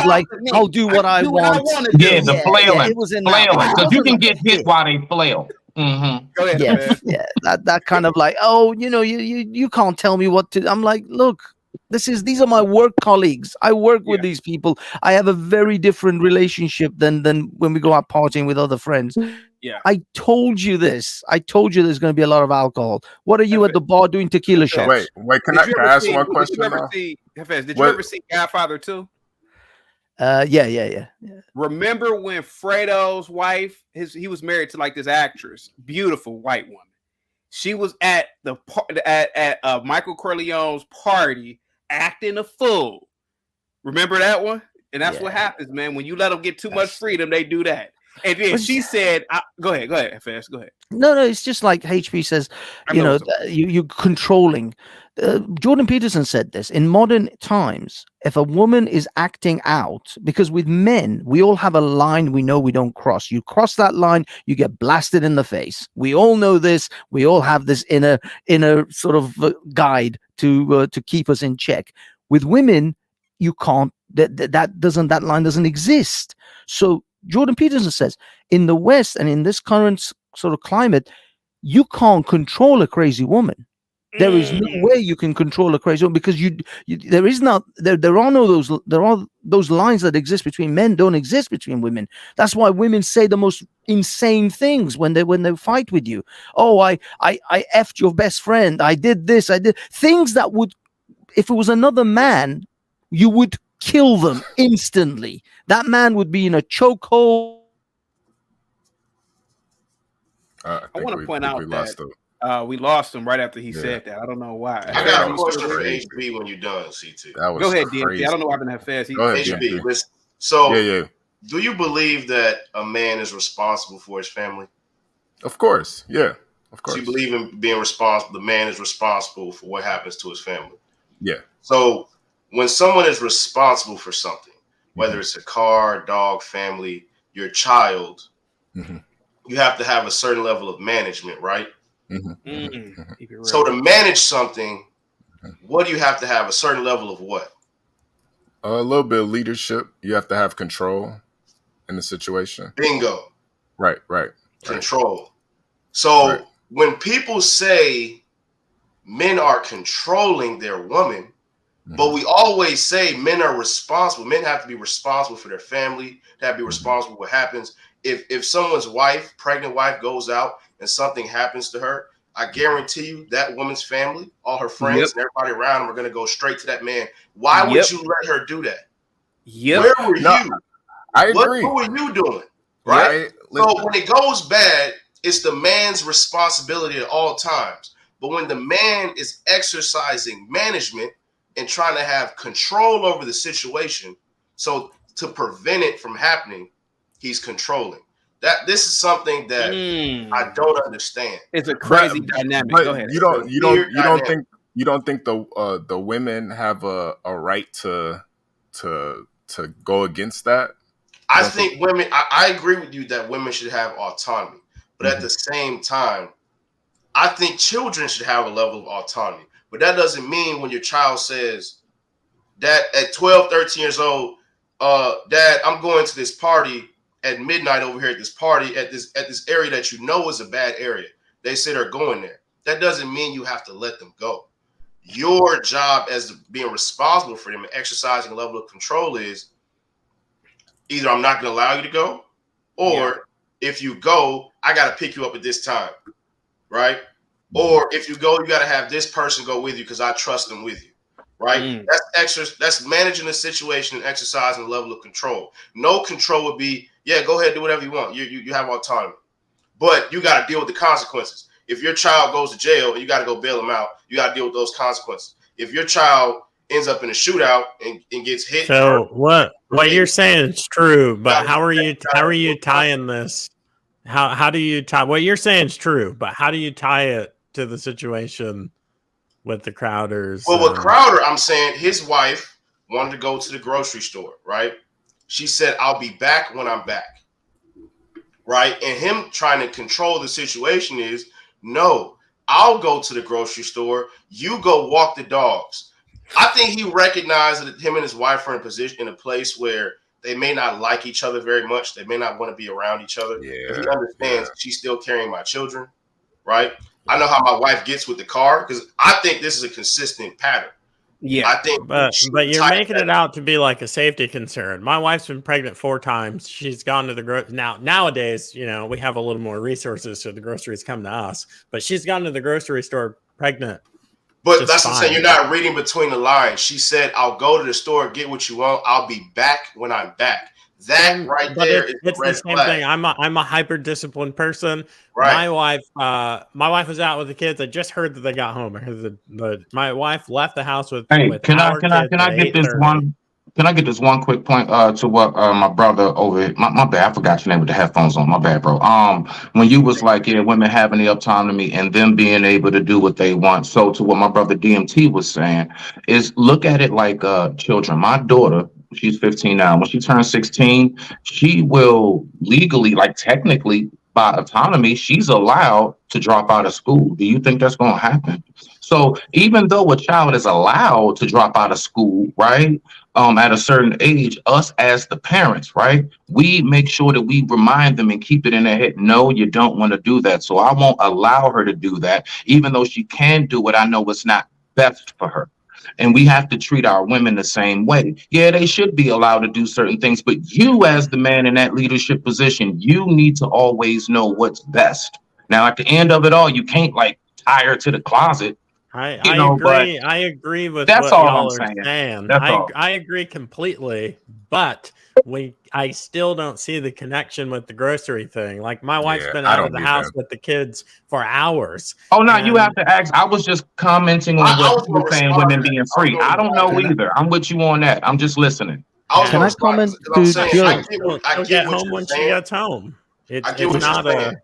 like I'll do what I want. Yeah, the flailing. It was in flailing, because you can get hit while they flail. Mm-hmm. Go ahead, yeah, that kind of like, oh, you can't tell me what to. I'm like, look. These are my work colleagues. I work with these people. I have a very different relationship than when we go out partying with other friends. Yeah. I told you this. I told you there's going to be a lot of alcohol. What are you at the bar doing tequila shots? Wait. Can I ask one question? Did you ever see Godfather 2? Yeah. Remember when Fredo's wife, he was married to like this actress, beautiful white woman. She was at Michael Corleone's party acting a fool. Remember that one? And that's what happens, man. When you let them get too much freedom, they do that. And then she said, go ahead, Fast. Go ahead. No, it's just like HP says, you're controlling. Jordan Peterson said this in modern times. If a woman is acting out, because with men, we all have a line we know we don't cross. You cross that line, you get blasted in the face. We all know this. We all have this inner sort of guide to keep us in check. With women, you can't. That line doesn't exist. So Jordan Peterson says in the West and in this current sort of climate, you can't control a crazy woman. There is no way you can control a crazy woman because there are those lines that exist between men don't exist between women. That's why women say the most insane things when they fight with you. Oh, I effed your best friend. I did this. I did things that would, if it was another man, you would kill them instantly. That man would be in a chokehold. I want to point out that we lost him right after he said that. I don't know why. I got a question for HB when you're done, CT. Go ahead, DMT. I don't know why I've been that fast. HB, listen. So, do you believe that a man is responsible for his family? Of course, yeah. Of course. So you believe in being responsible. The man is responsible for what happens to his family. Yeah. So when someone is responsible for something, whether it's a car, dog, family, your child, you have to have a certain level of management, right? So to manage something, what do you have to have? A certain level of what? A little bit of leadership. You have to have control in the situation. Bingo. Right. Control. So when people say men are controlling their woman, but we always say men are responsible. Men have to be responsible for their family. They have to be responsible for what happens. If someone's pregnant wife goes out and something happens to her, I guarantee you that woman's family, all her friends and everybody around them are going to go straight to that man. Why would you let her do that? Where were you? I agree. What were you doing? Right? So when it goes bad, it's the man's responsibility at all times. But when the man is exercising management and trying to have control over the situation, so to prevent it from happening, he's controlling. This is something that I don't understand. It's a crazy dynamic. But Go ahead. you don't Weird dynamic. think the women have a right to go against that? I think women. I agree with you that women should have autonomy, but at the same time, I think children should have a level of autonomy. But that doesn't mean when your child says that at 12, 13 years old, Dad, I'm going to this party at midnight over here at this party at this area that you know is a bad area. They say they're going there. That doesn't mean you have to let them go. Your job as being responsible for them and exercising a level of control is either I'm not going to allow you to go, or if you go, I got to pick you up at this time, right? Or if you go, you got to have this person go with you because I trust them with you, right? That's managing the situation and exercising a level of control. No control would be, yeah, go ahead, do whatever you want. You have autonomy, but you got to deal with the consequences. If your child goes to jail and you got to go bail them out, you got to deal with those consequences. If your child ends up in a shootout and gets hit, So what you're saying is true, but how are you tying this? How do you tie what you're saying is true, but how do you tie it to the situation with the Crowders? Well, with Crowder, I'm saying his wife wanted to go to the grocery store, right? She said, I'll be back when I'm back, right? And him trying to control the situation is, no, I'll go to the grocery store. You go walk the dogs. I think he recognized that him and his wife are in a place where they may not like each other very much. They may not want to be around each other. But he understands she's still carrying my children, right? I know how my wife gets with the car because I think this is a consistent pattern. Yeah, I think, but you're making it out to be like a safety concern. My wife's been pregnant 4 times. She's gone to the nowadays, we have a little more resources, so the groceries come to us. But she's gone to the grocery store pregnant. But that's what I'm saying. You're not reading between the lines. She said, "I'll go to the store, get what you want. I'll be back when I'm back." That there is it's the same thing. I'm a hyper disciplined person. Right. My wife was out with the kids. I just heard that they got home. I heard my wife left the house with. Hey, with can I our get this 8:30. one? Can I get this one quick point to what my brother over here, my bad, I forgot your name with the headphones on. My bad, bro. When you was like, yeah, women having the autonomy and them being able to do what they want. So to what my brother DMT was saying is look at it like children. My daughter, she's 15 now. When she turns 16, she will legally, like technically by autonomy, she's allowed to drop out of school. Do you think that's going to happen? So even though a child is allowed to drop out of school, right, at a certain age, us as the parents, right, we make sure that we remind them and keep it in their head. No, you don't want to do that. So I won't allow her to do that. Even though she can do it, I know it's not best for her. And we have to treat our women the same way. Yeah, they should be allowed to do certain things, but you as the man in that leadership position, you need to always know what's best. Now, at the end of it all, you can't like tie her to the closet. I agree with that's what all y'all I'm are saying. saying. That's all. I agree completely, but I still don't see the connection with the grocery thing. Like my wife's been out of the house with the kids for hours. Oh no, you have to ask. I was just commenting on what you were saying, women being free. I don't know either. I'm with you on that. I'm just listening. Can I comment to Joe? I get home when she gets home. I get what you're saying.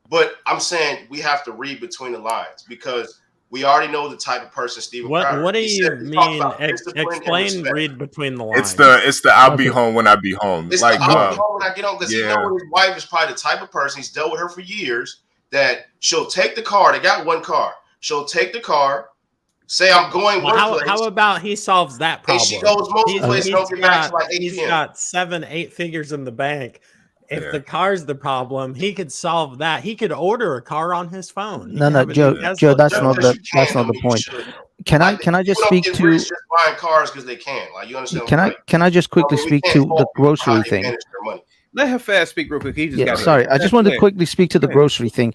But I'm saying we have to read between the lines because we already know the type of person Steven Crowder. What do you mean? Explain. Read between the lines. It's the I'll be home when I be home. It's like I'll be home when I get home because he knows his wife is probably the type of person. He's dealt with her for years. That she'll take the car. They got one car. She'll take the car. Say I'm going workplace. How about he solves that problem? And she goes multiple places. Don't get back to like 8 He's p.m. got 7-8 figures in the bank. If the car's the problem, he could solve that. He could order a car on his phone. No, Joe, that's not the point. Can I just speak to? Just buying cars because they can. Like you understand? Can I just quickly speak to the grocery thing? Let Hafez speak real quick. He just got sorry. I just wanted to quickly speak to the grocery thing.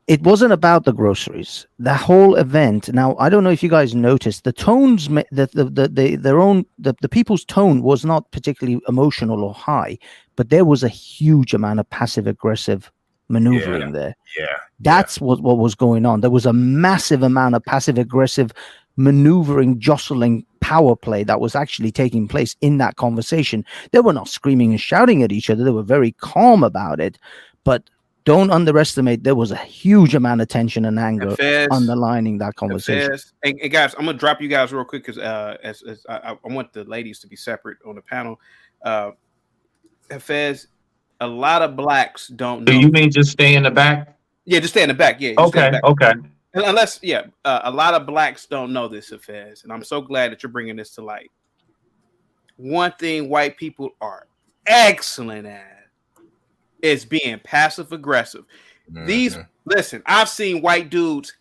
It wasn't about the groceries. The whole event. Now, I don't know if you guys noticed the tones. The people's tone was not particularly emotional or high, but there was a huge amount of passive aggressive maneuvering there. Yeah. That's what was going on. There was a massive amount of passive aggressive maneuvering, jostling power play that was actually taking place in that conversation. They were not screaming and shouting at each other. They were very calm about it. But don't underestimate, there was a huge amount of tension and anger underlining that conversation. And guys, I'm gonna drop you guys real quick because I want the ladies to be separate on the panel. Hafez, a lot of blacks don't know. Do you mean just stay in the back? Yeah, just stay in the back. Yeah. Okay. Okay. Unless, a lot of blacks don't know this, Hafez, and I'm so glad that you're bringing this to light. One thing white people are excellent at is being passive aggressive. Listen, I've seen white dudes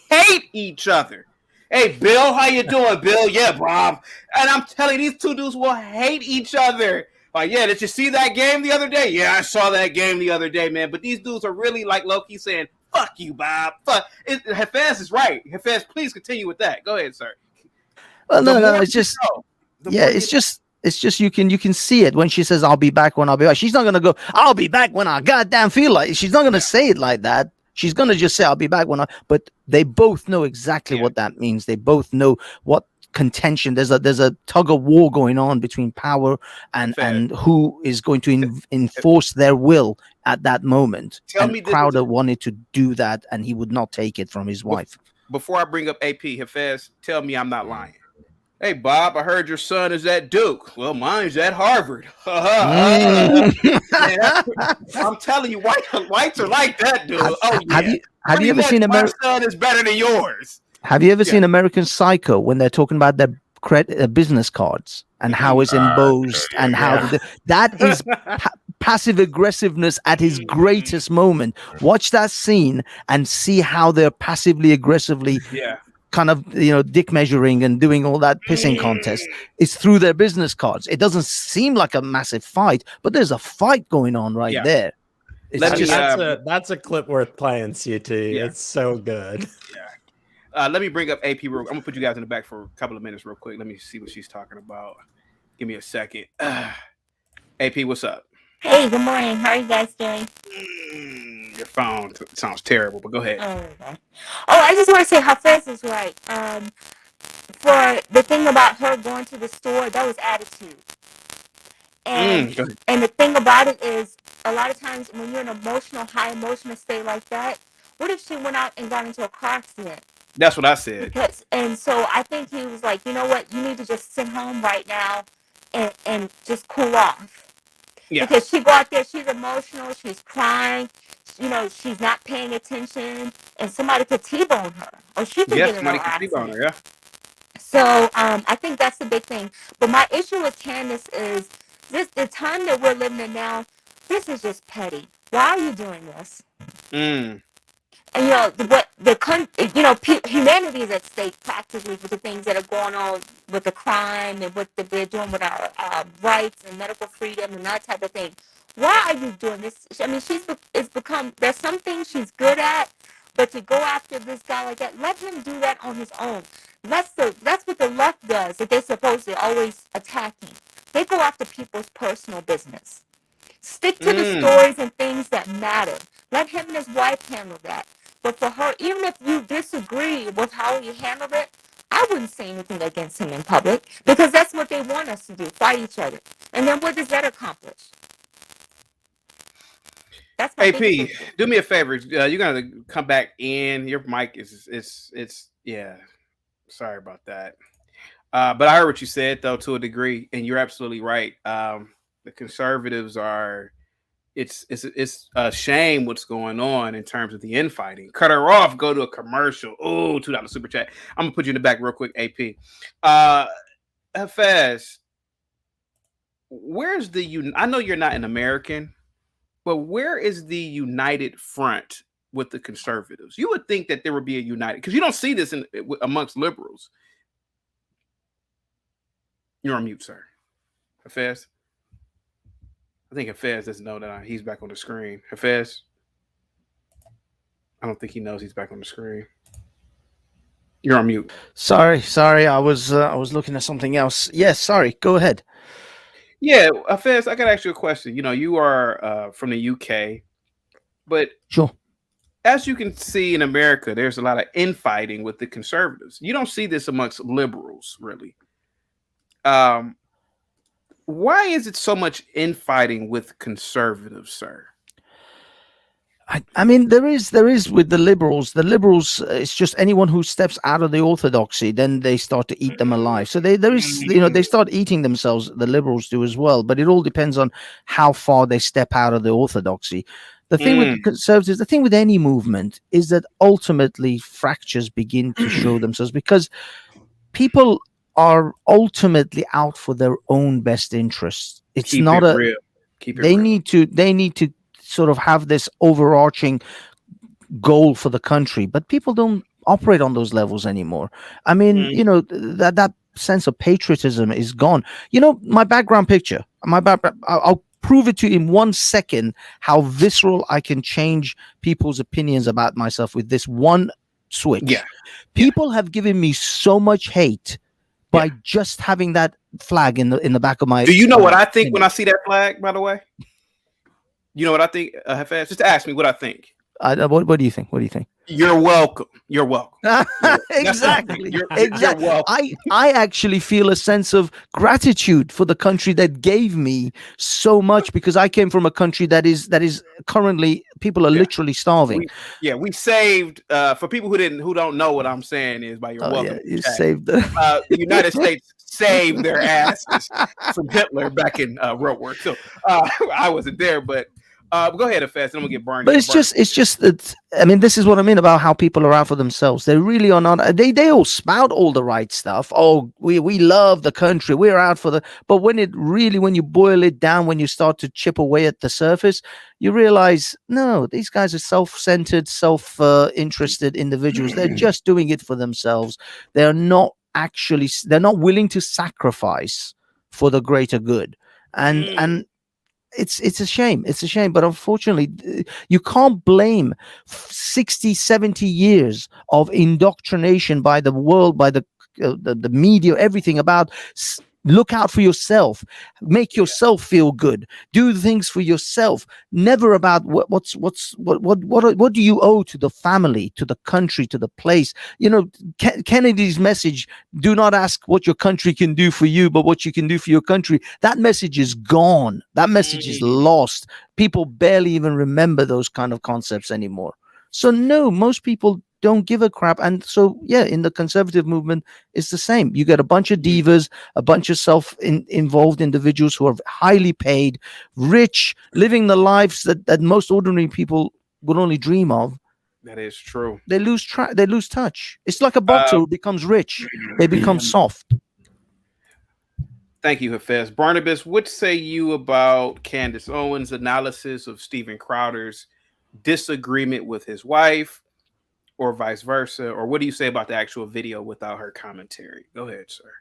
hate each other. Hey, Bill, how you doing, Bill? Yeah, Bob. And I'm telling you, these two dudes will hate each other. Like, yeah, did you see that game the other day? Yeah, I saw that game the other day, man. But these dudes are really like Loki saying, fuck you, Bob. Hafez is right. Hafez, please continue with that. Go ahead, sir. Well, no, it's just, it's just you can see it when she says, I'll be back when I'll be back. She's not going to go, I'll be back when I goddamn feel like it. She's not going to say it like that. She's going to just say, I'll be back when but they both know exactly what that means. They both know what contention. There's a tug of war going on between power and who is going to enforce their will at that moment. Crowder wanted to do that, and he would not take it from his wife. Before I bring up AP, Hafez, tell me I'm not lying. Hey, Bob, I heard your son is at Duke. Well, mine's at Harvard. Man, I'm telling you, whites are like that, dude. Have you ever seen my son is better than yours? Have you ever seen American Psycho when they're talking about their business cards and how it's embossed and how that is passive aggressiveness at his greatest moment? Watch that scene and see how they're passively aggressively kind of, dick measuring and doing all that pissing contest. It's through their business cards. It doesn't seem like a massive fight, but there's a fight going on right there. That's a clip worth playing, CT. It's so good. Let me bring up AP real. I'm gonna put you guys in the back for a couple of minutes real quick. Let me see what she's talking about. Give me a second. AP, what's up? Hey, good morning. How are you guys doing? Your phone sounds terrible, but go ahead. I just want to say Hafez is right. For the thing about her going to the store, that was attitude. And the thing about it is, a lot of times when you're in an high emotional state like that, what if she went out and got into a car accident? That's what I said. And so I think he was like, you know what? You need to just sit home right now and just cool off. Yeah. Because she go out there, she's emotional, she's crying, she's not paying attention, and somebody could T-bone her, or she could get in an accident. T-bone her, So I think that's the big thing. But my issue with Candace is the time that we're living in now. This is just petty. Why are you doing this? And humanity is at stake practically with the things that are going on with the crime and what they're doing with our rights and medical freedom and that type of thing. Why are you doing this? I mean, there's some things she's good at, but to go after this guy like that, let him do that on his own. That's what the left does, that they're supposed to always attacking. They go after people's personal business. Stick to the stories and things that matter. Let him and his wife handle that. But for her, even if you disagree with how he handled it, I wouldn't say anything against him in public, because that's what they want us to do, fight each other. And then what does that accomplish? That's my AP, do me a favor. You're gonna come back in. Your mic is sorry about that. But I heard what you said though, to a degree, and you're absolutely right. The conservatives are. It's a shame what's going on in terms of the infighting. Cut her off. Go to a commercial. Oh, $2 super chat. I'm gonna put you in the back real quick. AP, Hafez, where's I know you're not an American, but where is the united front with the conservatives? You would think that there would be a united, because you don't see this amongst liberals. You're on mute, sir. Hafez. I think Hafez doesn't know that he's back on the screen. Hafez, I don't think he knows he's back on the screen. You're on mute. Sorry. I was looking at something else. Yes, sorry. Go ahead. Yeah, Hafez, I gotta ask you a question. You are from the UK. But Sure. as you can see in America, there's a lot of infighting with the conservatives. You don't see this amongst liberals, really. Why is it so much infighting with conservatives, sir? I mean, there is with the liberals. The liberals, it's just anyone who steps out of the orthodoxy, then they start to eat them alive. So there is, they start eating themselves. The liberals do as well, but it all depends on how far they step out of the orthodoxy. The thing with conservatives, the thing with any movement, is that ultimately fractures begin to show themselves because people are ultimately out for their own best interests. It's Keep not it a. real. Keep it They real. need to sort of have this overarching goal for the country, but people don't operate on those levels anymore. I mean, that sense of patriotism is gone. My background picture, I'll prove it to you in 1 second how visceral I can change people's opinions about myself with this one switch. Yeah. People have given me so much hate by just having that flag in the back of my. Do you know what I think when I see that flag, by the way? You know what I think, Hafez? Just ask me what I think. What do you think? What do you think? You're welcome. You're welcome. Exactly. You're Exactly. welcome. I actually feel a sense of gratitude for the country that gave me so much, because I came from a country that is currently, people are literally starving. We saved for people who don't know what I'm saying is by your welcome. Yeah, you saved the United States saved their asses from Hitler back in World War II. I wasn't there, but go ahead, Hafez, and I'm gonna get burned. But it's just that, I mean, this is what I mean about how people are out for themselves. They really are not. They all spout all the right stuff. Oh, we love the country. We're out for but when you boil it down, when you start to chip away at the surface, you realize, no, these guys are self-centered, self-interested individuals. They're just doing it for themselves. They're not willing to sacrifice for the greater good. And it's a shame. It's a shame. But unfortunately, you can't blame 60, 70 years of indoctrination by the world, by the media, everything about look out for yourself, make yourself feel good, do things for yourself. Never about what do you owe to the family, to the country, to the place. Kennedy's message: do not ask what your country can do for you, but what you can do for your country. That message is gone. That message is lost. People barely even remember those kind of concepts anymore. So no, most people don't give a crap. And so, in the conservative movement, it's the same. You get a bunch of divas, a bunch of self-involved individuals who are highly paid, rich, living the lives that most ordinary people would only dream of. That is true. They lose track. They lose touch. It's like a boxer who becomes rich. They become soft. Thank you, Hafez. Barnabas, what say you about Candace Owens' analysis of Steven Crowder's disagreement with his wife, or vice versa? Or what do you say about the actual video without her commentary? Go ahead, sir.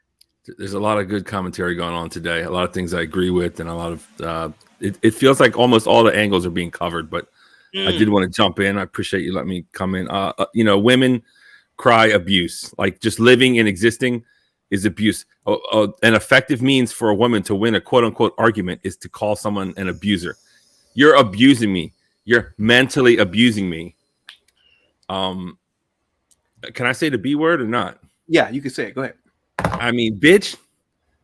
There's a lot of good commentary going on today. A lot of things I agree with, and a lot of it feels like almost all the angles are being covered. But I did want to jump in. I appreciate you letting me come in. Women cry abuse. Like, just living and existing is abuse. An effective means for a woman to win a quote unquote argument is to call someone an abuser. You're abusing me. You're mentally abusing me. Can I say the B word or not? Yeah, you can say it. Go ahead. I mean, bitch,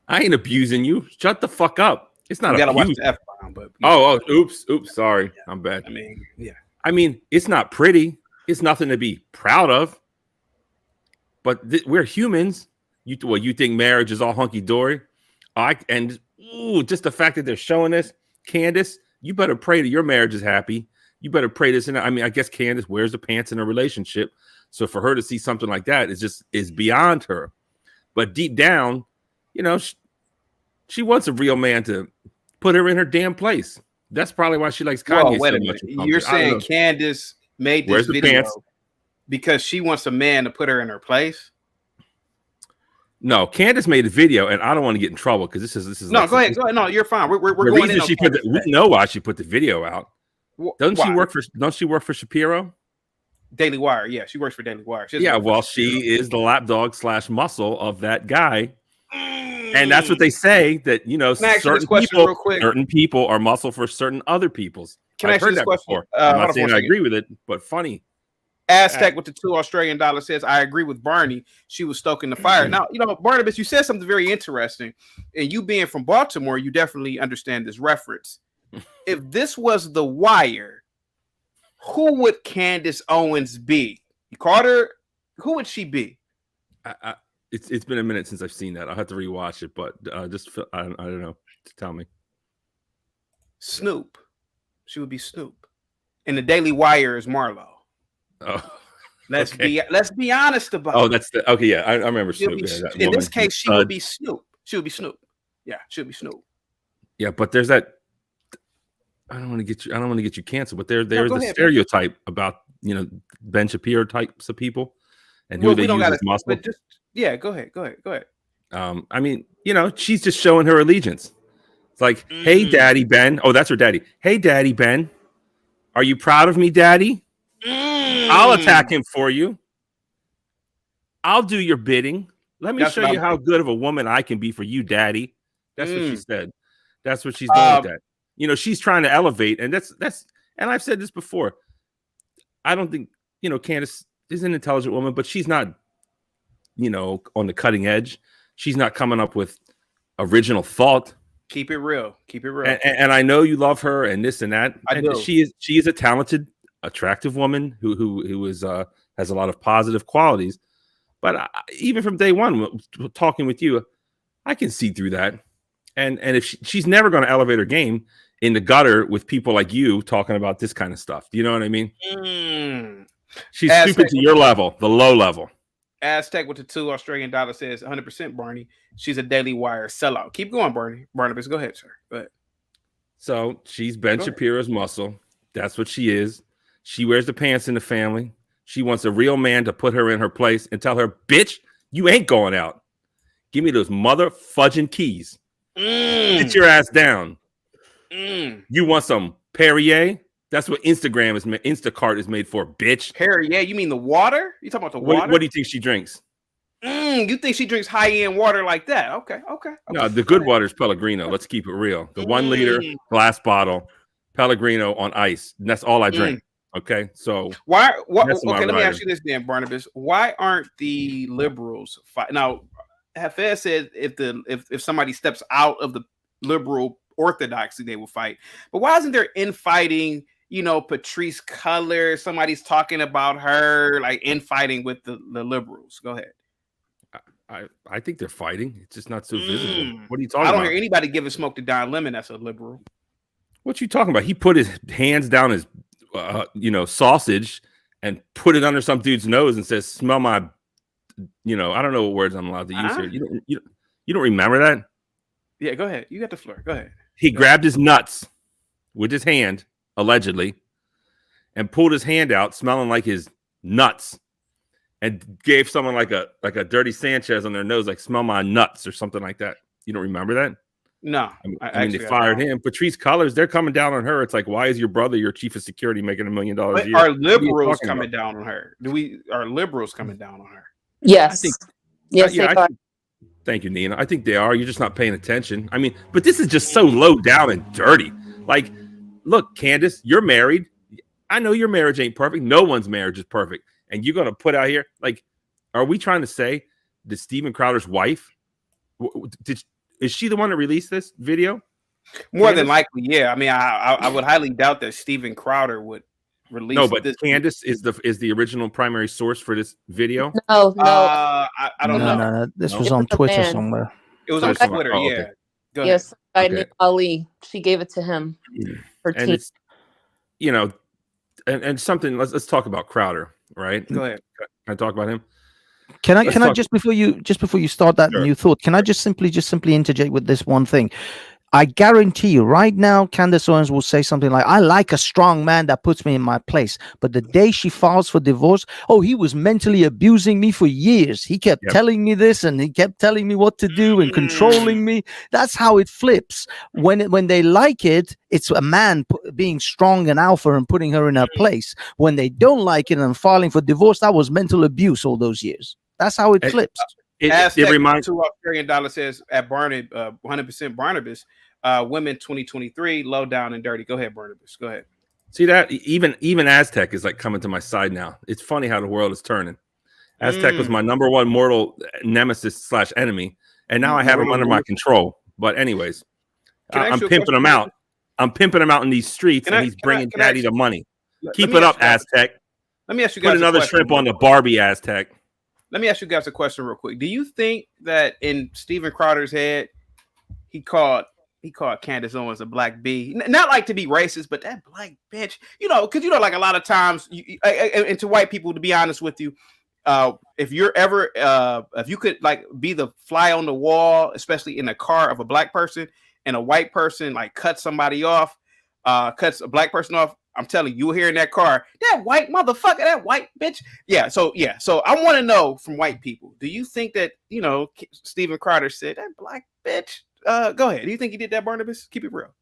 I ain't abusing you. Shut the fuck up. It's not gotta watch abuse. the F-bomb, but Oops, sorry. Yeah. I'm bad. I mean, it's not pretty. It's nothing to be proud of. But we're humans. You think marriage is all hunky dory? Just the fact that they're showing this, Candace, you better pray that your marriage is happy. You better pray this. And I mean, I guess Candace wears the pants in a relationship. So for her to see something like that is beyond her. But deep down, she wants a real man to put her in her damn place. That's probably why she likes Kanye so much. You're saying Candace made this video because she wants a man to put her in her place? No, Candace made a video, and I don't want to get in trouble because this is. No, go ahead. No, you're fine. We're the going reason in. We know why she put the video out. Don't she work for Shapiro? Daily Wire, yeah, she works for Daily Wire. She is the lapdog / muscle of that guy, and that's what they say. That certain people are muscle for certain other people's. Can I I've ask you heard this that question? before. Hold I'm on not for a saying I second. agree with it, but funny. Aztec with the $2 says, I agree with Barney. She was stoking the fire. Now, Barnabas, you said something very interesting. And you being from Baltimore, you definitely understand this reference. If this was The Wire, who would Candace Owens be? You called her. Who would she be? It's been a minute since I've seen that. I'll have to rewatch it, but I don't know. Tell me. Snoop. She would be Snoop. And the Daily Wire is Marlo. Oh, let's be honest about. Oh, that's the okay. Yeah, I remember Snoop. In this case, she would be Snoop. She would be Snoop. Yeah, she would be Snoop. Yeah, but there's that. I don't want to get you canceled, but there's the ahead, stereotype about Ben Shapiro types of people and who they use as muscle. But just go ahead. I mean, she's just showing her allegiance. It's like, hey, Daddy Ben. Oh, that's her daddy. Hey, Daddy Ben, are you proud of me, Daddy? I'll attack him for you. I'll do your bidding. Let me show you how good of a woman I can be for you, Daddy. That's what she said. That's what she's doing with that. She's trying to elevate, and that's and I've said this before. I don't think, Candace is an intelligent woman, but she's not, on the cutting edge. She's not coming up with original thought. Keep it real. And I know you love her and this and that. I do. She is a talented, attractive woman who is has a lot of positive qualities. But even from day one, talking with you, I can see through that. And if she's never going to elevate her game in the gutter with people like you talking about this kind of stuff. Do you know what I mean? She's stupid to your level, the low level. Aztec with the $2 says 100% Barney. She's a Daily Wire sellout. Keep going, Barnabas. Go ahead, sir. Go ahead. So she's Ben Shapiro's muscle. That's what she is. She wears the pants in the family. She wants a real man to put her in her place and tell her, bitch, you ain't going out. Give me those mother fudging keys. Sit your ass down. You want some Perrier? That's what Instacart is made for, bitch. Perrier? You mean the water? You talking about the water? What do you think she drinks? You think she drinks high-end water like that? Okay. No, the good water is Pellegrino. Let's keep it real. The 1 liter glass bottle, Pellegrino on ice. And that's all I drink. Okay, so why? Let me ask you this, then, Barnabas. Why aren't the liberals fight now? Hafez said if somebody steps out of the liberal orthodoxy, they will fight. But why isn't there infighting? Patrice Cullors. Somebody's talking about her, like infighting with the liberals. Go ahead. I think they're fighting. It's just not so visible. What are you talking about? I don't hear anybody giving smoke to Don Lemon. That's a liberal. What you talking about? He put his hands down his, sausage and put it under some dude's nose and says, "Smell my," I don't know what words I'm allowed to use here. You don't remember that? Yeah, go ahead. You got the floor. Go ahead. He grabbed his nuts with his hand, allegedly, and pulled his hand out, smelling like his nuts, and gave someone like a dirty Sanchez on their nose, like "Smell my nuts" or something like that. You don't remember that? No. I mean, they fired him. Patrice Cullors, they're coming down on her. It's like, why is your brother, your chief of security, making $1 million a year? Are liberals coming down on her? Are liberals coming down on her? Yes. Yes, thank you, Nina. I think they are. You're just not paying attention. I mean, but this is just so low down and dirty. Like, look, Candace, you're married. I know your marriage ain't perfect. No one's marriage is perfect. And you're going to put out here, like, are we trying to say that Steven Crowder's wife, is she the one that released this video? More than likely, yeah. I mean, I would highly doubt that Steven Crowder would release. No, but this. Candace is the original primary source for this video. No. I don't know. No. This was on Twitter somewhere. It was on Twitter. Oh, yeah. okay. Go ahead. Yes, by Nick Ali. She gave it to him. And it's, and something. Let's talk about Crowder, right? Go ahead. Can I talk about him? Can I just before you start that new thought, can I just simply interject with this one thing? I guarantee you right now, Candace Owens will say something like, I like a strong man that puts me in my place. But the day she files for divorce, he was mentally abusing me for years. He kept telling me this and he kept telling me what to do and controlling me. That's how it flips. When they like it, it's a man being strong and alpha and putting her in her place. When they don't like it and filing for divorce, that was mental abuse all those years. That's how it flips. It reminds $2 says at 100% Barnabas, women 2023, low down and dirty. Go ahead, Barnabas. Go ahead. See that? Even Aztec is like coming to my side now. It's funny how the world is turning. Aztec was my number one mortal nemesis / enemy, and now I have him under my control. But anyways, I'm pimping him out. I'm pimping him out in these streets, and he's bringing Daddy the money. Keep it up, Aztec. Let me ask you guys Put another shrimp on the Barbie, Aztec. Let me ask you guys a question real quick. Do you think that in Steven Crowder's head, he called Candace Owens a black bee? Not like to be racist, but that black bitch. You know, because like a lot of times, and to white people, to be honest with you, if you're ever, if you could like be the fly on the wall, especially in a car of a black person, and a white person like cuts somebody off, cuts a black person off, I'm telling you, you'll hear in that car, that white motherfucker, that white bitch. So I want to know from white people, do you think that, Steven Crowder said that black bitch? Go ahead. Do you think he did that, Barnabas? Keep it real.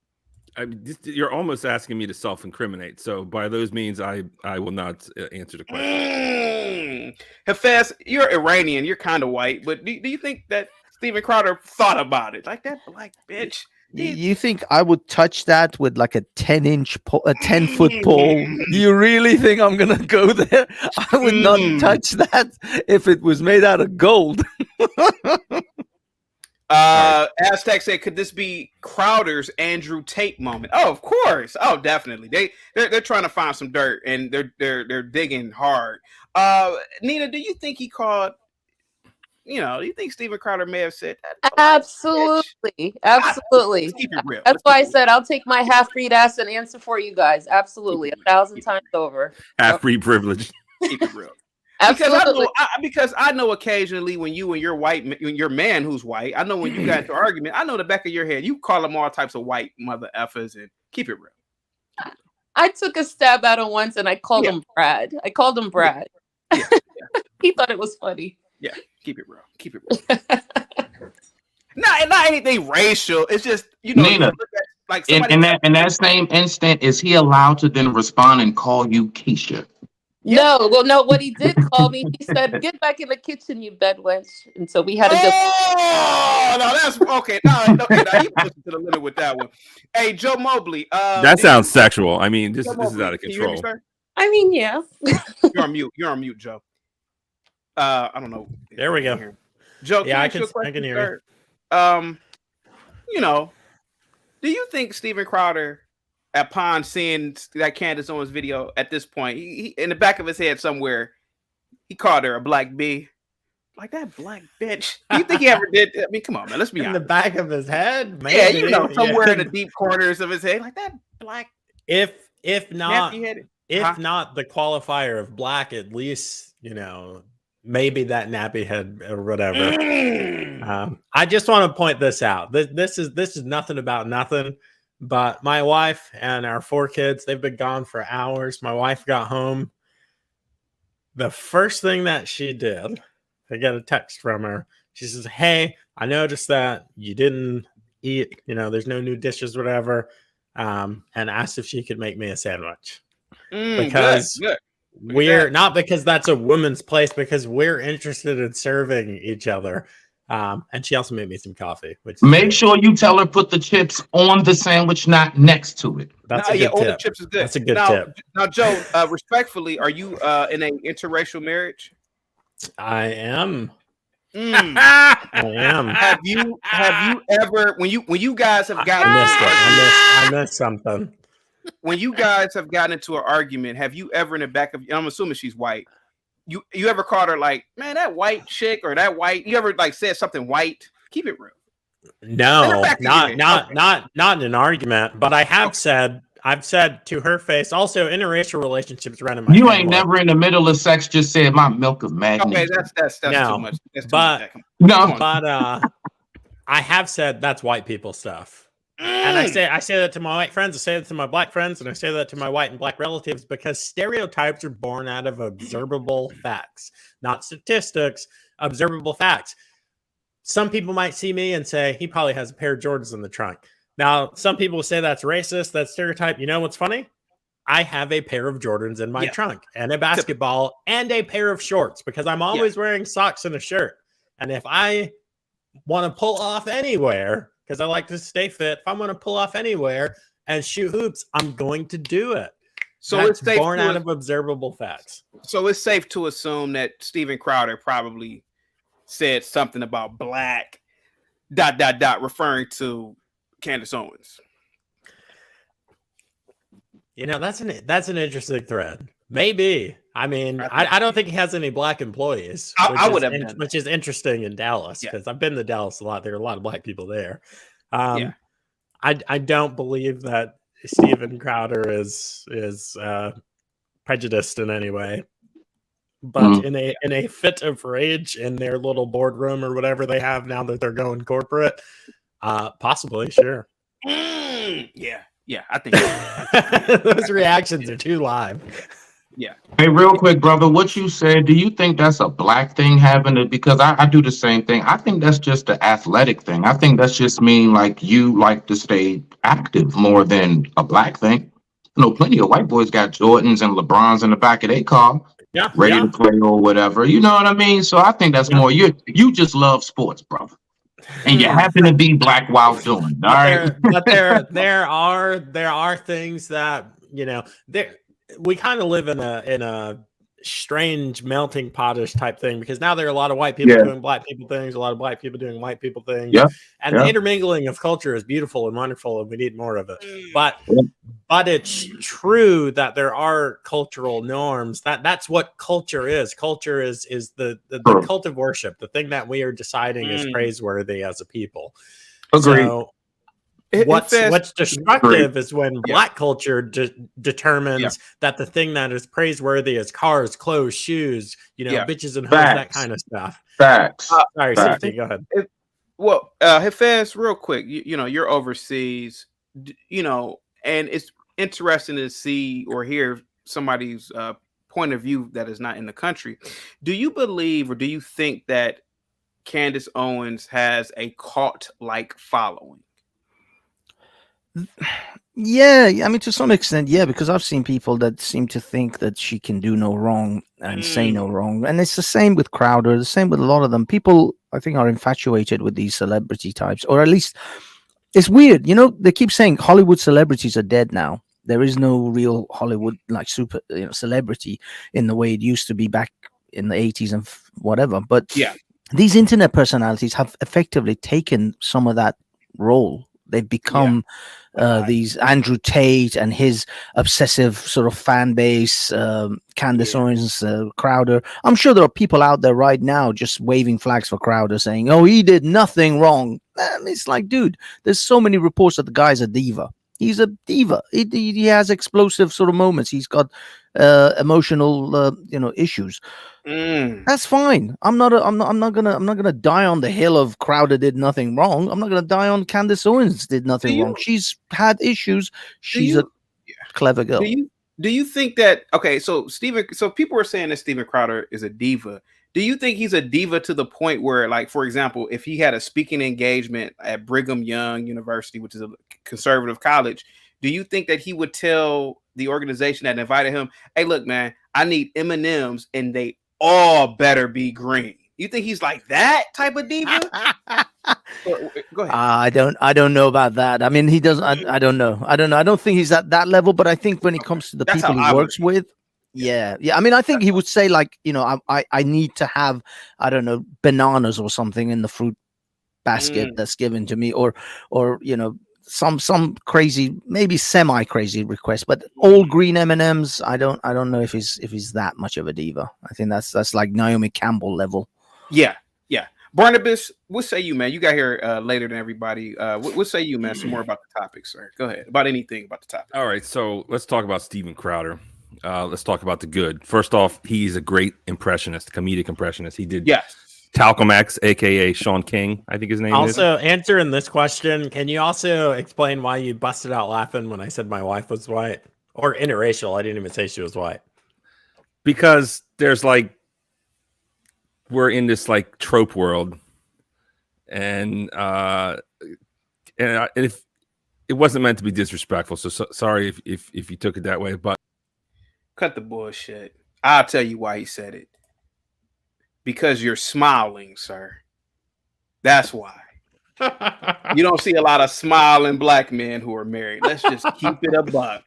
I mean, you're almost asking me to self-incriminate. So by those means, I will not answer the question. Hafez, you're Iranian. You're kind of white, but do you think that Steven Crowder thought about it like that black bitch? You think I would touch that with like a 10-foot pole? You really think I'm gonna go there? I would not touch that if it was made out of gold. Aztec said, "Could this be Crowder's Andrew Tate moment?" Oh, of course. Oh, definitely. They're trying to find some dirt and they're digging hard. Nina, do you think he called? Do you think Steven Crowder may have said that? Absolutely. Absolutely. Let's keep it real. That's why I said I'll take my half-breed ass and answer for you guys. Absolutely. 1,000 times over. Half-breed privilege. Keep it real. Absolutely. Because I know occasionally when you and your man who's white, I know when you got into argument, I know the back of your head, you call them all types of white mother effers, and keep it real. I took a stab at him once and I called him Brad. Yeah. He thought it was funny. Yeah, keep it real. Keep it real. not anything racial. It's just Nina, like in that same instant, is he allowed to then respond and call you Keisha? No, well, no. What he did call me, he said, "Get back in the kitchen, you bed wench." And so we had to. Oh no, that's okay. Now you pushing to the limit with that one. Hey, Joe Mobley. That sounds sexual. I mean, this is out of control. I mean, yeah. You're on mute. You're on mute, Joe. I don't know. There we go. Joe, yeah, I can hear you. Do you think Steven Crowder, upon seeing that Candace Owens video at this point, he in the back of his head somewhere, he called her a black bee? Like that black bitch. Do you think he ever did? I mean, come on, man. Let's be honest. In the back of his head? Maybe. Yeah, somewhere in the deep corners of his head, like that black. If not the qualifier of black, at least maybe that nappy head or whatever. I just want to point this out. This is nothing about nothing. But my wife and our 4 kids, they've been gone for hours. My wife got home. The first thing that she did, I got a text from her. She says, "Hey, I noticed that you didn't eat, there's no new dishes, whatever." And asked if she could make me a sandwich. Because good. We're not because that's a woman's place, because we're interested in serving each other. And she also made me some coffee. Make sure you tell her put the chips on the sandwich, not next to it. That's a good tip. The chips is good. That's a good tip. Now, Joe, respectfully, are you in an interracial marriage? I am. I am. Have you ever when you guys have gotten I missed something. When you guys have gotten into an argument, have you ever in the back of, I'm assuming she's white, you ever called her like, man, that white chick, or that white, you ever like said something white? Keep it real. No, not in an argument, but I've said to her face, also interracial relationships run in my You family. ain't never in the middle of sex just said my milk of magnesium. Okay, that's no, too much. That's too but much. I have said that's white people stuff. And I say that to my white friends, I say that to my black friends, and I say that to my white and black relatives, because stereotypes are born out of observable facts, not statistics, observable facts. Some people might see me and say, he probably has a pair of Jordans in the trunk. Now, some people say that's racist, that's stereotype. You know what's funny? I have a pair of Jordans in my trunk, and a basketball, and a pair of shorts, because I'm always wearing socks and a shirt. And if I want to pull off anywhere, because I like to stay fit, if I'm going to pull off anywhere and shoot hoops, I'm going to do it. So That's it's safe born to, out of observable facts. so it's safe to assume that Steven Crowder probably said something about black ... referring to Candace Owens. You know, that's an interesting thread. Maybe. I mean, I don't think he has any black employees, I would have done which is interesting in Dallas because I've been to Dallas a lot. There are a lot of black people there. I don't believe that Steven Crowder is prejudiced in any way. But in a fit of rage in their little boardroom or whatever they have now that they're going corporate, possibly, sure. Yeah, I think those reactions are too live. Yeah. Hey, real quick, brother, what you said, do you think that's a black thing having it? Because I do the same thing. I think that's just an athletic thing. I think that's just mean like you like to stay active more than a black thing. You know, plenty of white boys got Jordans and LeBrons in the back of their car, ready to play or whatever. You know what I mean? So I think that's more you just love sports, brother. And you happen to be black while doing it. All right. But there are things that, you know, we kind of live in a strange melting potish type thing because now there are a lot of white people doing black people things, a lot of black people doing white people things. And the intermingling of culture is beautiful and wonderful, and we need more of it. But it's true that there are cultural norms. That's what culture is. Culture is the cult of worship, the thing that we are deciding is praiseworthy as a people. Agreed. So what's destructive is when black culture determines that the thing that is praiseworthy is cars, clothes, shoes, you know, bitches and hoes, that kind of stuff. Facts. Sorry, Safety, go ahead. Hafez, real quick, you know, you're overseas, you know, and it's interesting to see or hear somebody's point of view that is not in the country. Do you believe or do you think that Candace Owens has a cult-like following? Yeah, I mean, to some extent, yeah, because I've seen people that seem to think that she can do no wrong and say no wrong. And it's the same with Crowder, the same with a lot of them. People, I think, are infatuated with these celebrity types, or at least it's weird. You know, they keep saying Hollywood celebrities are dead now. There is no real Hollywood like super, you know, celebrity in the way it used to be back in the 80s and whatever. But these internet personalities have effectively taken some of that role. They've become these Andrew Tate and his obsessive sort of fan base, Candace Owens, Crowder. I'm sure there are people out there right now just waving flags for Crowder saying, oh, he did nothing wrong. And it's like, dude, there's so many reports that the guy's a diva. He's a diva. He has explosive sort of moments. He's got emotional, you know, issues. That's fine. I'm not gonna die on the hill of Crowder did nothing wrong. I'm not gonna die on Candace Owens did nothing wrong. She's had issues. She's a clever girl. Do you think that so people are saying that Steven Crowder is a diva. Do you think he's a diva to the point where, like, for example, if he had a speaking engagement at Brigham Young University, which is a conservative college, do you think that he would tell the organization that invited him, hey, look, man, I need M&Ms and they all better be green? You think he's like that type of diva? Go ahead. I don't know about that. I mean, he does. I don't know. I don't think he's at that level. But I think when it comes to the people he works with, yeah. I mean, I think he would say, like, you know, I need to have, I don't know, bananas or something in the fruit basket that's given to me, or you know, some crazy, maybe semi crazy request. But all green M&Ms, I don't know if he's that much of a diva. I think that's like Naomi Campbell level. Yeah. Barnabas, what say you, man? You got here later than everybody. What say you, man? Some more about the topic, sir. Go ahead. About anything about the topic. All right, so let's talk about Steven Crowder. Let's talk about the good. First off, he's a great impressionist, comedic impressionist. He did Talcum X, aka Sean King, I think his name is. Also, answering this question, can you also explain why you busted out laughing when I said my wife was white? Or interracial, I didn't even say she was white. Because there's like, we're in this like trope world, and if it wasn't meant to be disrespectful, so sorry if you took it that way, but cut the bullshit. I'll tell you why he said it. Because you're smiling, sir. That's why. You don't see a lot of smiling black men who are married. Let's just keep it a buck.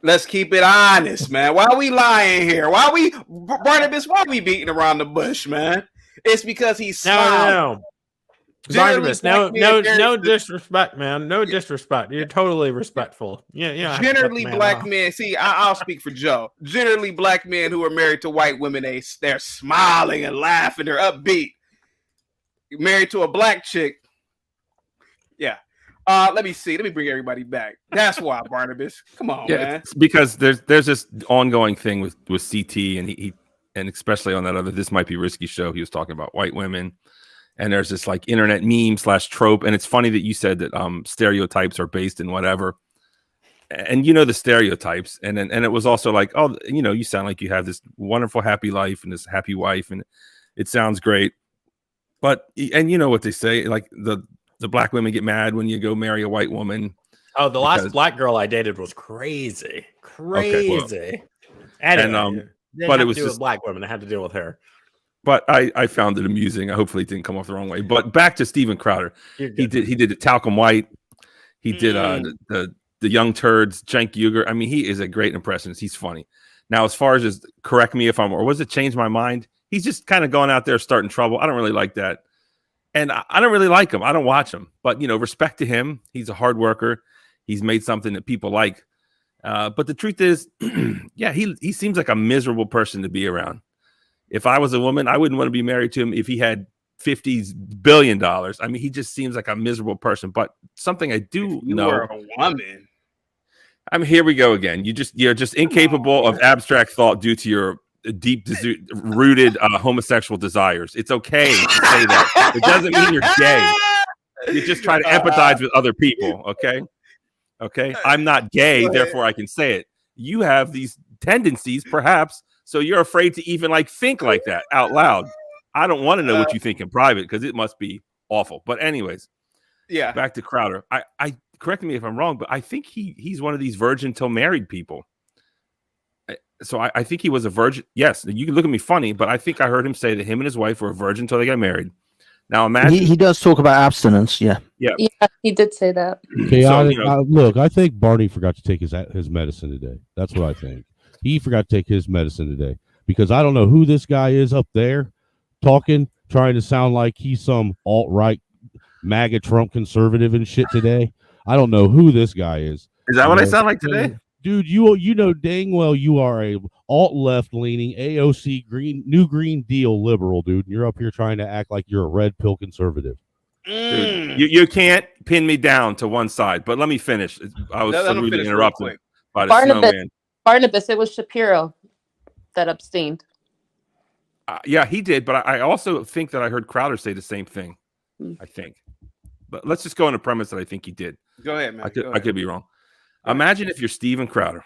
Let's keep it honest, man. Why are we lying here? Why are we Barnabas? Why are we beating around the bush, man? It's because he's No. Barnabas, no disrespect, man. No disrespect. You're totally respectful. Yeah. Generally, black men. See, I'll speak for Joe. Generally, black men who are married to white women, they're smiling and laughing. They're upbeat. Married to a black chick, yeah. Let me see. Let me bring everybody back. That's why, Barnabas. Come on, man. It's because there's this ongoing thing with CT and he and especially on that other This Might Be Risky show, he was talking about white women. And there's this like internet meme / trope. And it's funny that you said that stereotypes are based in whatever. And you know the stereotypes. And it was also like, oh, you know, you sound like you have this wonderful, happy life and this happy wife. And it sounds great. But, and you know what they say, like the black women get mad when you go marry a white woman. Oh, the last black girl I dated was crazy. Crazy. Okay, well, anyway, but it was just just black women. I had to deal with her. But I found it amusing. Hopefully it didn't come off the wrong way. But back to Steven Crowder. He did the Talcum White. He did the Young Turds, Cenk Uygur. I mean, he is a great impressionist. He's funny. Now, as far as just correct me if I'm, or was it Change My Mind? He's just kind of going out there starting trouble. I don't really like that. And I don't really like him. I don't watch him. But, you know, respect to him. He's a hard worker. He's made something that people like. But the truth is, yeah, he seems like a miserable person to be around. If I was a woman, I wouldn't want to be married to him if he had $50 billion. I mean, he just seems like a miserable person. But something I do know. You're a woman. I mean, here we go again. You're just incapable of abstract thought due to your deep rooted homosexual desires. It's okay to say that. It doesn't mean you're gay. You just try to empathize with other people. Okay. I'm not gay, therefore I can say it. You have these tendencies, perhaps. So you're afraid to even like think like that out loud. I don't want to know what you think in private because it must be awful. But anyways, yeah. Back to Crowder. I correct me if I'm wrong, but I think he's one of these virgin till married people. So I think he was a virgin. Yes, you can look at me funny, but I think I heard him say that him and his wife were a virgin until they got married. Now imagine he does talk about abstinence. Yeah, he did say that. Chaotic. Look, I think Barney forgot to take his medicine today. That's what I think. He forgot to take his medicine today because I don't know who this guy is up there talking, trying to sound like he's some alt-right MAGA Trump conservative and shit today. I don't know who this guy is. Is that what I sound like today? Dude, you know dang well you are a alt-left leaning AOC New Green Deal liberal, dude. And you're up here trying to act like you're a red pill conservative. Dude, you can't pin me down to one side, but let me finish. I was so rudely interrupted by the snowman. Barnabas, it was Shapiro that abstained. Yeah, he did, but I also think that I heard Crowder say the same thing. I think, but let's just go on the premise that I think he did. Go ahead, man. I could be wrong. Imagine if you're Steven Crowder,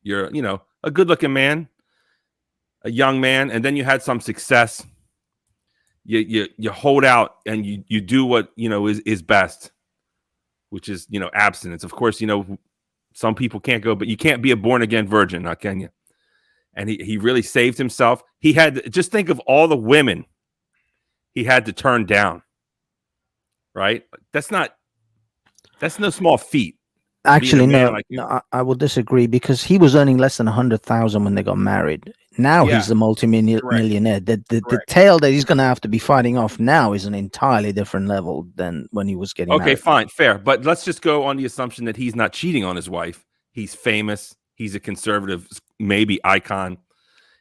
you're a good-looking man, a young man, and then you had some success. You hold out and you do what is best, which is abstinence. Of course, some people can't go, but you can't be a born-again virgin, now can you? And he really saved himself. He had just think of all the women he had to turn down. Right? That's no small feat. Actually, no, I will disagree because he was earning less than 100,000 when they got married. Now he's a multi-millionaire. The tail that he's going to have to be fighting off now is an entirely different level than when he was getting married. Okay, fine, fair. But let's just go on the assumption that he's not cheating on his wife. He's famous. He's a conservative, maybe icon.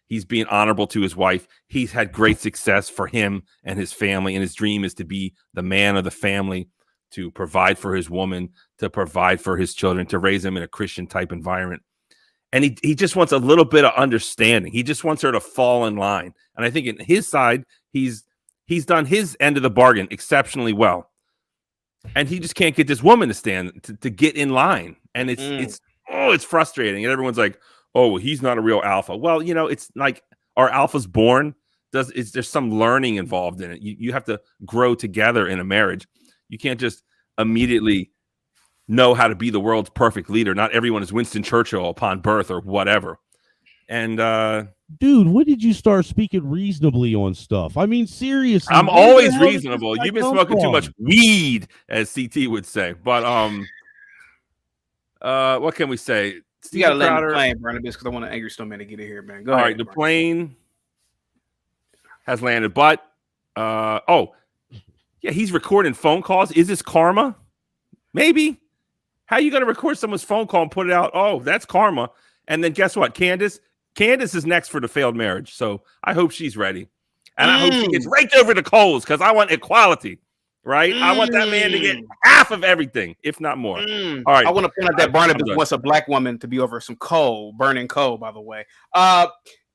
He's being honorable to his wife. He's had great success for him and his family. And his dream is to be the man of the family, to provide for his woman, to provide for his children, to raise them in a Christian type environment. And he just wants a little bit of understanding. He just wants her to fall in line. And I think in his side, he's done his end of the bargain exceptionally well. And he just can't get this woman to get in line. And it's frustrating. And everyone's like, oh, he's not a real alpha. Well, it's like, are alphas born? There's some learning involved in it. You have to grow together in a marriage. You can't just immediately know how to be the world's perfect leader. Not everyone is Winston Churchill upon birth or whatever. And dude, when did you start speaking reasonably on stuff? I mean, seriously. I'm always reasonable. You've been smoking too much weed, as CT would say. But what can we say? You gotta Steven let me Crowder. play, Barnabas, because I want an angry snowman to get in here, man. Go All ahead. right, the plane has landed, but yeah, he's recording phone calls. Is this karma? Maybe. How you gonna record someone's phone call and put it out? Oh, that's karma. And then guess what? Candace is next for the failed marriage. So I hope she's ready. And I hope she gets raked over the coals because I want equality. Right? I want that man to get half of everything, if not more. All right. I want to point out that Barnabas done. wants a black woman to be over some coal, burning coal, by the way.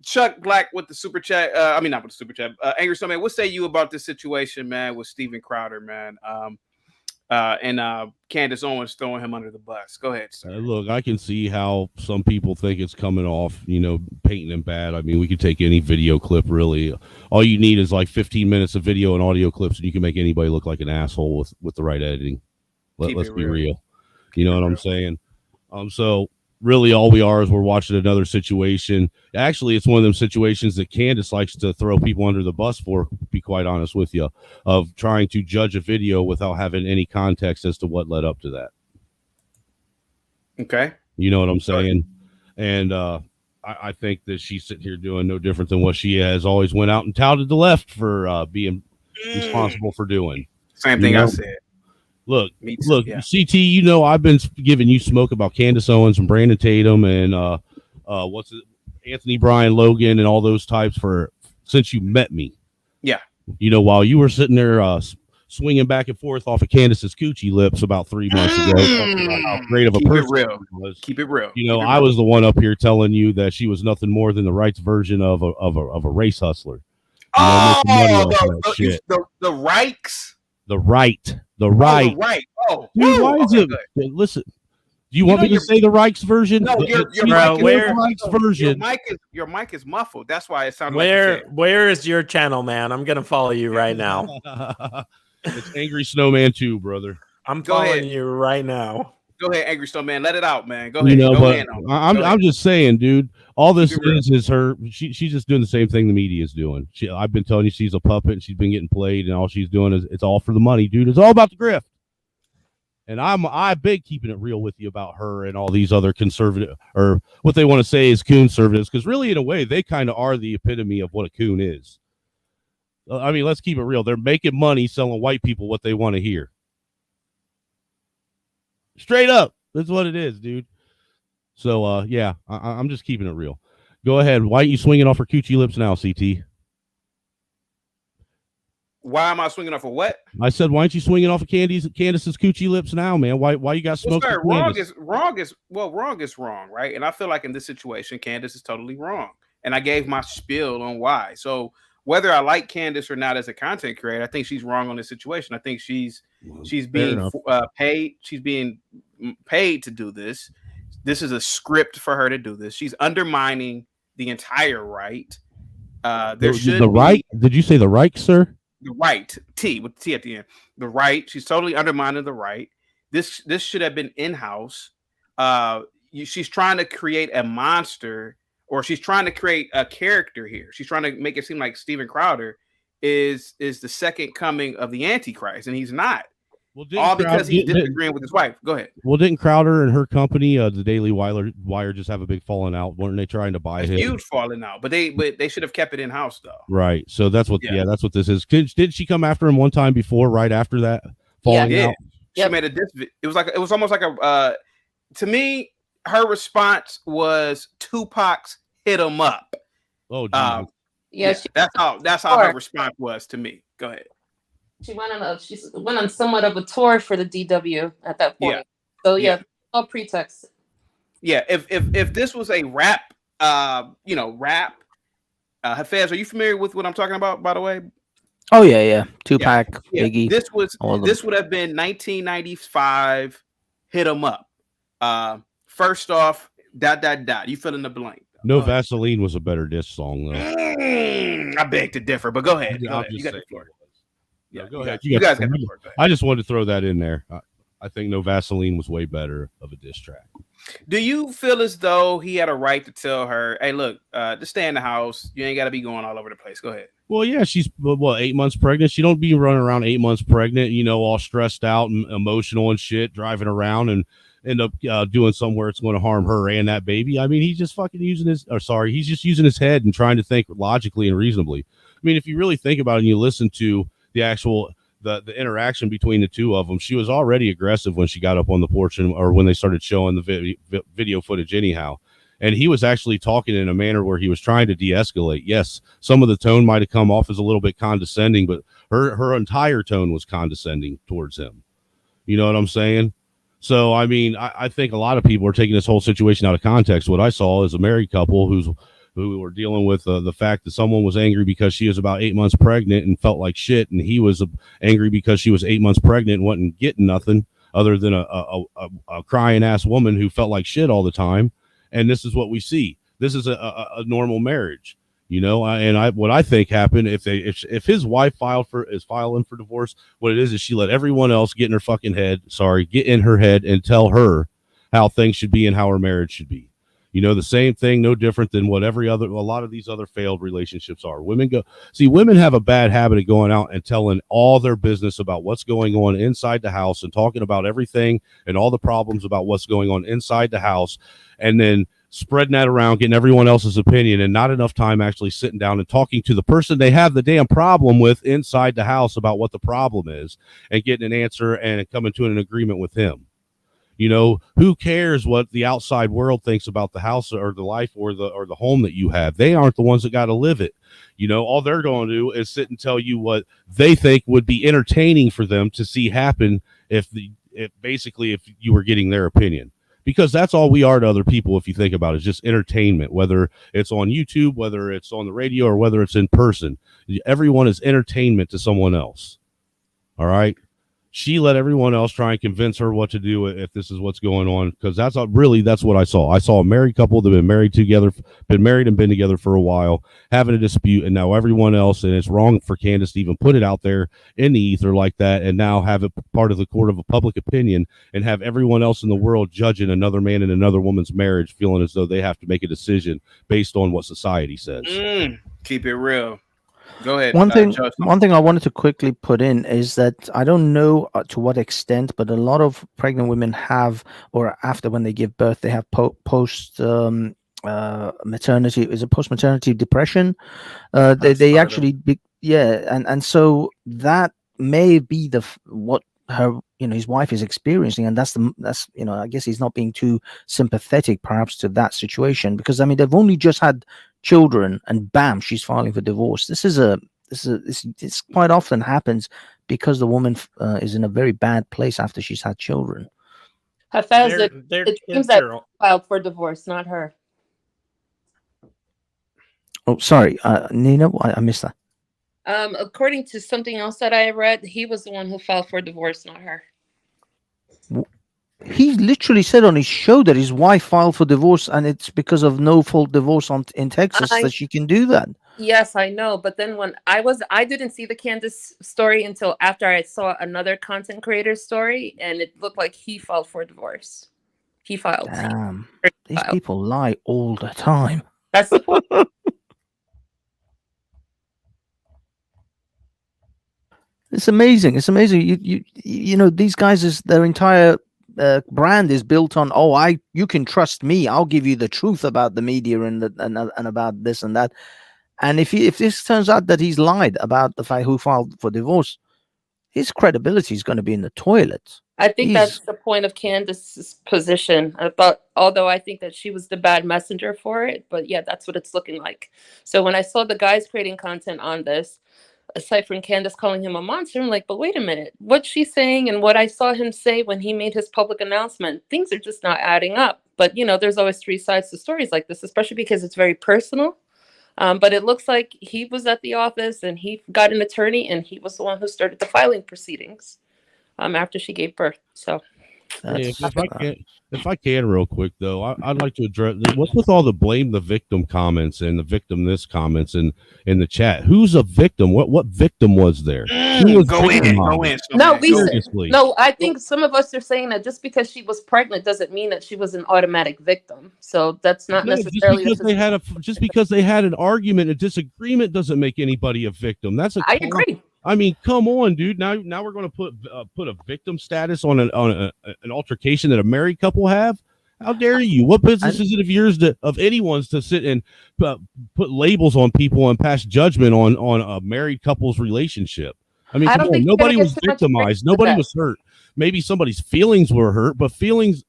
Chuck Black with the super chat. I mean, not with the super chat. Angry Snowman, what say you about this situation, man, with Steven Crowder, man? And Candace Owens throwing him under the bus. Go ahead, sir. Look, I can see how some people think it's coming off, painting him bad. I mean, we could take any video clip, really. All you need is like 15 minutes of video and audio clips, and you can make anybody look like an asshole with the right editing. Let's be real. You know what I'm saying? So really all we are is we're watching another situation. Actually, it's one of them situations that Candace likes to throw people under the bus for, to be quite honest with you, of trying to judge a video without having any context as to what led up to that. Okay. You know what I'm saying? And I think that she's sitting here doing no different than what she has always went out and touted the left for being responsible for doing. Same thing I said. Look, yeah. CT, I've been giving you smoke about Candace Owens and Brandon Tatum and Anthony Bryan Logan and all those types since you met me. Yeah. While you were sitting there swinging back and forth off of Candace's coochie lips about 3 months ago, talking about how great of a person she was. Keep it real. I was the one up here telling you that she was nothing more than the right's version of a race hustler. The Reichs. The right. Oh, dude, why is it? Listen, do you want me to say the Reich's version? No, your mic is muffled. That's why it sounded Where is your channel, man? I'm gonna follow you right now. It's Angry Snowman 2, brother. I'm following you right now. Go ahead, Angry Snowman. Let it out, man. Go ahead. I'm just saying, dude. All this is her. She's just doing the same thing the media is doing. I've been telling you she's a puppet and she's been getting played, and all she's doing is it's all for the money, dude. It's all about the grift. And I've been keeping it real with you about her and all these other conservative, or what they want to say is conservatives, because really, in a way, they kind of are the epitome of what a coon is. I mean, let's keep it real. They're making money selling white people what they want to hear. Straight up. That's what it is, dude. So, yeah, I'm just keeping it real. Go ahead. Why aren't you swinging off her coochie lips now, CT? Why am I swinging off of what? I said, why aren't you swinging off of Candace's coochie lips now, man? Why you got smoked? Well, wrong is wrong, right? And I feel like in this situation, Candace is totally wrong. And I gave my spiel on why. So whether I like Candace or not as a content creator, I think she's wrong on this situation. I think she's being paid. She's being paid to do this. This is a script for her to do this. She's undermining the entire right. The right? Did you say the right, sir? The right, T with T at the end. The right. She's totally undermining the right. This should have been in-house. She's trying to create a monster, or she's trying to create a character here. She's trying to make it seem like Steven Crowder is the second coming of the Antichrist, and he's not. Well, all because he's disagreeing with his wife. Go ahead. Well, didn't Crowder and her company, the Daily Wire, just have a big falling out? Weren't they trying to buy him? Huge falling out, but they should have kept it in house though. Right. So that's what. Yeah, that's what this is. Did she come after him one time before? Right after that, falling out. She made a diss. It was almost like a. To me, her response was Tupac's "Hit 'Em Up." Oh, that's how her response was to me. Go ahead. She went on somewhat of a tour for the DW at that point. So all pretext. Yeah, if this was a rap, rap. Hafez, are you familiar with what I'm talking about? By the way. Oh yeah. Tupac, Biggie. This would have been 1995. Hit 'Em Up. First off, ... You fill in the blank. No Vaseline was a better diss song though. I beg to differ, but go ahead. Go ahead. You guys got the floor. I just wanted to throw that in there. I think No Vaseline was way better of a diss track. Do you feel as though he had a right to tell her, "Hey, look, just stay in the house. You ain't got to be going all over the place." Go ahead. Well, yeah, she's 8 months pregnant. She don't be running around 8 months pregnant, all stressed out and emotional and shit, driving around and end up doing somewhere it's going to harm her and that baby. I mean, he's just fucking he's just using his head and trying to think logically and reasonably. I mean, if you really think about it and you listen to the actual the interaction between the two of them, she was already aggressive when she got up on the porch or when they started showing the video footage anyhow. And he was actually talking in a manner where he was trying to de-escalate. Yes, some of the tone might have come off as a little bit condescending, but her entire tone was condescending towards him. You know what I'm saying? So, I mean, I think a lot of people are taking this whole situation out of context. What I saw is a married couple who were dealing with the fact that someone was angry because she was about 8 months pregnant and felt like shit, and he was angry because she was 8 months pregnant and wasn't getting nothing other than a crying ass woman who felt like shit all the time. And this is what we see. This is a normal marriage, you know. What I think happened if his wife is filing for divorce, what it is she let everyone else get in her head and tell her how things should be and how her marriage should be. You know, the same thing, no different than what a lot of these other failed relationships are. Women have a bad habit of going out and telling all their business about what's going on inside the house and talking about everything and all the problems about what's going on inside the house, and then spreading that around, getting everyone else's opinion, and not enough time actually sitting down and talking to the person they have the damn problem with inside the house about what the problem is and getting an answer and coming to an agreement with him. You know, who cares what the outside world thinks about the house or the life or the home that you have? They aren't the ones that got to live it. You know, all they're going to do is sit and tell you what they think would be entertaining for them to see happen if you were getting their opinion. Because that's all we are to other people, if you think about it, is just entertainment, whether it's on YouTube, whether it's on the radio, or whether it's in person. Everyone is entertainment to someone else. All right? She let everyone else try and convince her what to do if this is what's going on, because that's what I saw. I saw a married couple that have been married and been together for a while, having a dispute, and now everyone else, and it's wrong for Candace to even put it out there in the ether like that, and now have it part of the court of a public opinion, and have everyone else in the world judging another man and another woman's marriage, feeling as though they have to make a decision based on what society says. Keep it real. Go ahead. One thing I wanted to quickly put in is that I don't know to what extent, but a lot of pregnant women have, or after when they give birth, they have post maternity. Is it post maternity depression? They actually, and so that may be what her, his wife is experiencing, and that's I guess he's not being too sympathetic perhaps to that situation, because I mean they've only just had children and bam, she's filing for divorce. This quite often happens because the woman is in a very bad place after she's had children. Hafez, it seems that filed for divorce, not her. Oh, sorry, Nina, I missed that. According to something else that I read, he was the one who filed for divorce, not her. He literally said on his show that his wife filed for divorce, and it's because of no fault divorce in Texas that she can do that. Yes, I know. But then when I didn't see the Candace story until after I saw another content creator's story, and it looked like he filed for divorce. He filed. Damn, these people lie all the time. That's the point. It's amazing. It's amazing. You know these guys their entire brand is built on you can trust me. I'll give you the truth about the media and about this and that. And if this turns out that he's lied about the fact who filed for divorce, his credibility is going to be in the toilet. I think that's the point of Candace's position. Although I think that she was the bad messenger for it, but yeah, that's what it's looking like. So when I saw the guys creating content on this, aside from Candace calling him a monster, I'm like, but wait a minute, what she's saying and what I saw him say when he made his public announcement, things are just not adding up. But there's always three sides to stories like this, especially because it's very personal. But it looks like he was at the office and he got an attorney, and he was the one who started the filing proceedings after she gave birth. So if I can real quick though, I'd like to address what's with all the blame the victim comments and the victim this comments in the chat. Who's a victim? What victim was there? Go in. No, no, I think some of us are saying that just because she was pregnant doesn't mean that she was an automatic victim. So that's not necessarily just because they had an argument, a disagreement doesn't make anybody a victim. I agree. I mean, come on, dude. Now we're going to put a victim status on an altercation that a married couple have. How dare you? What business is it of yours of anyone's to sit and put labels on people and pass judgment on a married couple's relationship? I mean, I come don't on. think Nobody you're was gonna get too much victimized. credit for Nobody that. was hurt. Maybe somebody's feelings were hurt, but feelings.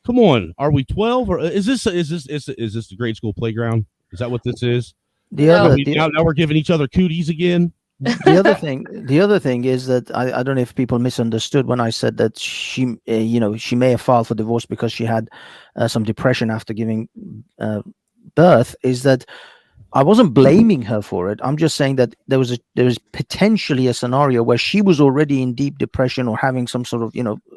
Come on, are we 12 or is this the grade school playground? Is that what this is? Now we're giving each other cooties again. The other thing is that I don't know if people misunderstood when I said that she she may have filed for divorce because she had some depression after giving birth. Is that I wasn't blaming her for it. I'm just saying that there was potentially a scenario where she was already in deep depression or having some sort of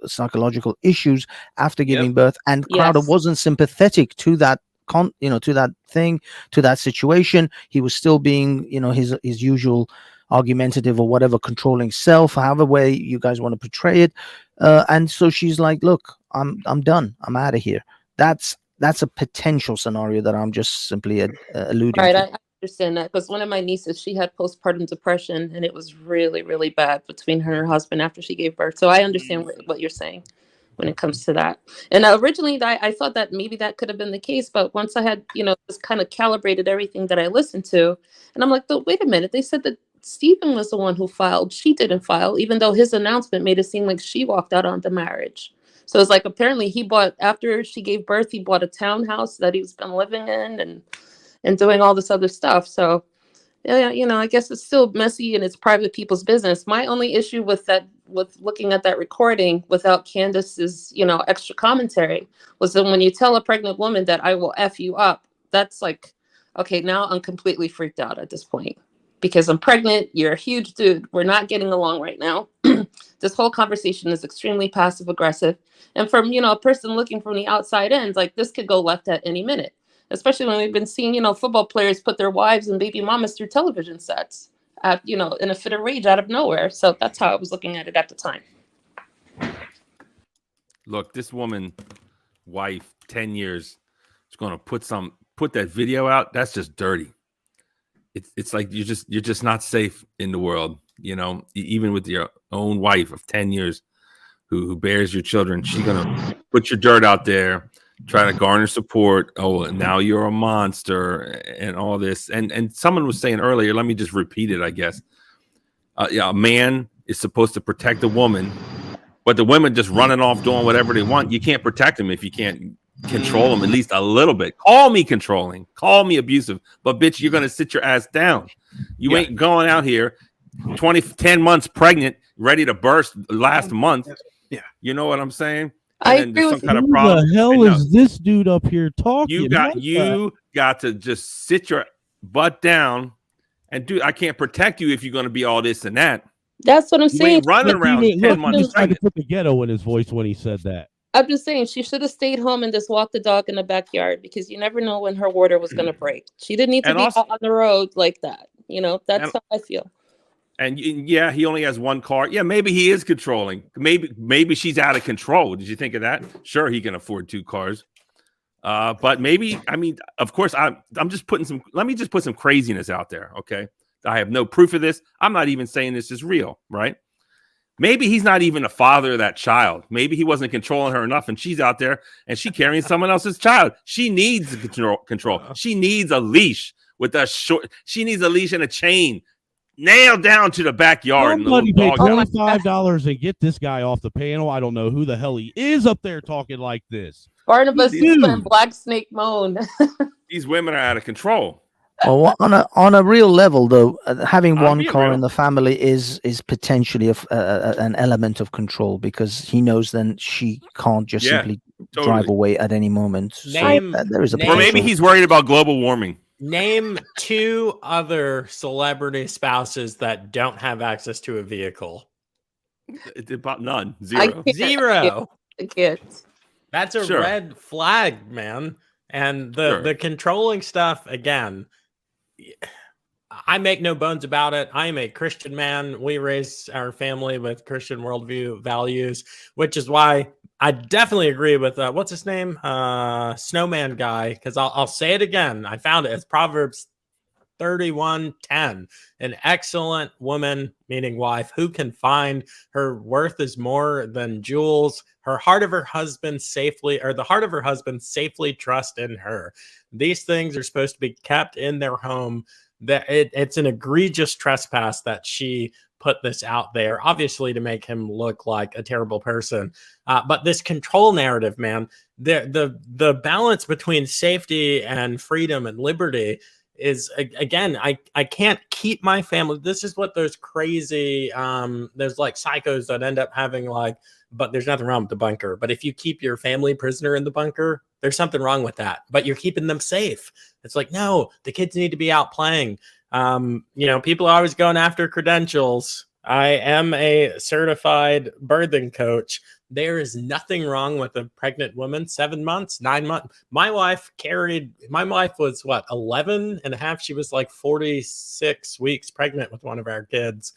psychological issues after giving birth, and Crowder wasn't sympathetic to that to that situation. He was still being his usual argumentative or whatever, controlling self, however way you guys want to portray it, and so she's like, look, I'm done, I'm out of here. That's a potential scenario that I'm just simply alluding Right, to. I understand that because one of my nieces, she had postpartum depression, and it was really, really bad between her and her husband after she gave birth. So I understand what you're saying when it comes to that. And originally, I thought that maybe that could have been the case, but once I had, just kind of calibrated everything that I listened to, and I'm like, but wait a minute, they said that Stephen was the one who filed. She didn't file, even though his announcement made it seem like she walked out on the marriage. So it's like apparently he bought, after she gave birth, he bought a townhouse that he's been living in and doing all this other stuff. So yeah, I guess it's still messy and it's private people's business. My only issue with looking at that recording without Candace's, extra commentary was that when you tell a pregnant woman that I will F you up, that's like, okay, now I'm completely freaked out at this point. Because I'm pregnant, you're a huge dude, we're not getting along right now. This whole conversation is extremely passive aggressive. And from, a person looking from the outside in, like this could go left at any minute, especially when we've been seeing, football players put their wives and baby mamas through television sets, in a fit of rage out of nowhere. So that's how I was looking at it at the time. Look, this woman, wife, 10 years, is going to put that video out. That's just dirty. It's like you're just not safe in the world, even with your own wife of 10 years who bears your children. She's gonna put your dirt out there, try to garner support. Oh, now you're a monster and all this. And someone was saying earlier, let me just repeat it, I guess. A man is supposed to protect a woman, but the women just running off doing whatever they want. You can't protect them if you can't control them at least a little bit. Call me controlling, call me abusive, but bitch, you're gonna sit your ass down. You ain't going out here 10 months pregnant, ready to burst last month. Yeah, you know what I'm saying? I And then agree there's with some kind of Who problem. the hell is this dude up here talking? You got to just sit your butt down and I can't protect you if you're gonna be all this and that. That's what I'm You saying. ain't running around 10 He months just tried to pregnant. put the ghetto in his voice when he said that. I'm just saying she should have stayed home and just walked the dog in the backyard because you never know when her water was going to break. She didn't need to And be also- out on the road like that. That's And- how I feel. And yeah, he only has one car. Yeah, maybe he is controlling. Maybe she's out of control. Did you think of that? Sure, he can afford 2 cars. But maybe, of course, I'm just let me just put some craziness out there, okay? I have no proof of this. I'm not even saying this is real, right? Maybe he's not even a father of that child. Maybe he wasn't controlling her enough and she's out there and she's carrying someone else's child. She needs control. She needs a leash she needs a leash and a chain nailed down to the backyard. And the Somebody pay little dog- $25 and get this guy off the panel. I don't know who the hell he is up there talking like this. Barnabas is Dude. playing Black Snake Moan. These women are out of control. Well, on a real level, though, having I'm one being car real. in the family is potentially an element of control because he knows then she can't just Yeah, simply totally. drive away at any moment. Name- So there is a name- Or maybe potential. he's worried about global warming. Name 2 other celebrity spouses that don't have access to a vehicle. It's about none. I 0. can't. Zero. I can't. That's a Sure. red flag, man. And Sure. the controlling stuff, again, I make no bones about it. I am a Christian man. We raise our family with Christian worldview values, which is why I definitely agree with what's his name? Snowman guy. Because I'll say it again. I found it. It's Proverbs 31:10. An excellent woman, meaning wife, who can find her worth is more than jewels. The heart of her husband safely trust in her. These things are supposed to be kept in their home. That it's an egregious trespass that she put this out there, obviously to make him look like a terrible person. But this control narrative, man, the balance between safety and freedom and liberty is, again, I can't keep my family. This is what those crazy, there's like psychos that end up having like, but there's nothing wrong with the bunker. But if you keep your family prisoner in the bunker, there's something wrong with that. But you're keeping them safe. It's like, no, the kids need to be out playing. People are always going after credentials. I am a certified birthing coach. There is nothing wrong with a pregnant woman, 7 months, 9 months. My wife was 11 and a half. She was like 46 weeks pregnant with one of our kids.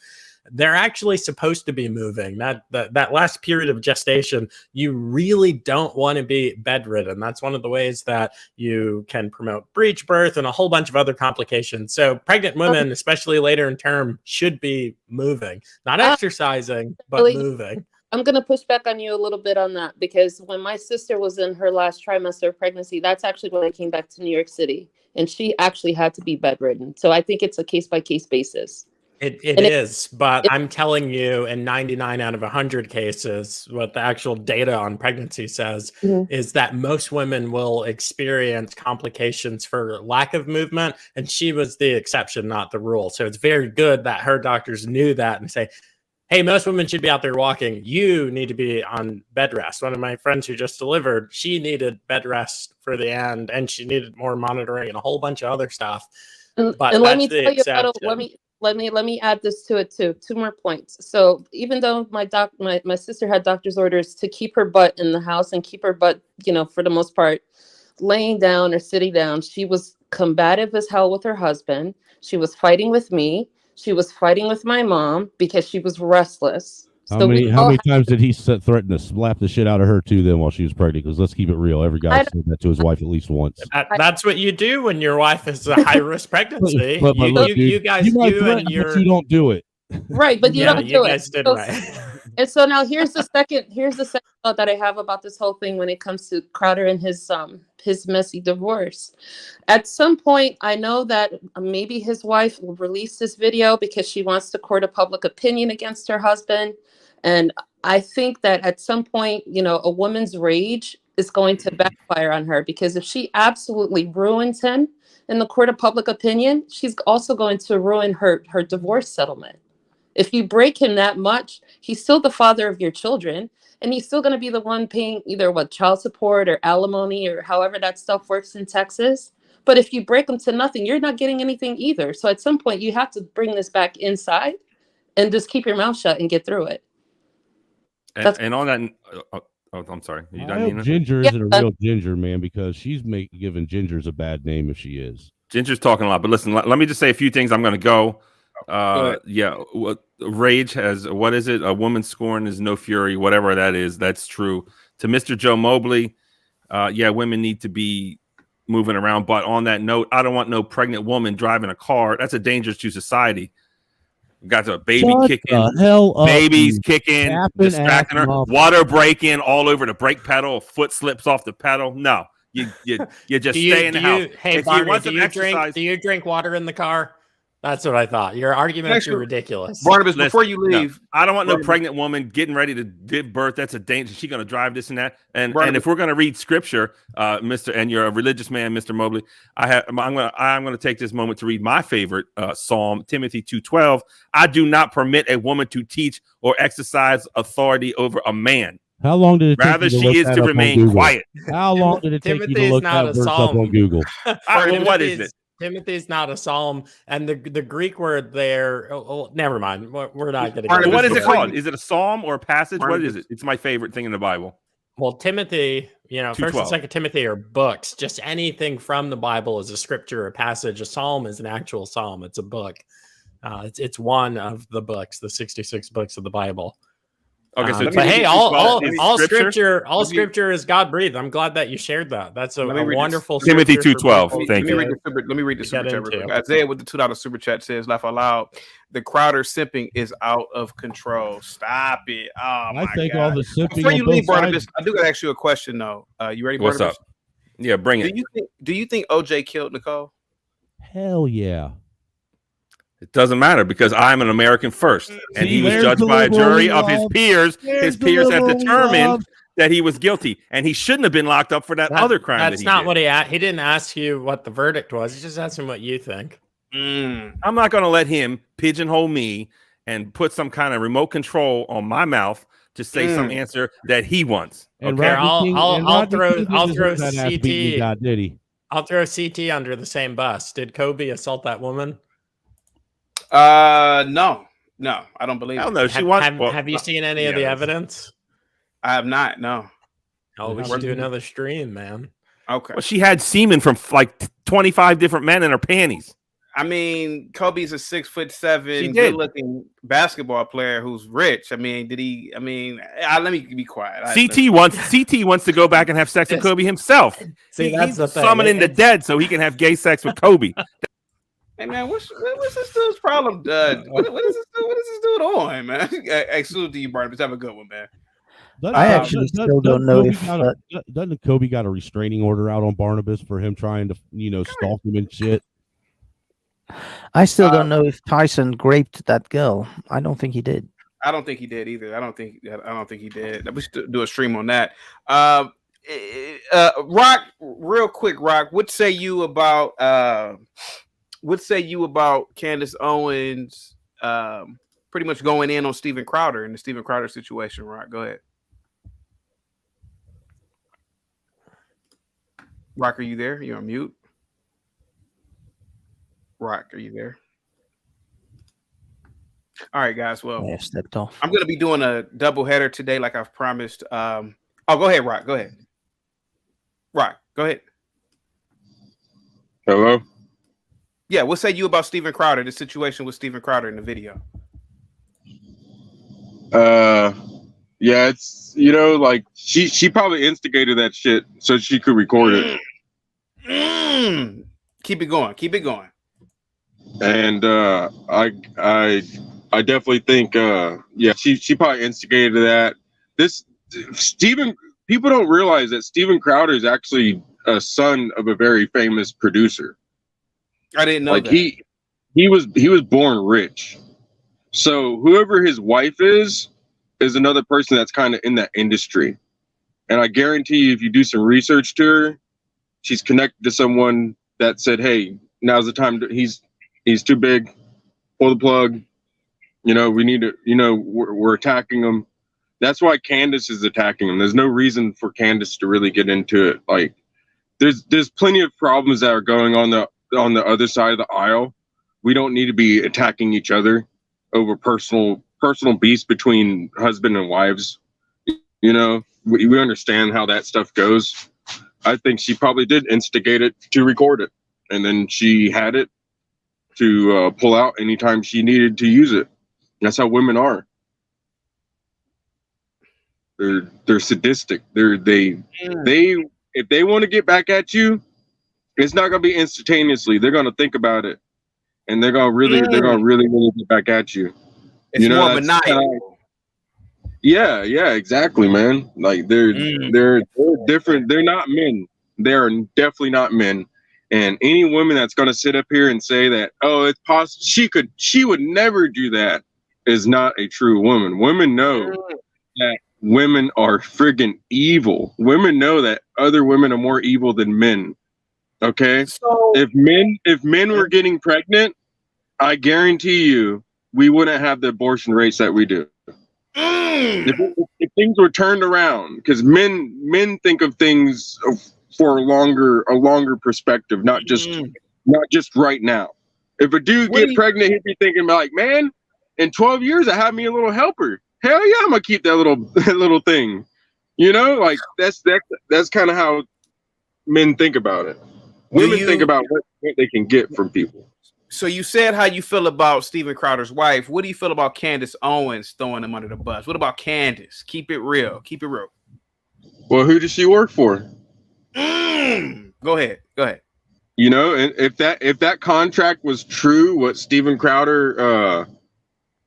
They're actually supposed to be moving. That last period of gestation, you really don't want to be bedridden. That's one of the ways that you can promote breech birth and a whole bunch of other complications. So pregnant women, especially later in term, should be moving, not exercising, but moving. I'm going to push back on you a little bit on that, because when my sister was in her last trimester of pregnancy, that's actually when I came back to New York City, and she actually had to be bedridden. So I think it's a case-by-case basis. It is, but I'm telling you, in 99 out of 100 cases, what the actual data on pregnancy says is that most women will experience complications for lack of movement, and she was the exception, not the rule. So it's very good that her doctors knew that and say, hey, most women should be out there walking. You need to be on bed rest. One of my friends who just delivered, she needed bed rest for the end, and she needed more monitoring and a whole bunch of other stuff. But and let me that's the tell you exception. let me add this to it too. 2 more points. So even though my sister had doctor's orders to keep her butt in the house and keep her butt, for the most part, laying down or sitting down, she was combative as hell with her husband. She was fighting with me. She was fighting with my mom because she was restless. How many times did he threaten to slap the shit out of her too? Then while she was pregnant, because let's keep it real, every guy said that to his wife at least once. That's what you do when your wife is a high risk pregnancy. But look, dude, you guys might do, threaten, and but you're you don't do it. Right, but you don't do it. Guys did right. And so now here's the second thought that I have about this whole thing when it comes to Crowder and his messy divorce. At some point, I know that maybe his wife will release this video because she wants to court a public opinion against her husband. And I think that at some point, a woman's rage is going to backfire on her, because if she absolutely ruins him in the court of public opinion, she's also going to ruin her divorce settlement. If you break him that much, he's still the father of your children, and he's still going to be the one paying either child support or alimony or however that stuff works in Texas. But if you break him to nothing, you're not getting anything either. So at some point, you have to bring this back inside and just keep your mouth shut and get through it. And on that, I'm sorry. Are you I done, hope Nina? Ginger isn't a real Ginger, man, because she's giving Gingers a bad name if she is. Ginger's talking a lot, but listen, let me just say a few things. I'm going to go. Rage has, what is it? A woman's scorn is no fury, whatever that is. That's true. To Mr. Joe Mobley, women need to be moving around. But on that note, I don't want no pregnant woman driving a car. That's a danger to society. Got the baby kicking, babies kicking, distracting her, water breaking all over the brake pedal, foot slips off the pedal. No, you just stay in the house. Hey, if Barney, you want do you drink water in the car? That's what I thought. Your arguments are ridiculous. Barnabas, before you leave, I don't want no pregnant woman getting ready to give birth. That's a danger. She's going to drive this and that. And if we're going to read scripture, and you're a religious man, Mr. Mobley, I'm going to take this moment to read my favorite Psalm, Timothy 2:12. I do not permit a woman to teach or exercise authority over a man. How long did it take Rather, you to she look is that to up on remain Google? quiet. How long did it take you to Timothy's look not that a verse up psalm. on Google? What is it? Timothy's not a psalm, and the Greek word there. Never mind. We're not going So to. what is it called? Is it a psalm or a passage? What is it? It's my favorite thing in the Bible. Well, Timothy, First and 2:12. Second Timothy are books. Just anything from the Bible is a scripture or a passage. A psalm is an actual psalm. It's a book. It's one of the books, the 66 books of the Bible. Okay, so But hey, all scripture? scripture is God breathed. I'm glad that you shared that. That's a wonderful Timothy scripture for 2:12. people Thank to you. get- Let me read the to super get chat real quick. into. Isaiah with the $2 super chat says, laugh out loud. The Crowder simping is out of control. Stop it. Oh my I think God. all the simping Before on you both leave, Barnabas, sides. I do gotta ask you a question though. You ready, What's Barnabas? up? Yeah, bring it. Do you think OJ killed Nicole? Hell yeah. It doesn't matter because I'm an American first, and he was there's judged the by a liberal jury of his love. peers. There's His the peers have liberal determined love. that he was guilty, and he shouldn't have been locked up for that other crime. That's that he not did. what he didn't ask you what the verdict was. He just asked him what you think. I'm not going to let him pigeonhole me and put some kind of remote control on my mouth to say some answer that he wants. And Okay, Rodney King- and I'll Rodney throw King I'll didn't throw deserve that ass beating he got, did he? I'll throw CT under the same bus. Did Kobe assault that woman? No, I don't believe. Hell it. no, she wants. Have you seen any of the evidence? I have not. No. Oh, we should do another stream, man. Okay. Well, she had semen from like 25 different men in her panties. I mean, Kobe's a 6'7", She did. good-looking basketball player who's rich. I mean, did he? I mean, let me be quiet. CT wants to go back and have sex with Kobe himself. See, that's he's the thing. summoning the dead so he can have gay sex with Kobe. Hey man, what's this dude's problem? What is this dude on, man? Hey, salute to you, Barnabas. Have a good one, man. I actually still don't know if doesn't Kobe got a restraining order out on Barnabas for him trying to stalk him and shit. I still don't know if Tyson raped that girl. I don't think he did. I don't think he did either. I don't think he did. We should do a stream on that. Rock, real quick, Rock. What say you about Candace Owens pretty much going in on Steven Crowder in the Steven Crowder situation? Rock, go ahead. Rock, are you there? You're on mute. Rock, are you there? All right, guys. Well, I have stepped off. I'm going to be doing a double header today, like I've promised. Go ahead, Rock. Go ahead. Rock, go ahead. Hello? Yeah, what say you about Steven Crowder, the situation with Steven Crowder in the video? Yeah, it's, like she probably instigated that shit so she could record it. Keep it going. Keep it going. And I definitely think she probably instigated that. People don't realize that Steven Crowder is actually a son of a very famous producer. I didn't know that. He was born rich. So whoever his wife is another person that's kind of in that industry. And I guarantee you, if you do some research to her, she's connected to someone that said, "Hey, now's the time. He's too big. Pull the plug. We need to. We're attacking him." That's why Candace is attacking him. There's no reason for Candace to really get into it. Like, there's plenty of problems that are going on the other side of the aisle. We don't need to be attacking each other over personal beefs between husband and wives. We understand how that stuff goes. I think she probably did instigate it to record it, and then she had it to pull out anytime she needed to use it. That's how women are. They're sadistic. If they want to get back at you, it's not gonna be instantaneously. They're gonna think about it, and they're gonna really get back at you. It's more maniacal. Yeah, exactly, man. Like they're different. They're not men. They're definitely not men. And any woman that's gonna sit up here and say that, oh, it's possible she would never do that, is not a true woman. Women know that women are friggin' evil. Women know that other women are more evil than men. Okay? So if men were getting pregnant, I guarantee you we wouldn't have the abortion rates that we do. If things were turned around, because men think of things for a longer perspective, not just right now. If a dude get pregnant, he'd be thinking like, man, in 12 years I have me a little helper. Hell yeah, I'm gonna keep that little thing. Like that's kind of how men think about it. Women think about what they can get from people. So you said how you feel about Steven Crowder's wife. What do you feel about Candace Owens throwing him under the bus? What about Candace? Keep it real. Keep it real. Well, who does she work for? Go ahead. Go ahead. You know, and if that contract was true, what Steven Crowder,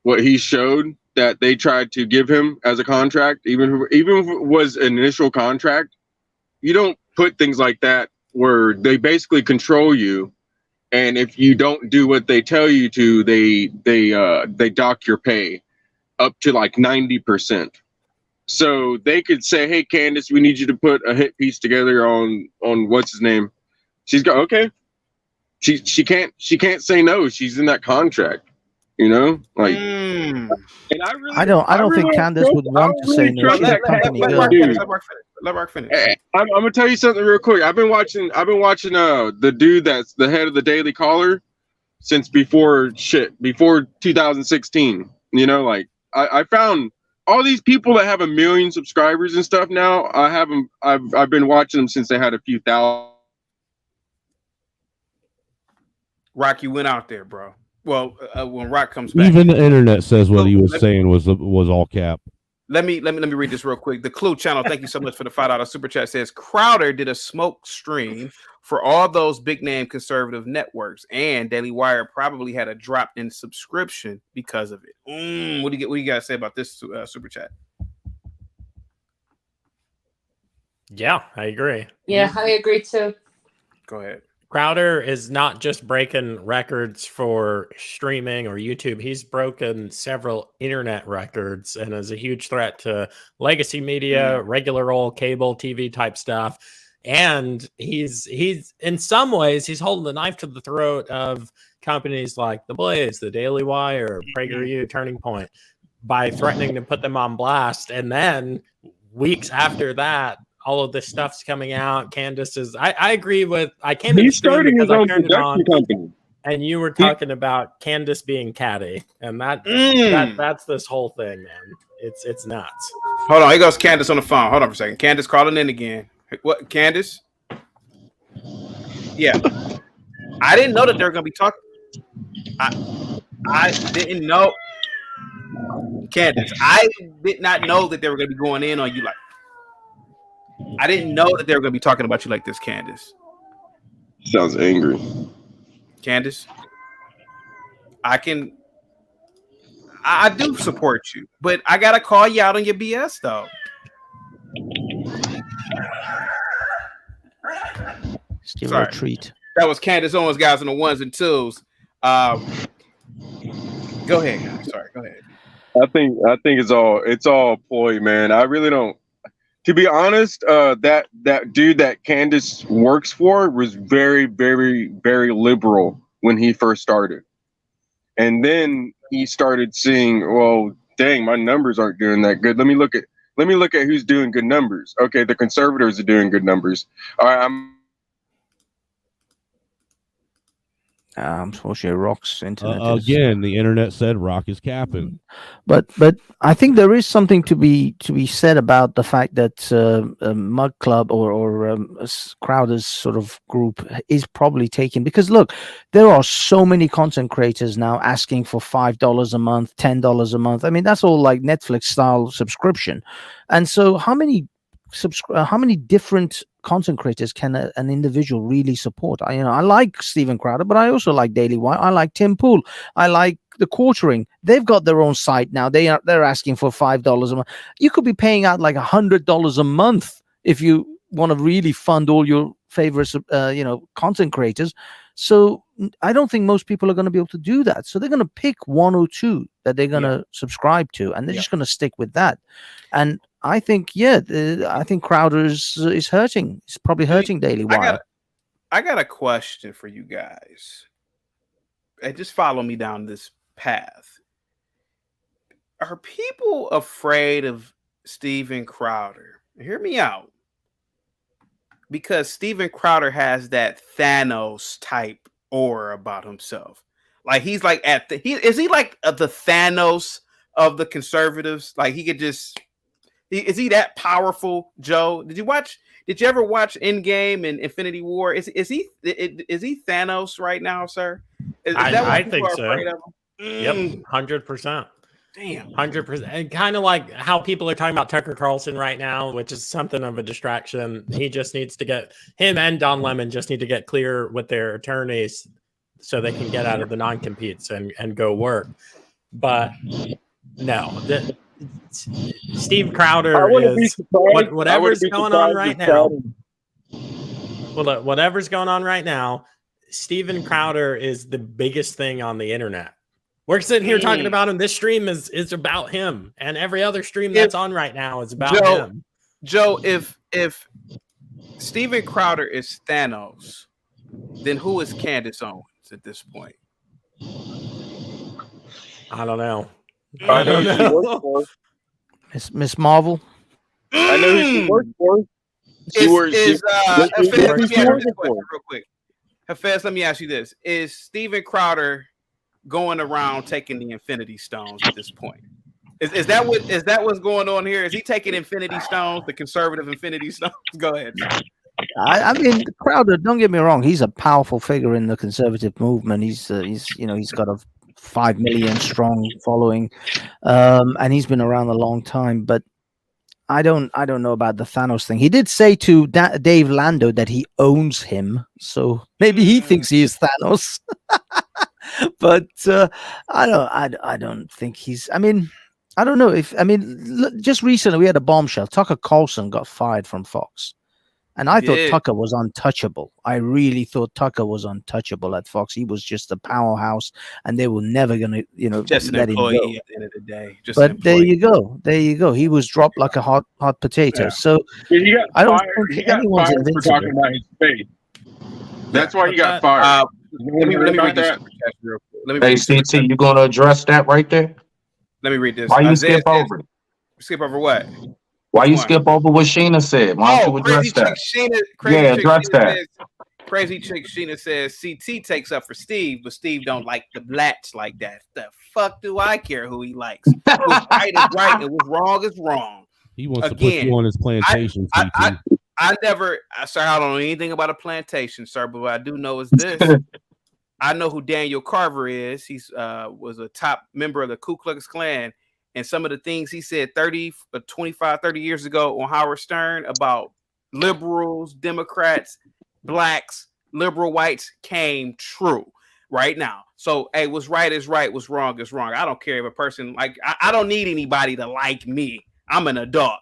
what he showed that they tried to give him as a contract, even if it was an initial contract, you don't put things like that where they basically control you, and if you don't do what they tell you to, they dock your pay up to like 90%. So they could say, "Hey, Candace, we need you to put a hit piece together on what's his name." She's got okay. She can't say no. She's in that contract, you know. Like, and I don't think Candace would want to say no. She's a company girl. Let Mark finish. I'm gonna tell you something real quick. I've been watching the dude that's the head of the Daily Caller since before 2016. You know, like I found all these people that have 1 million subscribers and stuff now. I've been watching them since they had a few thousand. Rock, you went out there, bro. Well, when Rock comes back, Even the internet says what he was saying was all cap. Let me read this real quick. The Clue channel, thank you so much for the $5 super chat. Says Crowder did a smoke stream for all those big name conservative networks, and Daily Wire probably had a drop in subscription because of it. What do you got to say about this super chat? Yeah, I agree. Yeah, I agree too. Go ahead. Crowder is not just breaking records for streaming or YouTube. He's broken several internet records and is a huge threat to legacy media, regular old cable TV type stuff. And he's in some ways, he's holding the knife to the throat of companies like The Blaze, The Daily Wire, PragerU, Turning Point, by threatening to put them on blast. And then weeks after that, all of this stuff's coming out. Candace is. I agree with. I came. He's starting his own production company. And you were talking about Candace being catty, and that's this whole thing, man. It's nuts. Hold on, here goes Candace on the phone. Hold on for a second. Candace calling in again. What, Candace? Yeah, I didn't know that they were gonna be talking. I didn't know, Candace. I did not know that they were gonna be going in on you like. I didn't know that they were going to be talking about you like this, Candace. Sounds angry. Candace, I do support you, but I got to call you out on your BS, though. Still a treat. That was Candace Owens, guys, on the ones and twos. Go ahead, guys. Sorry, go ahead. I think it's all ploy, man. I really don't. To be honest, that dude that Candace works for was very, very, very liberal when he first started. And then he started seeing, well, dang, my numbers aren't doing that good. Let me look at who's doing good numbers. Okay, the conservatives are doing good numbers. All right, I'm supposed to Rock's internet. Again, the internet said Rock is capping. But I think there is something to be said about the fact that Mug Club or Crowder's sort of group is probably taken, because look, there are so many content creators now asking for $5 a month, $10 a month. I mean, that's all like Netflix style subscription. And so how many different content creators can an individual really support? I like Steven Crowder, but I also like Daily Wire. I like Tim Pool. I like The Quartering. They've got their own site now. They're asking for $5 a month. You could be paying out like $100 a month if you want to really fund all your favorite content creators. So I don't think most people are going to be able to do that. So they're going to pick one or two that they're going to subscribe to, and they're just going to stick with that. And I think, I think Crowder is hurting. It's probably hurting Daily Wire. I got a question for you guys. And just follow me down this path. Are people afraid of Steven Crowder? Hear me out. Because Steven Crowder has that Thanos type aura about himself. Like he's like is he like the Thanos of the conservatives? Like he could just Is he that powerful, Joe? Did you ever watch Endgame and Infinity War? Is he Thanos right now, sir? Is that what I people think are so. afraid of him? Yep, 100%. Damn, 100%. And kind of like how people are talking about Tucker Carlson right now, which is something of a distraction. He just needs to get him and Don Lemon just need to get clear with their attorneys so they can get out of the non-competes and go work. But no, Steve Crowder is whatever's going on right now. Well, whatever's going on right now, Steven Crowder is the biggest thing on the internet. We're sitting here talking about him. This stream is about him, and every other stream that's on right now is about him. Joe, if Steven Crowder is Thanos, then who is Candace Owens at this point? I don't know. I know who she works for. Miss Marvel. I know who she works for. Real quick. Hafez, let me ask you this. Is Steven Crowder going around taking the Infinity Stones at this point? Is that what's going on here? Is he taking Infinity Stones, the conservative Infinity Stones? Go ahead. I mean, Crowder. Don't get me wrong. He's a powerful figure in the conservative movement. He's got a 5 million strong following, and he's been around a long time. But I don't know about the Thanos thing. He did say to Dave Lando that he owns him, so maybe he thinks he is Thanos. But I don't think he's. I mean, I don't know if. I mean, just recently we had a bombshell. Tucker Carlson got fired from Fox, and I thought Tucker was untouchable. I really thought Tucker was untouchable at Fox. He was just a powerhouse, and they were never gonna, just an let him go. employee at the end of the day. But there you go. He was dropped like a hot potato. Yeah. So He got I don't fired. think He got anyone's fired for invincible. talking about his faith. That's why he got fired. Let me read this super chat real quick. Let me Hey, read this CT, you gonna address that right there? Let me read this. Why you Isaiah skip says- over it? Skip over what? Why you Which one? skip over what Sheena said? Why don't you address that? Address that. Crazy chick Sheena says CT takes up for Steve, but Steve don't like the blacks like that. The fuck do I care who he likes? What's right is right and what's wrong is wrong. He wants to put you on his plantation. I never, sir, I don't know anything about a plantation, sir, but what I do know is this. I know who Daniel Carver is. He's was a top member of the Ku Klux Klan. And some of the things he said 30 years ago on Howard Stern about liberals, Democrats, blacks, liberal whites came true right now. So, hey, what's right is right, what's wrong is wrong. I don't care if a person, like, I don't need anybody to like me. I'm an adult.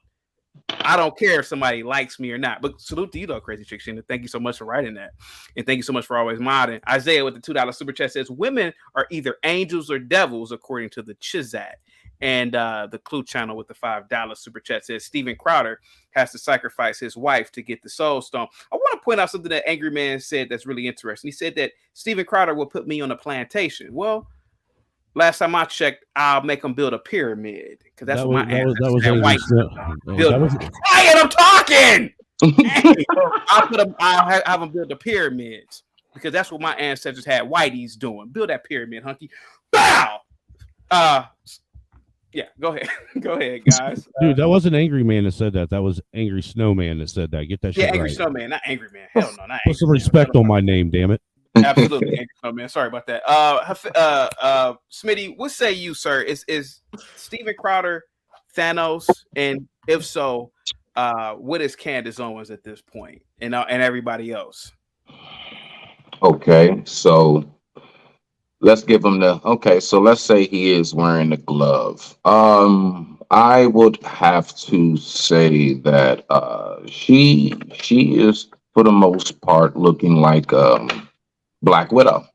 I don't care if somebody likes me or not. But salute to you, though, Crazy Chick Sheena. Thank you so much for writing that. And thank you so much for always modding. Isaiah with the $2 super chat says, women are either angels or devils, according to the Chizat. And the Clue channel with the $5 super chat says, Steven Crowder has to sacrifice his wife to get the Soul Stone. I want to point out something that Angry Man said that's really interesting. He said that Steven Crowder will put me on a plantation. Well, last time I checked, I'll make him build a pyramid because that's what my ancestors had white. Quiet, I'm talking. I'll have them build the pyramids because that's what my ancestors had whiteys doing. Build that pyramid, hunky. Bow. Yeah, go ahead. Go ahead, guys. Dude, that wasn't Angry Man that said that. That was Angry Snowman that said that. Get that shit Angry right. Snowman, not Angry Man. Hell no, not Put some respect on my name, damn it. Absolutely, Angry Snowman. Sorry about that. Smitty, what say you, sir? Is Steven Crowder Thanos? And if so, what is Candace Owens at this point, and everybody else? Okay, so let's give him so let's say he is wearing the glove. I would have to say that she is for the most part looking like Black Widow.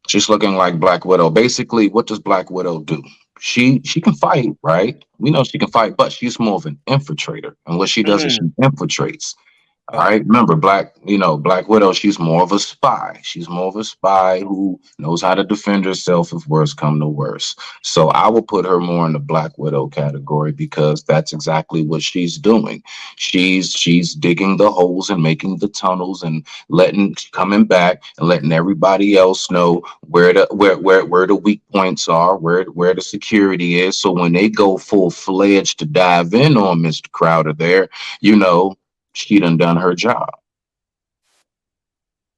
She's looking like Black Widow. Basically, what does Black Widow do? She can fight, right? We know she can fight, but she's more of an infiltrator. And what she does is she infiltrates. All right. Remember, Black Widow, she's more of a spy. She's more of a spy who knows how to defend herself if worse come to worse. So I will put her more in the Black Widow category because that's exactly what she's doing. She's digging the holes and making the tunnels and coming back and letting everybody else know where the weak points are, where the security is. So when they go full-fledged to dive in on Mr. Crowder there, she done her job.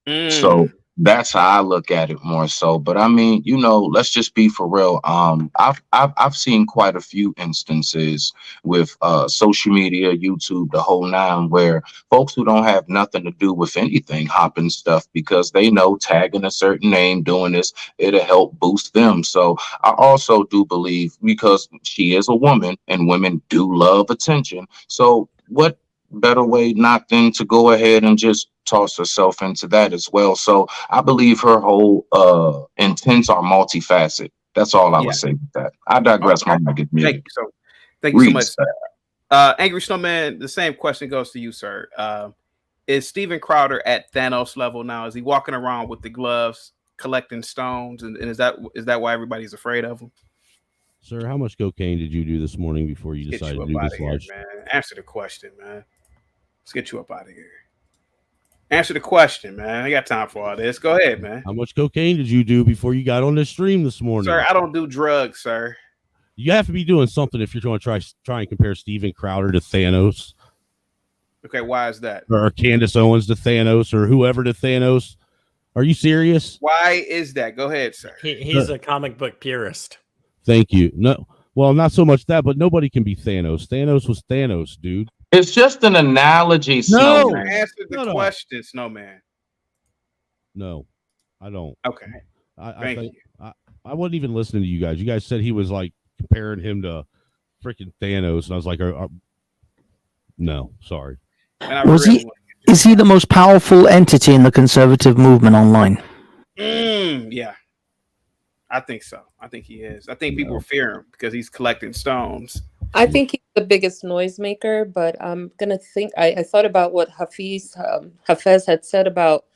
So that's how I look at it more so. But I mean, let's just be for real. I've seen quite a few instances with social media, YouTube, the whole nine, where folks who don't have nothing to do with anything hopping stuff because they know tagging a certain name, doing this, it'll help boost them. So I also do believe, because she is a woman and women do love attention. So what better way not than to go ahead and just toss herself into that as well. So I believe her whole intents are multifaceted. That's all I would say with that. I digress. Okay. My mic is muted. Thank you so much. Angry Snowman, the same question goes to you, sir. Is Steven Crowder at Thanos level now? Is he walking around with the gloves collecting stones? And is that why everybody's afraid of him? Sir, how much cocaine did you do this morning before you decided to do this live? Man. Answer the question, man. Let's get you up out of here. Answer the question, man. I got time for all this. Go ahead, man. How much cocaine did you do before you got on this stream this morning? Sir, I don't do drugs, sir. You have to be doing something if you're going to try and compare Steven Crowder to Thanos. Okay, why is that? Or Candace Owens to Thanos, or whoever to Thanos. Are you serious? Why is that? Go ahead, sir. He's a comic book purist. Thank you. No, well, not so much that, but nobody can be Thanos. Thanos was Thanos, dude. It's just an analogy. No, answer the question, Snowman. No, I don't. Okay. Thank you. I wasn't even listening to you guys. You guys said he was like comparing him to freaking Thanos, and I was like, no, sorry. Is he the most powerful entity in the conservative movement online? Yeah. I think so. I think he is. I think people fear him because he's collecting stones. I think he's the biggest noisemaker, but I'm gonna think. I thought about what Hafez had said about.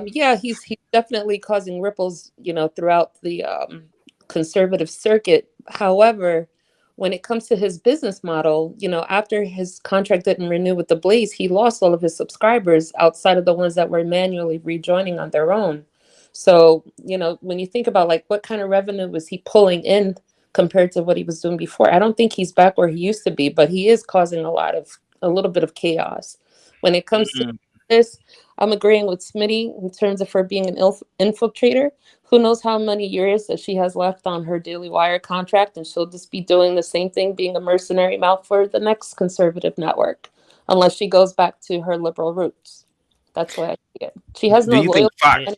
He's definitely causing ripples, throughout the conservative circuit. However, when it comes to his business model, after his contract didn't renew with the Blaze, he lost all of his subscribers outside of the ones that were manually rejoining on their own. So, when you think about like what kind of revenue was he pulling in compared to what he was doing before, I don't think he's back where he used to be, but he is causing a little bit of chaos. When it comes to this, I'm agreeing with Smitty in terms of her being an infiltrator. Who knows how many years that she has left on her Daily Wire contract, and she'll just be doing the same thing, being a mercenary mouth for the next conservative network, unless she goes back to her liberal roots. That's why I see it. She has no loyalty.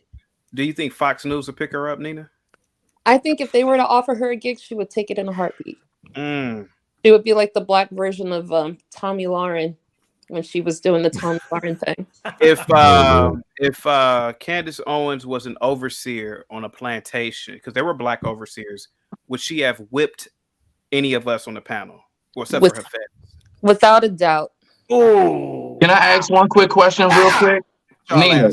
Do you think Fox News will pick her up, Nina? I think if they were to offer her a gig, she would take it in a heartbeat. She would be like the black version of Tommy Lauren when she was doing the Tommy Lauren thing. If Candace Owens was an overseer on a plantation, because there were black overseers, would she have whipped any of us on the panel, except for her feds? Without a doubt. Oh, can I ask one quick question, real quick, Nina?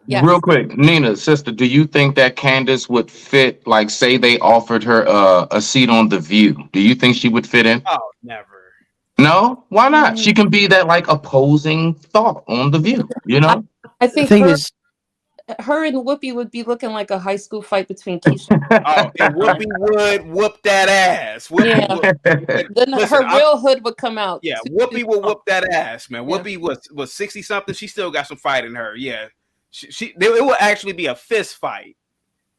Yes. Real quick, Nina, sister, do you think that Candace would fit? Like, say they offered her a seat on The View. Do you think she would fit in? Oh, never. No, why not? She can be that like opposing thought on The View. I think her and Whoopi would be looking like a high school fight between Keisha. And Whoopi would whoop that ass. Then her real hood would come out. Yeah, Whoopi will whoop that ass, man. Whoopi was 60 something. She still got some fight in her. Yeah. It will actually be a fist fight.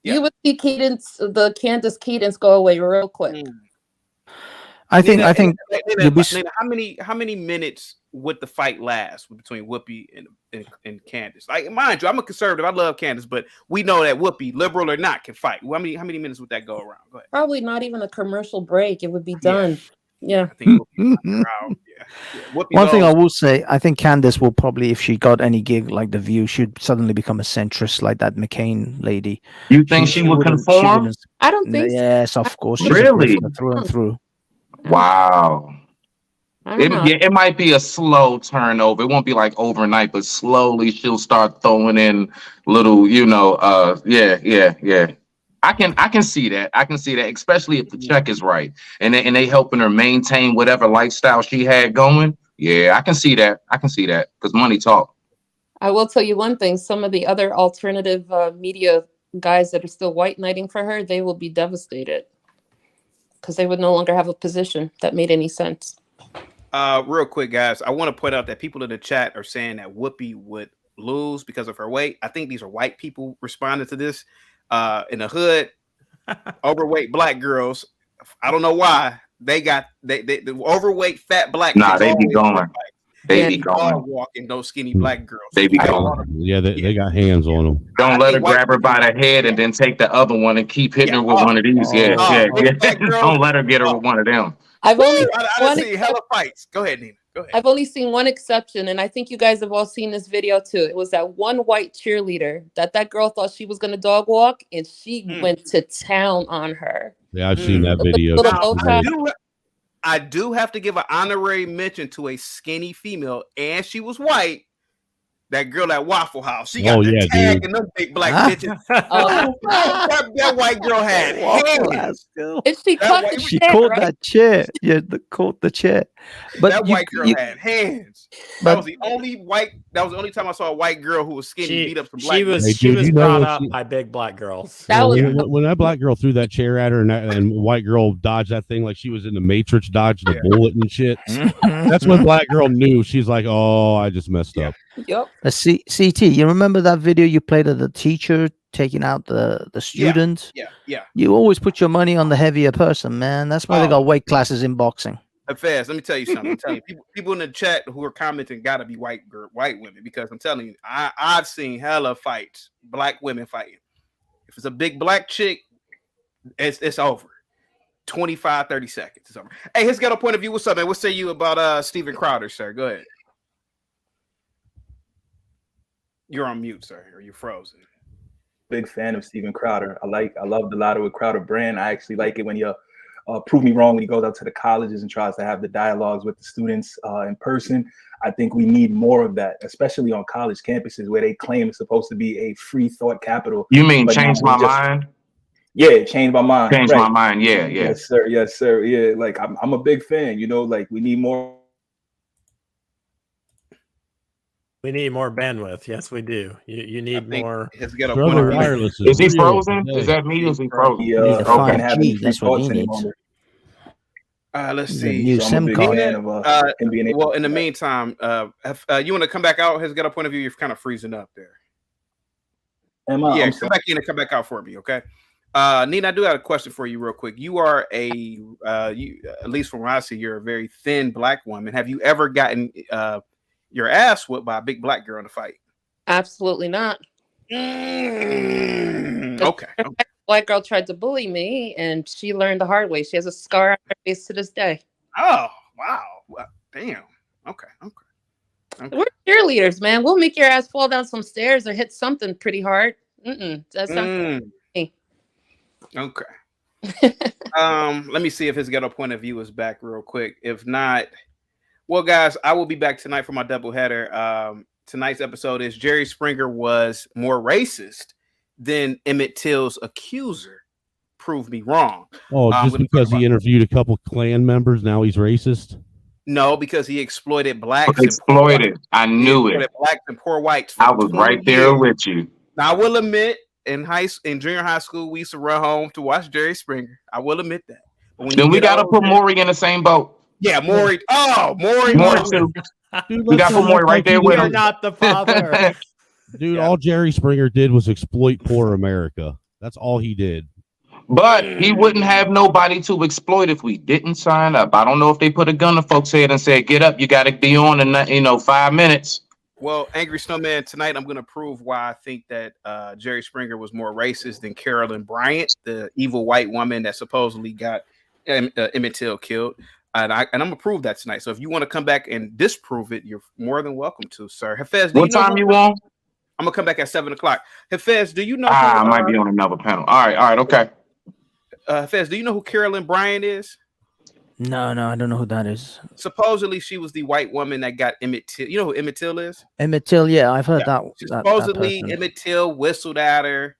Yeah. You would see the Candace cadence go away real quick. I think Nina, how many minutes would the fight last between Whoopi and Candace? Like, mind you, I'm a conservative. I love Candace, but we know that Whoopi, liberal or not, can fight. How many minutes would that go around? Go ahead. Probably not even a commercial break. It would be done. Yeah. One thing I will say, I think Candace will probably, if she got any gig like The View, she'd suddenly become a centrist like that McCain lady. You think she would conform? I don't think so. Yes, of course. Really? Through and through. Wow. I don't know. It might be a slow turnover. It won't be like overnight, but slowly she'll start throwing in little, yeah. I can see that. I can see that, especially if the check is right and they helping her maintain whatever lifestyle she had going. Yeah, I can see that. I can see that because money talk. I will tell you one thing. Some of the other alternative media guys that are still white knighting for her, they will be devastated because they would no longer have a position that made any sense. Real quick, guys, I want to point out that people in the chat are saying that Whoopi would lose because of her weight. I think these are white people responding to this. In the hood, overweight black girls. I don't know why they the overweight fat black. Nah, kids they be always going. They be going. Walking those skinny black girls. They be going. Yeah, they got hands on them. Don't let her grab her by the head and then take the other one and keep hitting her with one of these. Yeah. Don't let her get her with one of them. I've only I seen hella fights. Go ahead, Nina. Go ahead. I've only seen one exception, and I think you guys have all seen this video too. It was that one white cheerleader that girl thought she was gonna dog walk, and she went to town on her. Yeah, I've seen that video. I do have to give an honorary mention to a skinny female, and she was white. That girl at Waffle House, she got the tag and them big black bitches. That white girl had hands. And she caught the She chair, caught right? that chair. Yeah, caught the chair. But That white girl had hands. That was the only time I saw a white girl who was skinny beat up some black. She was Hey, she dude, was you know brought what up she- by big black girls. When that black girl threw that chair at her and white girl dodged that thing like she was in the Matrix, dodged the bullet and shit. That's when black girl knew. She's like, "Oh, I just messed up." Yep. CT, you remember that video you played of the teacher taking out the students? Yeah. You always put your money on the heavier person, man. That's why they got weight classes in boxing. Fast. Let me tell you something. I'm telling you, people in the chat who are commenting got to be white women, because I'm telling you, I've seen hella fights, black women fighting. If it's a big black chick, it's over. 25, 30 seconds. It's over. Hey, he's got a point of view. What's up, man? What say you about Steven Crowder, sir? Go ahead. You're on mute, sir, or you're frozen. Big fan of Steven Crowder. I love the Louder with Crowder brand. I actually like it when you prove me wrong when he goes out to the colleges and tries to have the dialogues with the students in person. I think we need more of that, especially on college campuses where they claim it's supposed to be a free thought capital. You mean but change now my we just- mind? Yeah, change my mind. Change my mind. Yeah. Yes, sir. Yes, sir. Yeah, like I'm a big fan. Like we need more. We need more bandwidth. Yes, we do. You need more. It's got Brother Wireless Is he real frozen? today. Is that me? Or is he frozen? Can't have any free That's what thoughts he needs. anymore. Let's The see. new So I'm a SIM big card. fan of him being able Well, to in the do that. meantime, you want to come back out? Has got a point of view. You're kind of freezing up there. Am I? Yeah, I'm come sorry. back in and come back out for me, okay? Nina, I do have a question for you real quick. You are at least from what I see, you're a very thin black woman. Have you ever gotten your ass whipped by a big black girl in a fight? Absolutely not. Okay. Black girl tried to bully me, and she learned the hard way. She has a scar on her face to this day. Oh, wow. Well, damn. Okay. We're cheerleaders, man. We'll make your ass fall down some stairs or hit something pretty hard. That's not me. Okay. Let me see if his ghetto point of view is back real quick. If not, well, guys, I will be back tonight for my doubleheader. Tonight's episode is Jerry Springer was more racist than Emmett Till's accuser. Prove me wrong. Oh, just because he interviewed a couple Klan members, now he's racist? No, because he exploited blacks. Exploited. I knew it. Blacks and poor whites. for I was 20 right there years. with you. Now, I will admit, in junior high school, we used to run home to watch Jerry Springer. I will admit that. But when Then you we get got to older- put Maury in the same boat. Yeah, Maury. Oh, Maury. Maury too. We got to put Maury right there with You're him. not the father. Dude, all Jerry Springer did was exploit poor America. That's all he did. But he wouldn't have nobody to exploit if we didn't sign up. I don't know if they put a gun to folks' head and said, "Get up, you got to be on in 5 minutes." Well, Angry Snowman, tonight I'm going to prove why I think that Jerry Springer was more racist than Carolyn Bryant, the evil white woman that supposedly got Emmett Till killed. And I'm going to prove that tonight. So if you want to come back and disprove it, you're more than welcome to, sir. Hafez, What time you on? I'm going to come back at 7 o'clock. Hafez, do you know? I might be on another panel. All right, okay. Hafez, do you know who Carolyn Bryant is? No, I don't know who that is. Supposedly, she was the white woman that got Emmett Till. You know who Emmett Till is? Emmett Till, yeah, I've heard that. Supposedly, Person. Emmett Till whistled at her.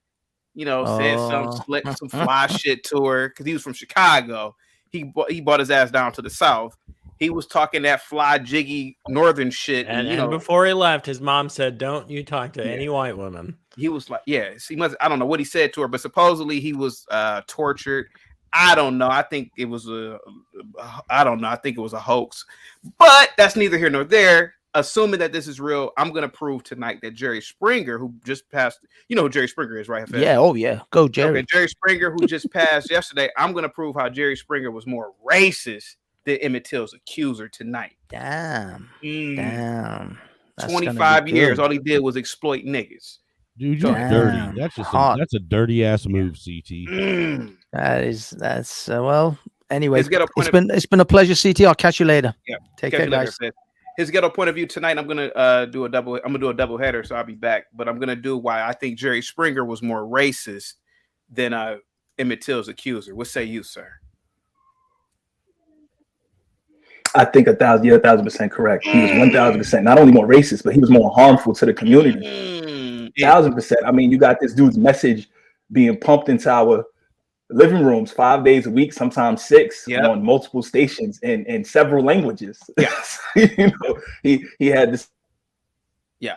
Said some Oh. slick, some fly shit to her because he was from Chicago. He brought his ass down to the South. He was talking that fly, jiggy Northern shit, And before he left, his mom said, "Don't you talk to any white woman." He was like, he must. I don't know what he said to her, but supposedly he was tortured. I don't know. I think it was I don't know. I think it was a hoax, but that's neither here nor there. Assuming that this is real, I'm gonna prove tonight that Jerry Springer, who just passed, you know who Jerry Springer is, right? Hafez? Yeah. Oh yeah. Go Jerry. Okay, Jerry Springer, who just passed yesterday. I'm gonna prove how Jerry Springer was more racist than Emmett Till's accuser tonight. Damn. Damn. That's 25 years, all he did was exploit niggas. Dude, you're dirty. That's just that's a dirty ass move, CT. That's well. Anyway, His ghetto point it's been a pleasure, CT. I'll catch you later. Yeah, Take catch care, you later, guys. Fed. His ghetto point of view tonight. I'm gonna do a double header, so I'll be back. But I'm gonna do why I think Jerry Springer was more racist than Emmett Till's accuser. What say you, sir? I think 1,000% correct. He was 1,000% not only more racist, but he was more harmful to the community. 1,000%. I mean, you got this dude's message being pumped into our living rooms 5 days a week, sometimes 6, on multiple stations in several languages. Yes, he had this. Yeah,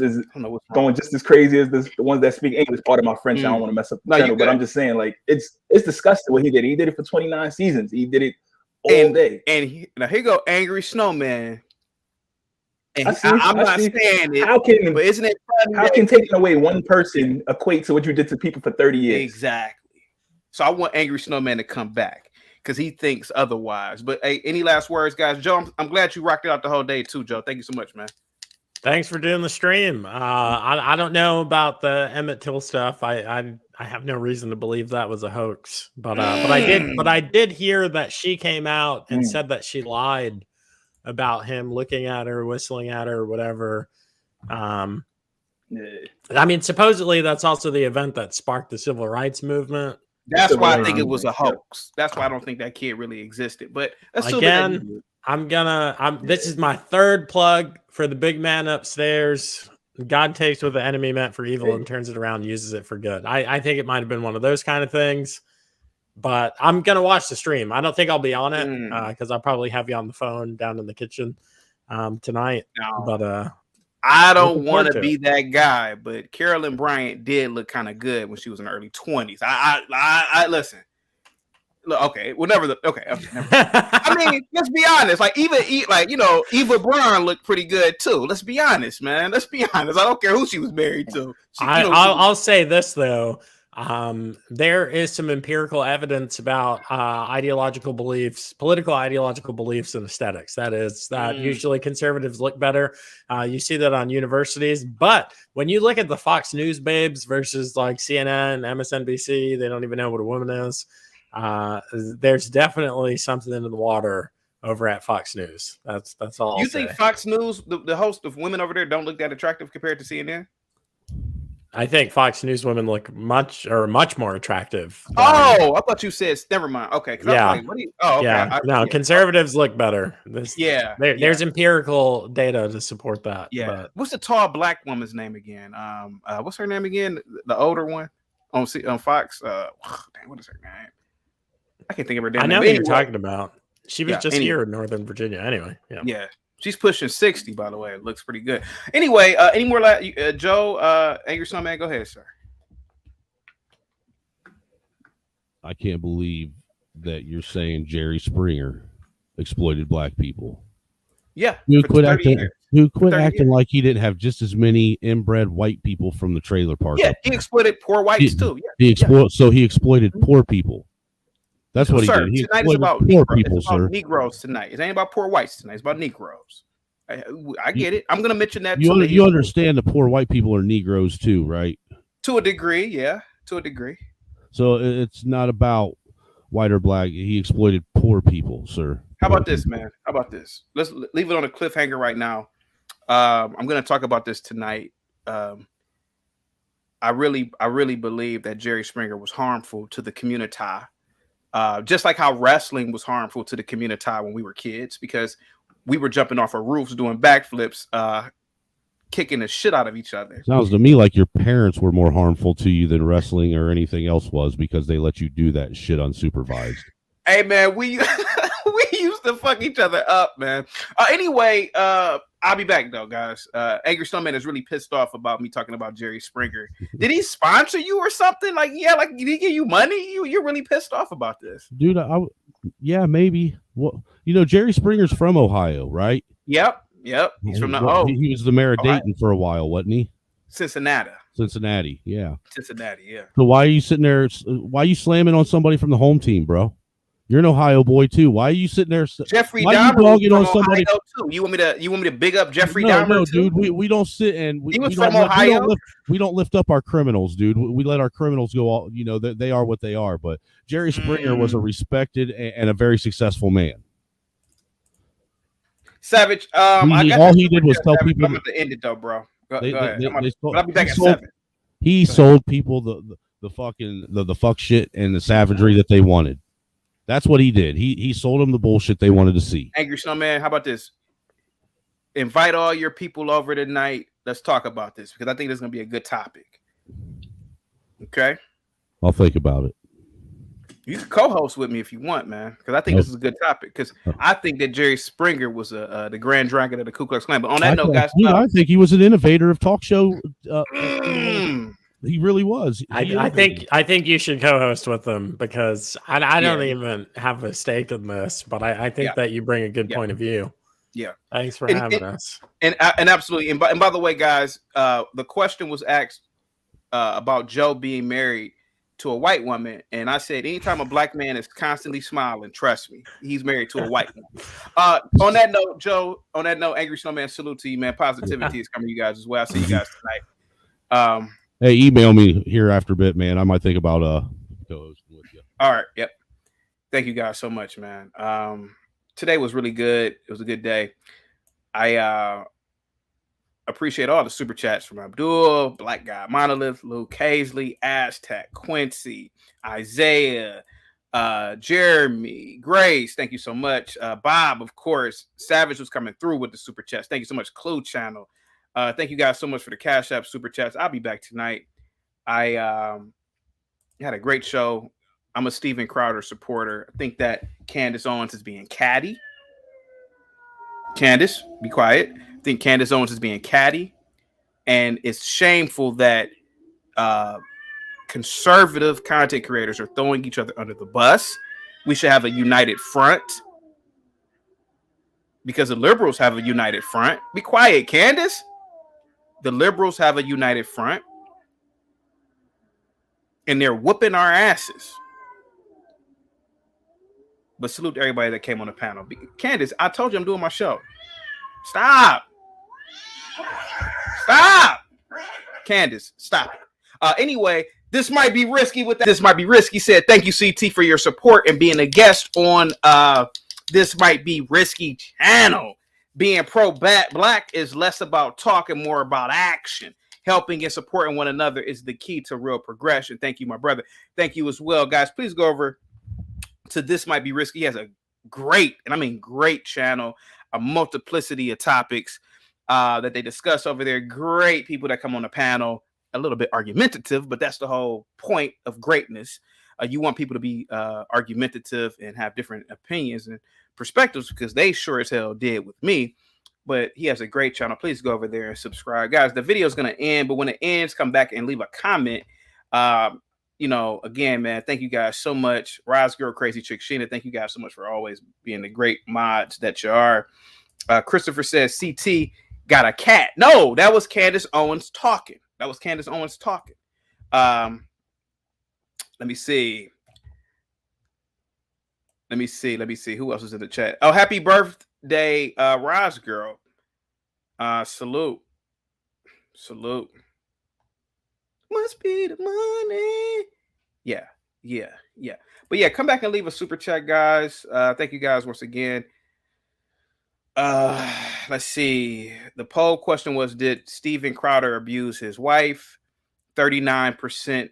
is going just as crazy as the ones that speak English. Part of my French, I don't want to mess up the channel, but I'm just saying, like, it's disgusting what he did. He did it for 29 seasons. He did it all day. And now here go Angry Snowman. And I'm not saying it. But isn't it funny? How can taking away one person equate to what you did to people for 30 years? Exactly. So I want Angry Snowman to come back because he thinks otherwise. But hey, any last words, guys? Joe, I'm glad you rocked it out the whole day too, Joe. Thank you so much, man. Thanks for doing the stream. I don't know about the Emmett Till stuff. I have no reason to believe that was a hoax, but I did hear that she came out and said that she lied about him looking at her, whistling at her, whatever. I mean, supposedly that's also the event that sparked the civil rights movement. That's why I think it was a hoax. That's why I don't think that kid really existed. But again, this is my third plug for the big man upstairs. God takes what the enemy meant for evil and turns it around and uses it for good. I think it might have been one of those kind of things. But I'm gonna watch the stream. I don't think I'll be on it because I'll probably have you on the phone down in the kitchen tonight. No. But I don't want to be that guy. But Carolyn Bryant did look kind of good when she was in her early 20s. I listen. Look, okay, well, never. I mean, let's be honest. Like Eva Braun looked pretty good too. Let's be honest, man. Let's be honest. I don't care who she was married to. I'll say this though. There is some empirical evidence about ideological beliefs, political ideological beliefs, and aesthetics. That is that usually conservatives look better. You see that on universities, but when you look at the Fox News babes versus like CNN, MSNBC, they don't even know what a woman is. There's definitely something in the water over at Fox News. That's all. You think Fox News, the host of women over there, don't look that attractive compared to CNN? I think Fox News women look much more attractive. Oh, I thought you said. Never mind. Okay. Yeah. Like, what do you, oh, okay. Yeah. Conservatives look better. There's empirical data to support that. Yeah. But What's the tall black woman's name again? What's her name again? The older one on Fox. Dang, what is her name? I can't think of her damn I know name. who you're talking about. She was just anyway. here in Northern Virginia. Anyway. Yeah. She's pushing 60, by the way. It looks pretty good. Anyway, any more Joe, Angry Snowman? Go ahead, sir. I can't believe that you're saying Jerry Springer exploited black people. Yeah. Quit acting like he didn't have just as many inbred white people from the trailer park. Yeah, he exploited poor whites too. Yeah. So he exploited poor people. That's what he did. He tonight is about poor Negro. people, It's about sir. Negroes tonight. It ain't about poor whites tonight. It's about Negroes. I get it. I'm going to mention that You understand the poor white people are Negroes too, right? to a degree. Yeah, to a degree. So it's not about white or black. He exploited poor people, sir. How about this, man? How about this? Let's leave it on a cliffhanger right now. I'm going to talk about this tonight. I really believe that Jerry Springer was harmful to the community Just like how wrestling was harmful to the community when we were kids, because we were jumping off of roofs, doing backflips, kicking the shit out of each other. Sounds to me like your parents were more harmful to you than wrestling or anything else was, because they let you do that shit unsupervised. Hey man, we we used to fuck each other up, man. Anyway, I'll be back though, guys. Angry Snowman is really pissed off about me talking about Jerry Springer. Did he sponsor you or something? Like, yeah, like did he give you money? You're really pissed off about this, Dude, yeah, maybe. Well, Jerry Springer's from Ohio, right? Yep. He's from the he was the mayor of Ohio. Dayton for a while, wasn't he? Cincinnati, yeah. yeah. So why are you sitting there? Why are you slamming on somebody from the home team, bro? You're an Ohio boy too. Why are you sitting there? Jeffrey why are you Dahmer was dogging from on somebody? Ohio too. You want me to big up Jeffrey No, Dahmer too? dude. We don't sit and He was we don't from Ohio? we don't lift up our criminals, dude. We let our criminals go. All they are what they are. But Jerry Springer was a respected and a very successful man. Savage. All he did was tell people. I'm going to end it though, bro. Go ahead. But I'll be back at 7. He sold people the fucking the fuck shit and the savagery that they wanted. That's what he did. He sold them the bullshit they wanted to see. Angry Snowman, how about this? Invite all your people over tonight. Let's talk about this because I think this is going to be a good topic. Okay? I'll think about it. You can co-host with me if you want, man, because I think this is a good topic. Because I think that Jerry Springer was the Grand Dragon of the Ku Klux Klan. But on that note, guys, I think he was an innovator of talk show. He really was. I think you should co-host with them because I don't even have a stake in this, but I think that you bring a good point of view. Yeah. Thanks for having us. And absolutely. And by the way, guys, the question was asked about Joe being married to a white woman, and I said anytime a black man is constantly smiling, trust me, he's married to a white woman. On that note, Joe, Angry Snowman, salute to you, man. Positivity is coming to you guys as well. I'll see you guys tonight. Hey, email me here after a bit, man. I might think about co-hosting with you. All right. Yep. Thank you guys so much, man. Today was really good. It was a good day. I appreciate all the super chats from Abdul, Black Guy Monolith, Luke Hazley, Aztec, Quincy, Isaiah, Jeremy, Grace. Thank you so much. Bob, of course. Savage was coming through with the super chats. Thank you so much. Clue Channel. Thank you guys so much for the Cash App super chats. I'll be back tonight. I had a great show. I'm a Steven Crowder supporter. I think that Candace Owens is being catty. Candace, be quiet. I think Candace Owens is being catty. And it's shameful that conservative content creators are throwing each other under the bus. We should have a united front. Because the liberals have a united front. Be quiet, Candace. The liberals have a united front. And they're whooping our asses. But salute to everybody that came on the panel. Candace, I told you I'm doing my show. Stop. Candace, stop. Anyway, this might be risky with that. This might be risky. Said, thank you, CT, for your support and being a guest on This Might Be Risky channel. Being pro-black is less about talk and more about action. Helping and supporting one another is the key to real progression. Thank you, my brother. Thank you as well, guys. Please go over to This Might Be Risky. He has a great, and I mean great channel, a multiplicity of topics that they discuss over there. Great people that come on the panel, a little bit argumentative, but that's the whole point of greatness. You want people to be argumentative and have different opinions and perspectives because they sure as hell did with me. But he has a great channel. Please go over there and subscribe. Guys, the video is going to end, but when it ends, come back and leave a comment. Again, man, thank you guys so much. Rise Girl, Crazy Chick Sheena, thank you guys so much for always being the great mods that you are. Christopher says, CT got a cat. No, that was Candace Owens talking. Let me see. Who else is in the chat? Oh, happy birthday, Rise Girl. Salute. Must be the money. Yeah. But yeah, come back and leave a super chat, guys. Thank you guys once again. Let's see. The poll question was, did Steven Crowder abuse his wife? 39%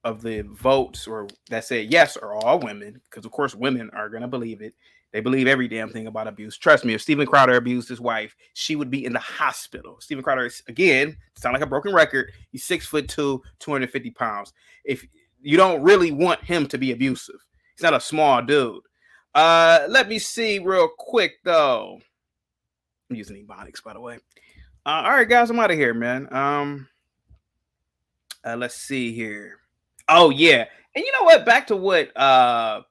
the votes or that said yes are all women, because of course women are gonna believe it. They believe every damn thing about abuse. Trust me, if Steven Crowder abused his wife, she would be in the hospital. Steven Crowder is, again, sound like a broken record. He's 6'2", 250 pounds. If you don't really want him to be abusive, he's not a small dude. Let me see real quick though. I'm using Ebonics, by the way. All right, guys, I'm out of here, man. Let's see here. Oh yeah, and you know what? Back to what the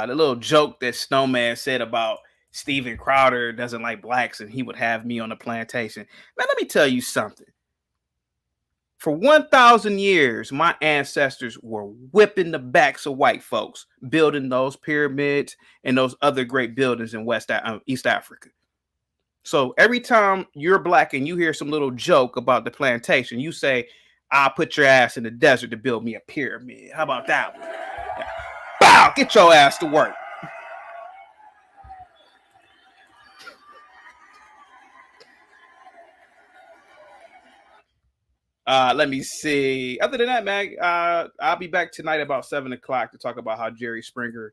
little joke that Snowman said about Steven Crowder doesn't like blacks and he would have me on the plantation. Man, let me tell you something. For 1,000 years, my ancestors were whipping the backs of white folks, building those pyramids and those other great buildings in East Africa. So every time you're black and you hear some little joke about the plantation, you say, I'll put your ass in the desert to build me a pyramid. How about that one? Yeah. Bow, get your ass to work. Let me see. Other than that, Mag, I'll be back tonight about 7 o'clock to talk about how Jerry Springer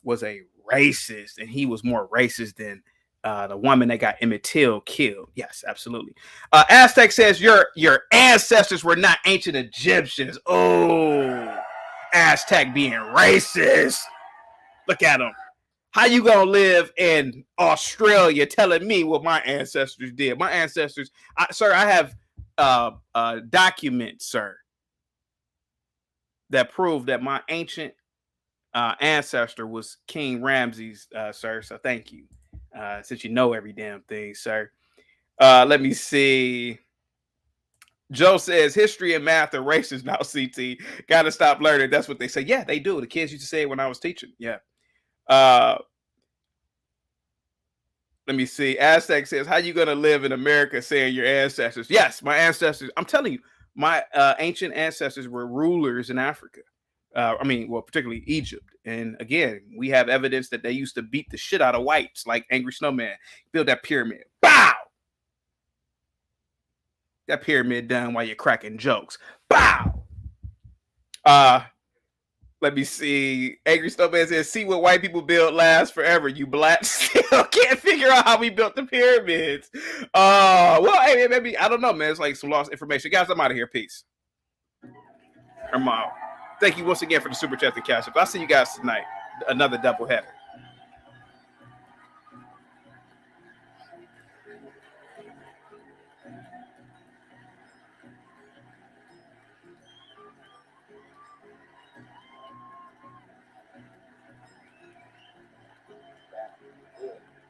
was a racist, and he was more racist than the woman that got Emmett Till killed. Yes, absolutely. Aztec says your ancestors were not ancient Egyptians. Oh, Aztec being racist. Look at him. How you gonna live in Australia telling me what my ancestors did? My ancestors, sir, I have documents, sir, that prove that my ancient ancestor was King Ramses, sir. So thank you. Since you know every damn thing, sir. Let me see. Joe says history and math are racist now. CT gotta stop learning. That's what they say. Yeah, they do. The kids used to say it when I was teaching. Yeah. Let me see. Aztec says, how you gonna live in America saying your ancestors? Yes, my ancestors. I'm telling you, my ancient ancestors were rulers in Africa. Particularly Egypt. And again, we have evidence that they used to beat the shit out of whites, like Angry Snowman. Build that pyramid. Bow! That pyramid done while you're cracking jokes. Bow! Let me see. Angry Snowman says, see what white people build lasts forever. You blacks still can't figure out how we built the pyramids. Well, hey, maybe, I don't know, man. It's like some lost information. Guys, I'm out of here. Peace. I'm out. Thank you once again for the super chat and cash up. I'll see you guys tonight. Another doubleheader.